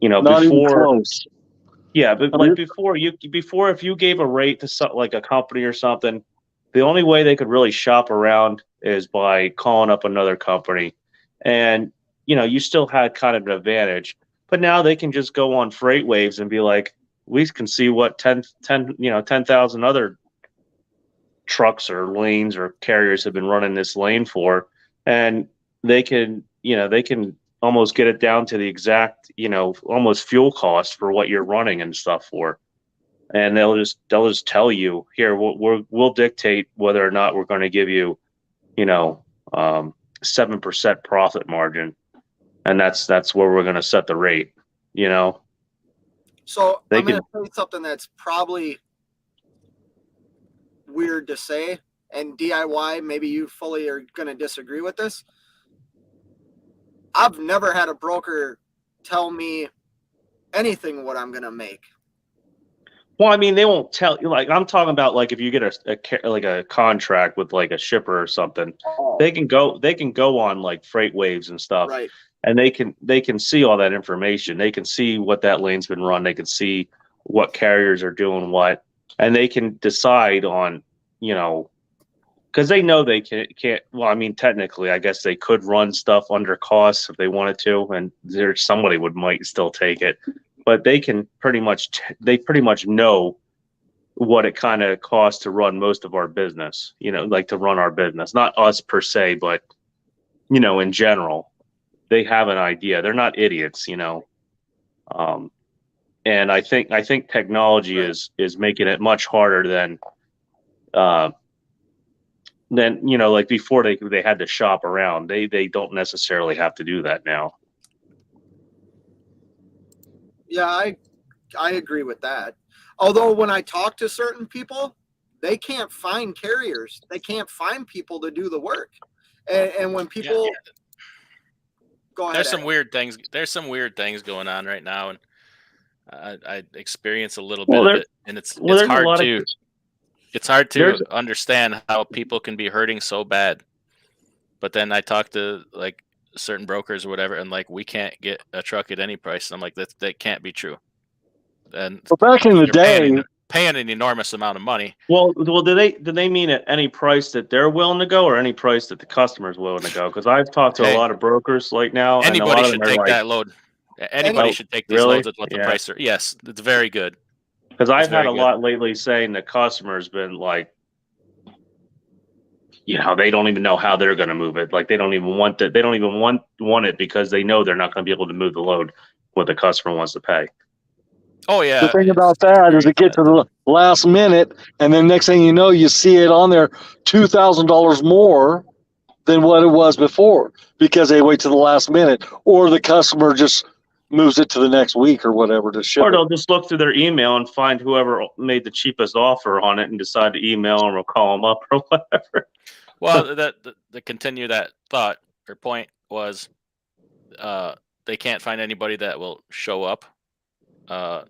not even close. Yeah, but like before if you gave a rate to like a company or something, the only way they could really shop around is by calling up another company, and you still had kind of an advantage. But now they can just go on Freight Waves and be like, we can see what 10,000 other trucks or lanes or carriers have been running this lane for, and they can almost get it down to the exact almost fuel cost for what you're running and stuff for, and they'll just tell you, here, we'll dictate whether or not we're going to give you 7% profit margin, and that's where we're going to set the rate. So I'm going to say something that's probably weird to say, and DIY, maybe you fully are going to disagree with this. I've never had a broker tell me anything what I'm going to make. Well, I mean, they won't tell you. Like, I'm talking about, like, if you get a contract with like a shipper or something, they can go on like Freight Waves and stuff, right? And they can see all that information. They can see what that lane's been run. They can see what carriers are doing what, and they can decide on, because they know they can't. Well, I mean, technically, I guess they could run stuff under costs if they wanted to, and somebody might still take it. But they can pretty much know what it kind of costs to run most of our business, like to run our business, not us per se, but, in general, they have an idea. They're not idiots, and I think technology is making it much harder than like before they had to shop around. They don't necessarily have to do that now. Yeah, I agree with that. Although when I talk to certain people, they can't find carriers. They can't find people to do the work. And when people go ahead. There's some weird things. There's some weird things going on right now, and I experience a little bit of it, and it's hard to understand how people can be hurting so bad. But then I talk to like certain brokers or whatever, and like, we can't get a truck at any price. And I'm like, that can't be true. And back in the day, paying an enormous amount of money. Well, do they mean at any price that they're willing to go, or any price that the customer's willing to go? Because I've talked to a lot of brokers like now. Anybody should take that load. Anybody should take these loads at what the price are. Yes, it's very good. Because I've had a lot lately saying the customer's been like, they don't even know how they're going to move it. Like, they don't even want it. They don't even want it because they know they're not going to be able to move the load what the customer wants to pay. Oh yeah. The thing about that is it gets to the last minute, and then next thing you know, you see it on there $2,000 more than what it was before because they wait to the last minute, or the customer just moves it to the next week or whatever to ship. Or they'll just look through their email and find whoever made the cheapest offer on it and decide to email them or call them up or whatever. Well, to continue that thought or point was, they can't find anybody that will show up, and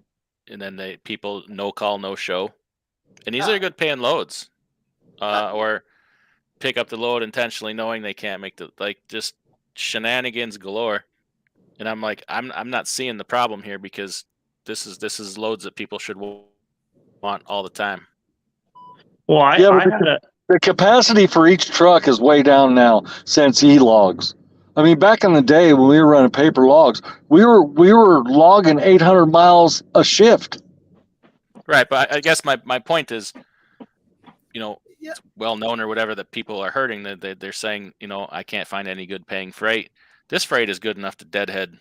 then people no call, no show, and these are good paying loads, or pick up the load intentionally knowing they can't make just shenanigans galore. And I'm like, I'm not seeing the problem here, because this is loads that people should want all the time. Well, I had a the capacity for each truck is way down now since e-logs. I mean, back in the day when we were running paper logs, we were logging 800 miles a shift. Right, but I guess my point is, Yeah. it's well known or whatever that people are hurting. That they're saying, I can't find any good paying freight. This freight is good enough to deadhead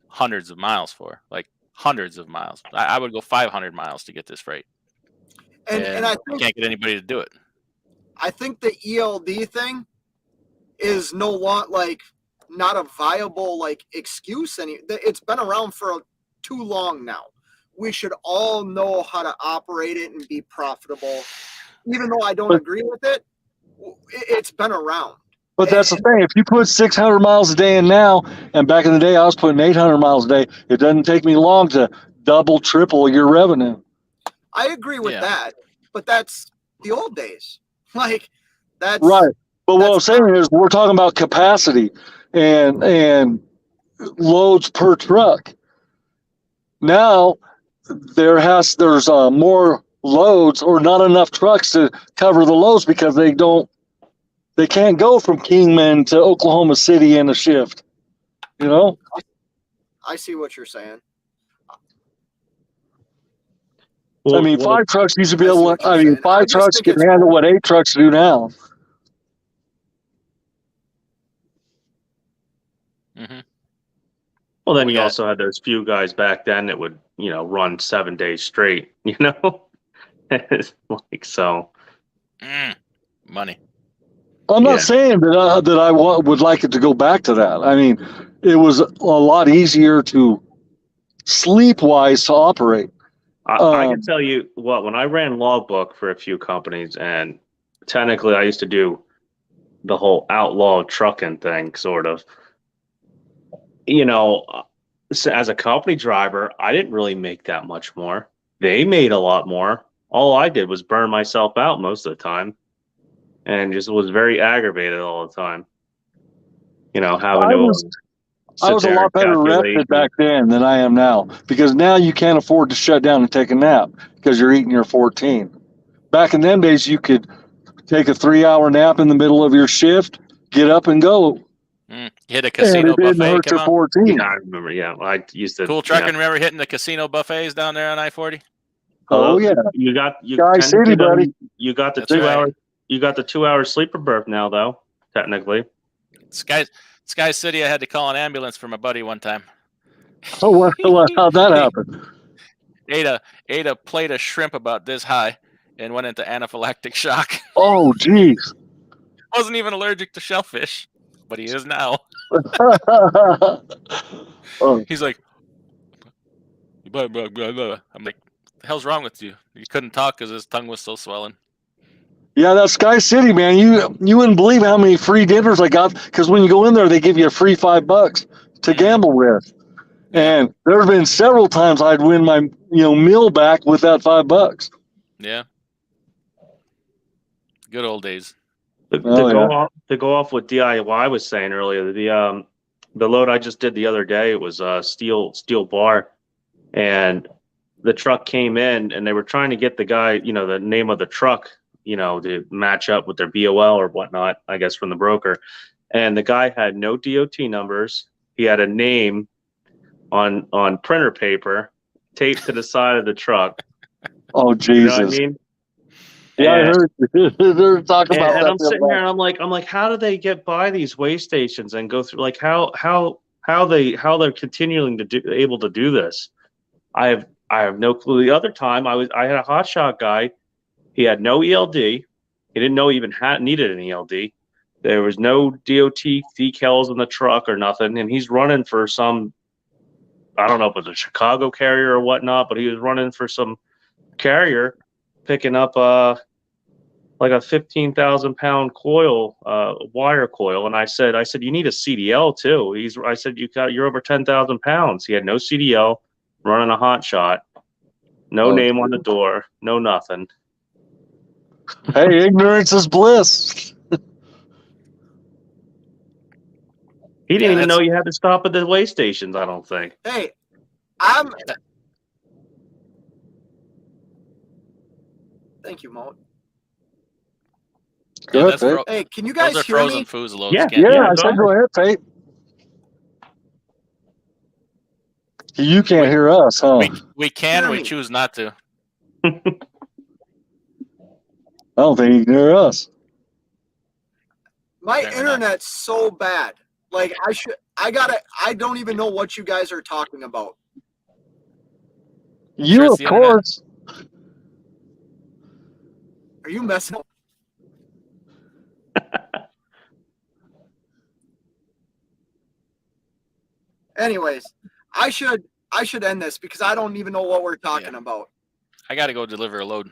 hundreds of miles for, like hundreds of miles. I would go 500 miles to get this freight, And I think, can't get anybody to do it. I think the ELD thing is not a viable excuse. It's been around for too long now. We should all know how to operate it and be profitable. Even though I don't agree with it, it's been around. But that's the thing. If you put 600 miles a day in now, and back in the day I was putting 800 miles a day, it doesn't take me long to double, triple your revenue. I agree with that, but that's the old days. That's right. But what I'm saying is, we're talking about capacity and loads per truck. Now there's more loads or not enough trucks to cover the loads because they can't go from Kingman to Oklahoma City in a shift. I see what you're saying. Well, I mean, 5 trucks used to be able to, 5 trucks can handle what 8 trucks do now. Mm-hmm. Well, then you also had those few guys back then that would, run 7 days straight, so. Money. I'm not saying that I would like it to go back to that. I mean, it was a lot easier to sleep-wise to operate. I can tell you what, when I ran logbook for a few companies, and technically I used to do the whole outlaw trucking thing, sort of. As a company driver, I didn't really make that much more. They made a lot more. All I did was burn myself out most of the time, and just was very aggravated all the time. I was a lot better rested back then than I am now, because now you can't afford to shut down and take a nap because you're eating your 14. Back in them days, you could take a 3-hour nap in the middle of your shift, get up and go. Hit a casino buffet. Come on. 14. Yeah, I remember. Yeah, I used to. Cool trucking. Remember hitting the casino buffets down there on I-40? Oh yeah, you Sky City, buddy. You got the That's 2 hour. right. You got the 2 hour sleeper berth now, though. Technically. Sky City, I had to call an ambulance for my buddy one time. Oh, how'd that happen? Ate a plate of shrimp about this high and went into anaphylactic shock. Oh, geez. Wasn't even allergic to shellfish, but he is now. He's like, blah, blah, blah, blah. I'm like, the hell's wrong with you? He couldn't talk because his tongue was still swelling. Yeah, that Sky City, man. You wouldn't believe how many free dinners I got, because when you go in there, they give you a free $5 to gamble with. And there have been several times I'd win my meal back with that $5. Yeah. Good old days. To go off what DIY was saying earlier, the load I just did the other day, it was steel bar, and the truck came in and they were trying to get the guy, the name of the truck, to match up with their BOL or whatnot, I guess, from the broker. And the guy had no DOT numbers. He had a name on printer paper taped to the side of the truck. Oh, Jesus. You know what I mean? Yeah, I heard. They're talking about that. And I'm sitting here and I'm like, how do they get by these way stations and go through? Like, how they're continuing to able to do this? I have no clue. The other time I had a hotshot guy. He had no ELD. He didn't know he even needed an ELD. There was no DOT decals in the truck or nothing, and he's running for some, I don't know if it was a Chicago carrier or whatnot, but he was running for some carrier, picking up like a 15,000-pound coil, wire coil, and I said, you need a CDL too. I said, you're over 10,000 pounds. He had no CDL, running a hot shot, no name on the door, no nothing. Hey, ignorance is bliss. He didn't Yeah, even know you had to stop at the weigh stations. I don't think. Hey, thank you, Mo. Go Yeah, ahead, that's Fate. Hey, can you those guys are hear frozen me? foods loads. Yeah, Can't Yeah, I go said go ahead, Fate. You can't hear us, huh? we can. Hear We me. choose not to. I don't think you can hear us. My Apparently not. internet's so bad. Like I don't even know what you guys are talking about. You, Sure it's of the internet? course. Are you messing up? Anyways, I should end this because I don't even know what we're talking about. I got to go deliver a load.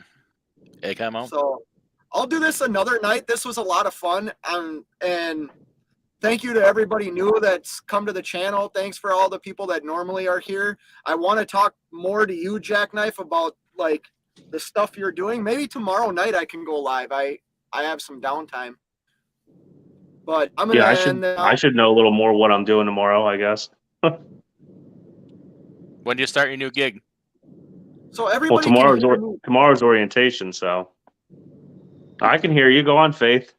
Hey, come on. So I'll do this another night. This was a lot of fun. And thank you to everybody new that's come to the channel. Thanks for all the people that normally are here. I want to talk more to you, Jackknife, about like the stuff you're doing. Maybe tomorrow night I can go live. I have some downtime. But I'm gonna end now. I should know a little more what I'm doing tomorrow, I guess. When do you start your new gig? So everybody can hear me. Tomorrow's orientation, so I can hear you. Go on, Faith.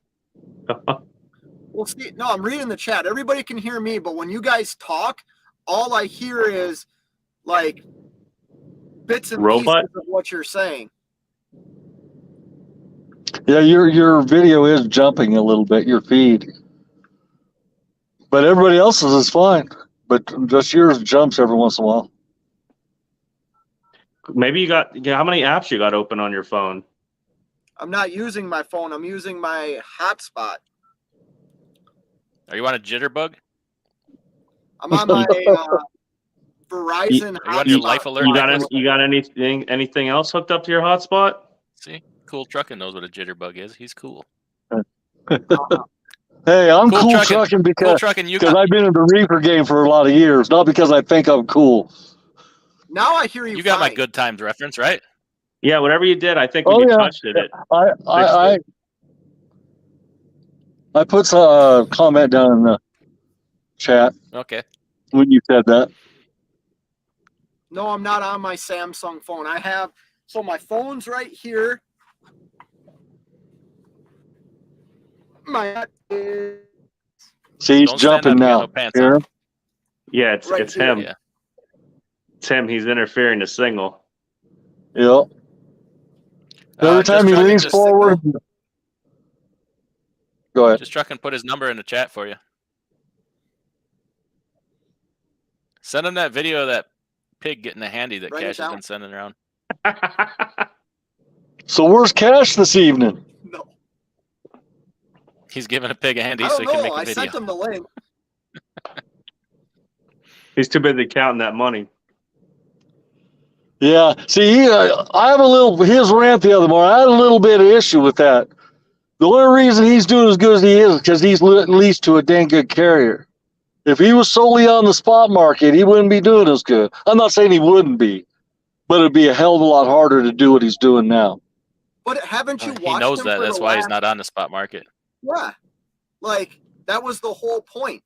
Well, see, no, I'm reading the chat. Everybody can hear me, but when you guys talk, all I hear is like bits and Robot? pieces of what you're saying. Yeah, your video is jumping a little bit, your feed. But everybody else's is fine. But just yours jumps every once in a while. Maybe you got how many apps you got open on your phone? I'm not using my phone. I'm using my hotspot. Are you on a jitterbug? I'm on my Verizon Are you on your hotspot. life alert? You got anything else hooked up to your hotspot? See, Cool Truckin' knows what a jitterbug is. He's cool. Hey, I'm cool trucking because I've been in the Reefer game for a lot of years, not because I think I'm cool. Now I hear you. You got my good times reference, right? Yeah, whatever you did, I think when you touched it, I put a comment down in the chat. Okay. When you said that. No, I'm not on my Samsung phone. So my phone's right here. See, he's jumping now. Yeah, it's him. Yeah. It's him. He's interfering to signal. Yep. Every time he leans forward. Go ahead. Just Truckin' put his number in the chat for you. Send him that video of that pig getting a handy that Cash has been sending around. So where's Cash this evening? No. He's giving a pig a handy so he can make a video. I sent him the link. He's too busy counting that money. Yeah. See, I have his rant the other morning. I had a little bit of issue with that. The only reason he's doing as good as he is because he's leased to a dang good carrier. If he was solely on the spot market, he wouldn't be doing as good. I'm not saying he wouldn't be, but it'd be a hell of a lot harder to do what he's doing now. But haven't you watched He knows him that. for That's why he's not on the spot market. Yeah. Like, that was the whole point.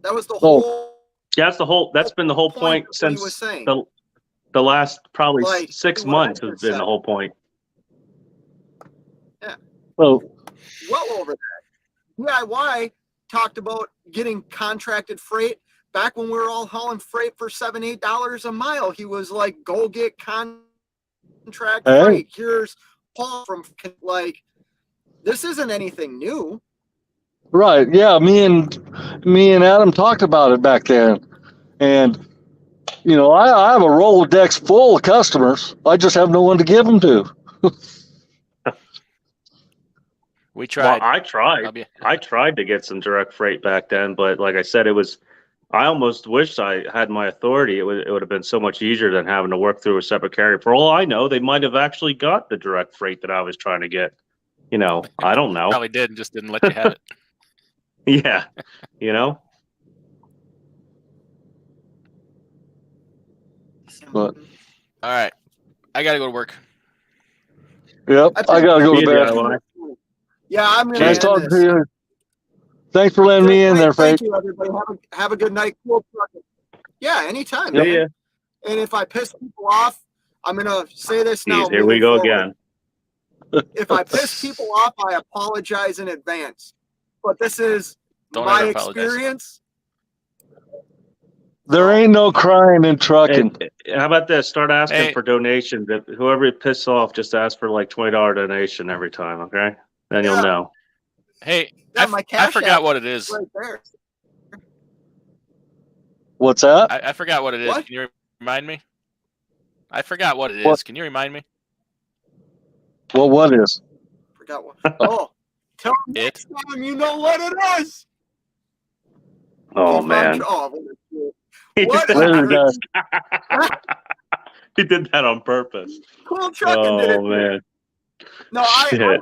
That was the whole... Yeah, that's been the whole point since the last probably 6 months has been the whole point. Yeah. Well over that. DIY talked about getting contracted freight. Back when we were all hauling freight for $7, $8 a mile, he was like, go get contract freight. Here's Paul from, like, this isn't anything new. Right. Yeah. Me and Adam talked about it back then. And, you know, I have a Rolodex full of customers. I just have no one to give them to. We tried. Well, I tried to get some direct freight back then, but like I said, I almost wished I had my authority. It would have been so much easier than having to work through a separate carrier. For all I know, they might have actually got the direct freight that I was trying to get. You know, I don't know. Probably did and just didn't let you have it. Yeah, you know. But All right. I got to go to work. yep, I gotta go See to you, bed. DIY. Yeah, I'm gonna Nice end talking this. to you. Thanks for letting me in there, Faith. Thank you, everybody. Have a good night. Cool trucking. Yeah, anytime, See man. ya. And if I piss people off, I'm gonna say this now. Jeez, here we moving go forward. again. If I piss people off, I apologize in advance. But this is Don't my ever apologize. experience. There ain't no crying in trucking. Hey, how about this? Start asking Hey. for donations. If whoever you piss off, just ask for like $20 donation every time. Okay, then you'll Yeah. know. Hey, Yeah, I my I Cash forgot App what it is. right there. What's that? I forgot what it is. What? Can you remind me? I forgot what it is. What? Can you remind me? Well, what is? Forgot what. Oh, tell me next time you know what it is. Oh If I'm man, what? Later, guys. he did that on purpose. Cool trucking did it. Oh man, No, I shit.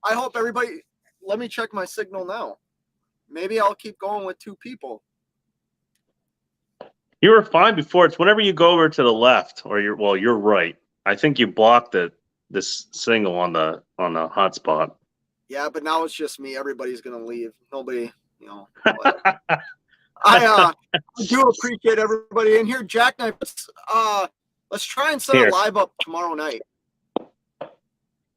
hope everybody. Let me check my signal now. Maybe I'll keep going with 2 people. You were fine before. It's whenever you go over to the left, or you're right. I think you blocked this single on the hotspot. Yeah, but now it's just me. Everybody's gonna leave. Nobody, you know. I do appreciate everybody in here. Jackknife, let's try and set Here. a live up tomorrow night.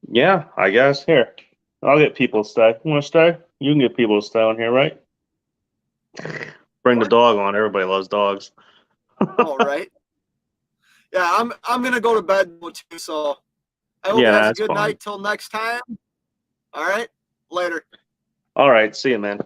Yeah, I guess. Here, I'll get people to stay. You want to stay? You can get people to stay on here, right? Bring the What? dog on. Everybody loves dogs. All right. Yeah, I'm gonna go to bed too. So I hope Yeah, you guys a that's good fine. night. Till next time. All right. Later. All right. See you, man.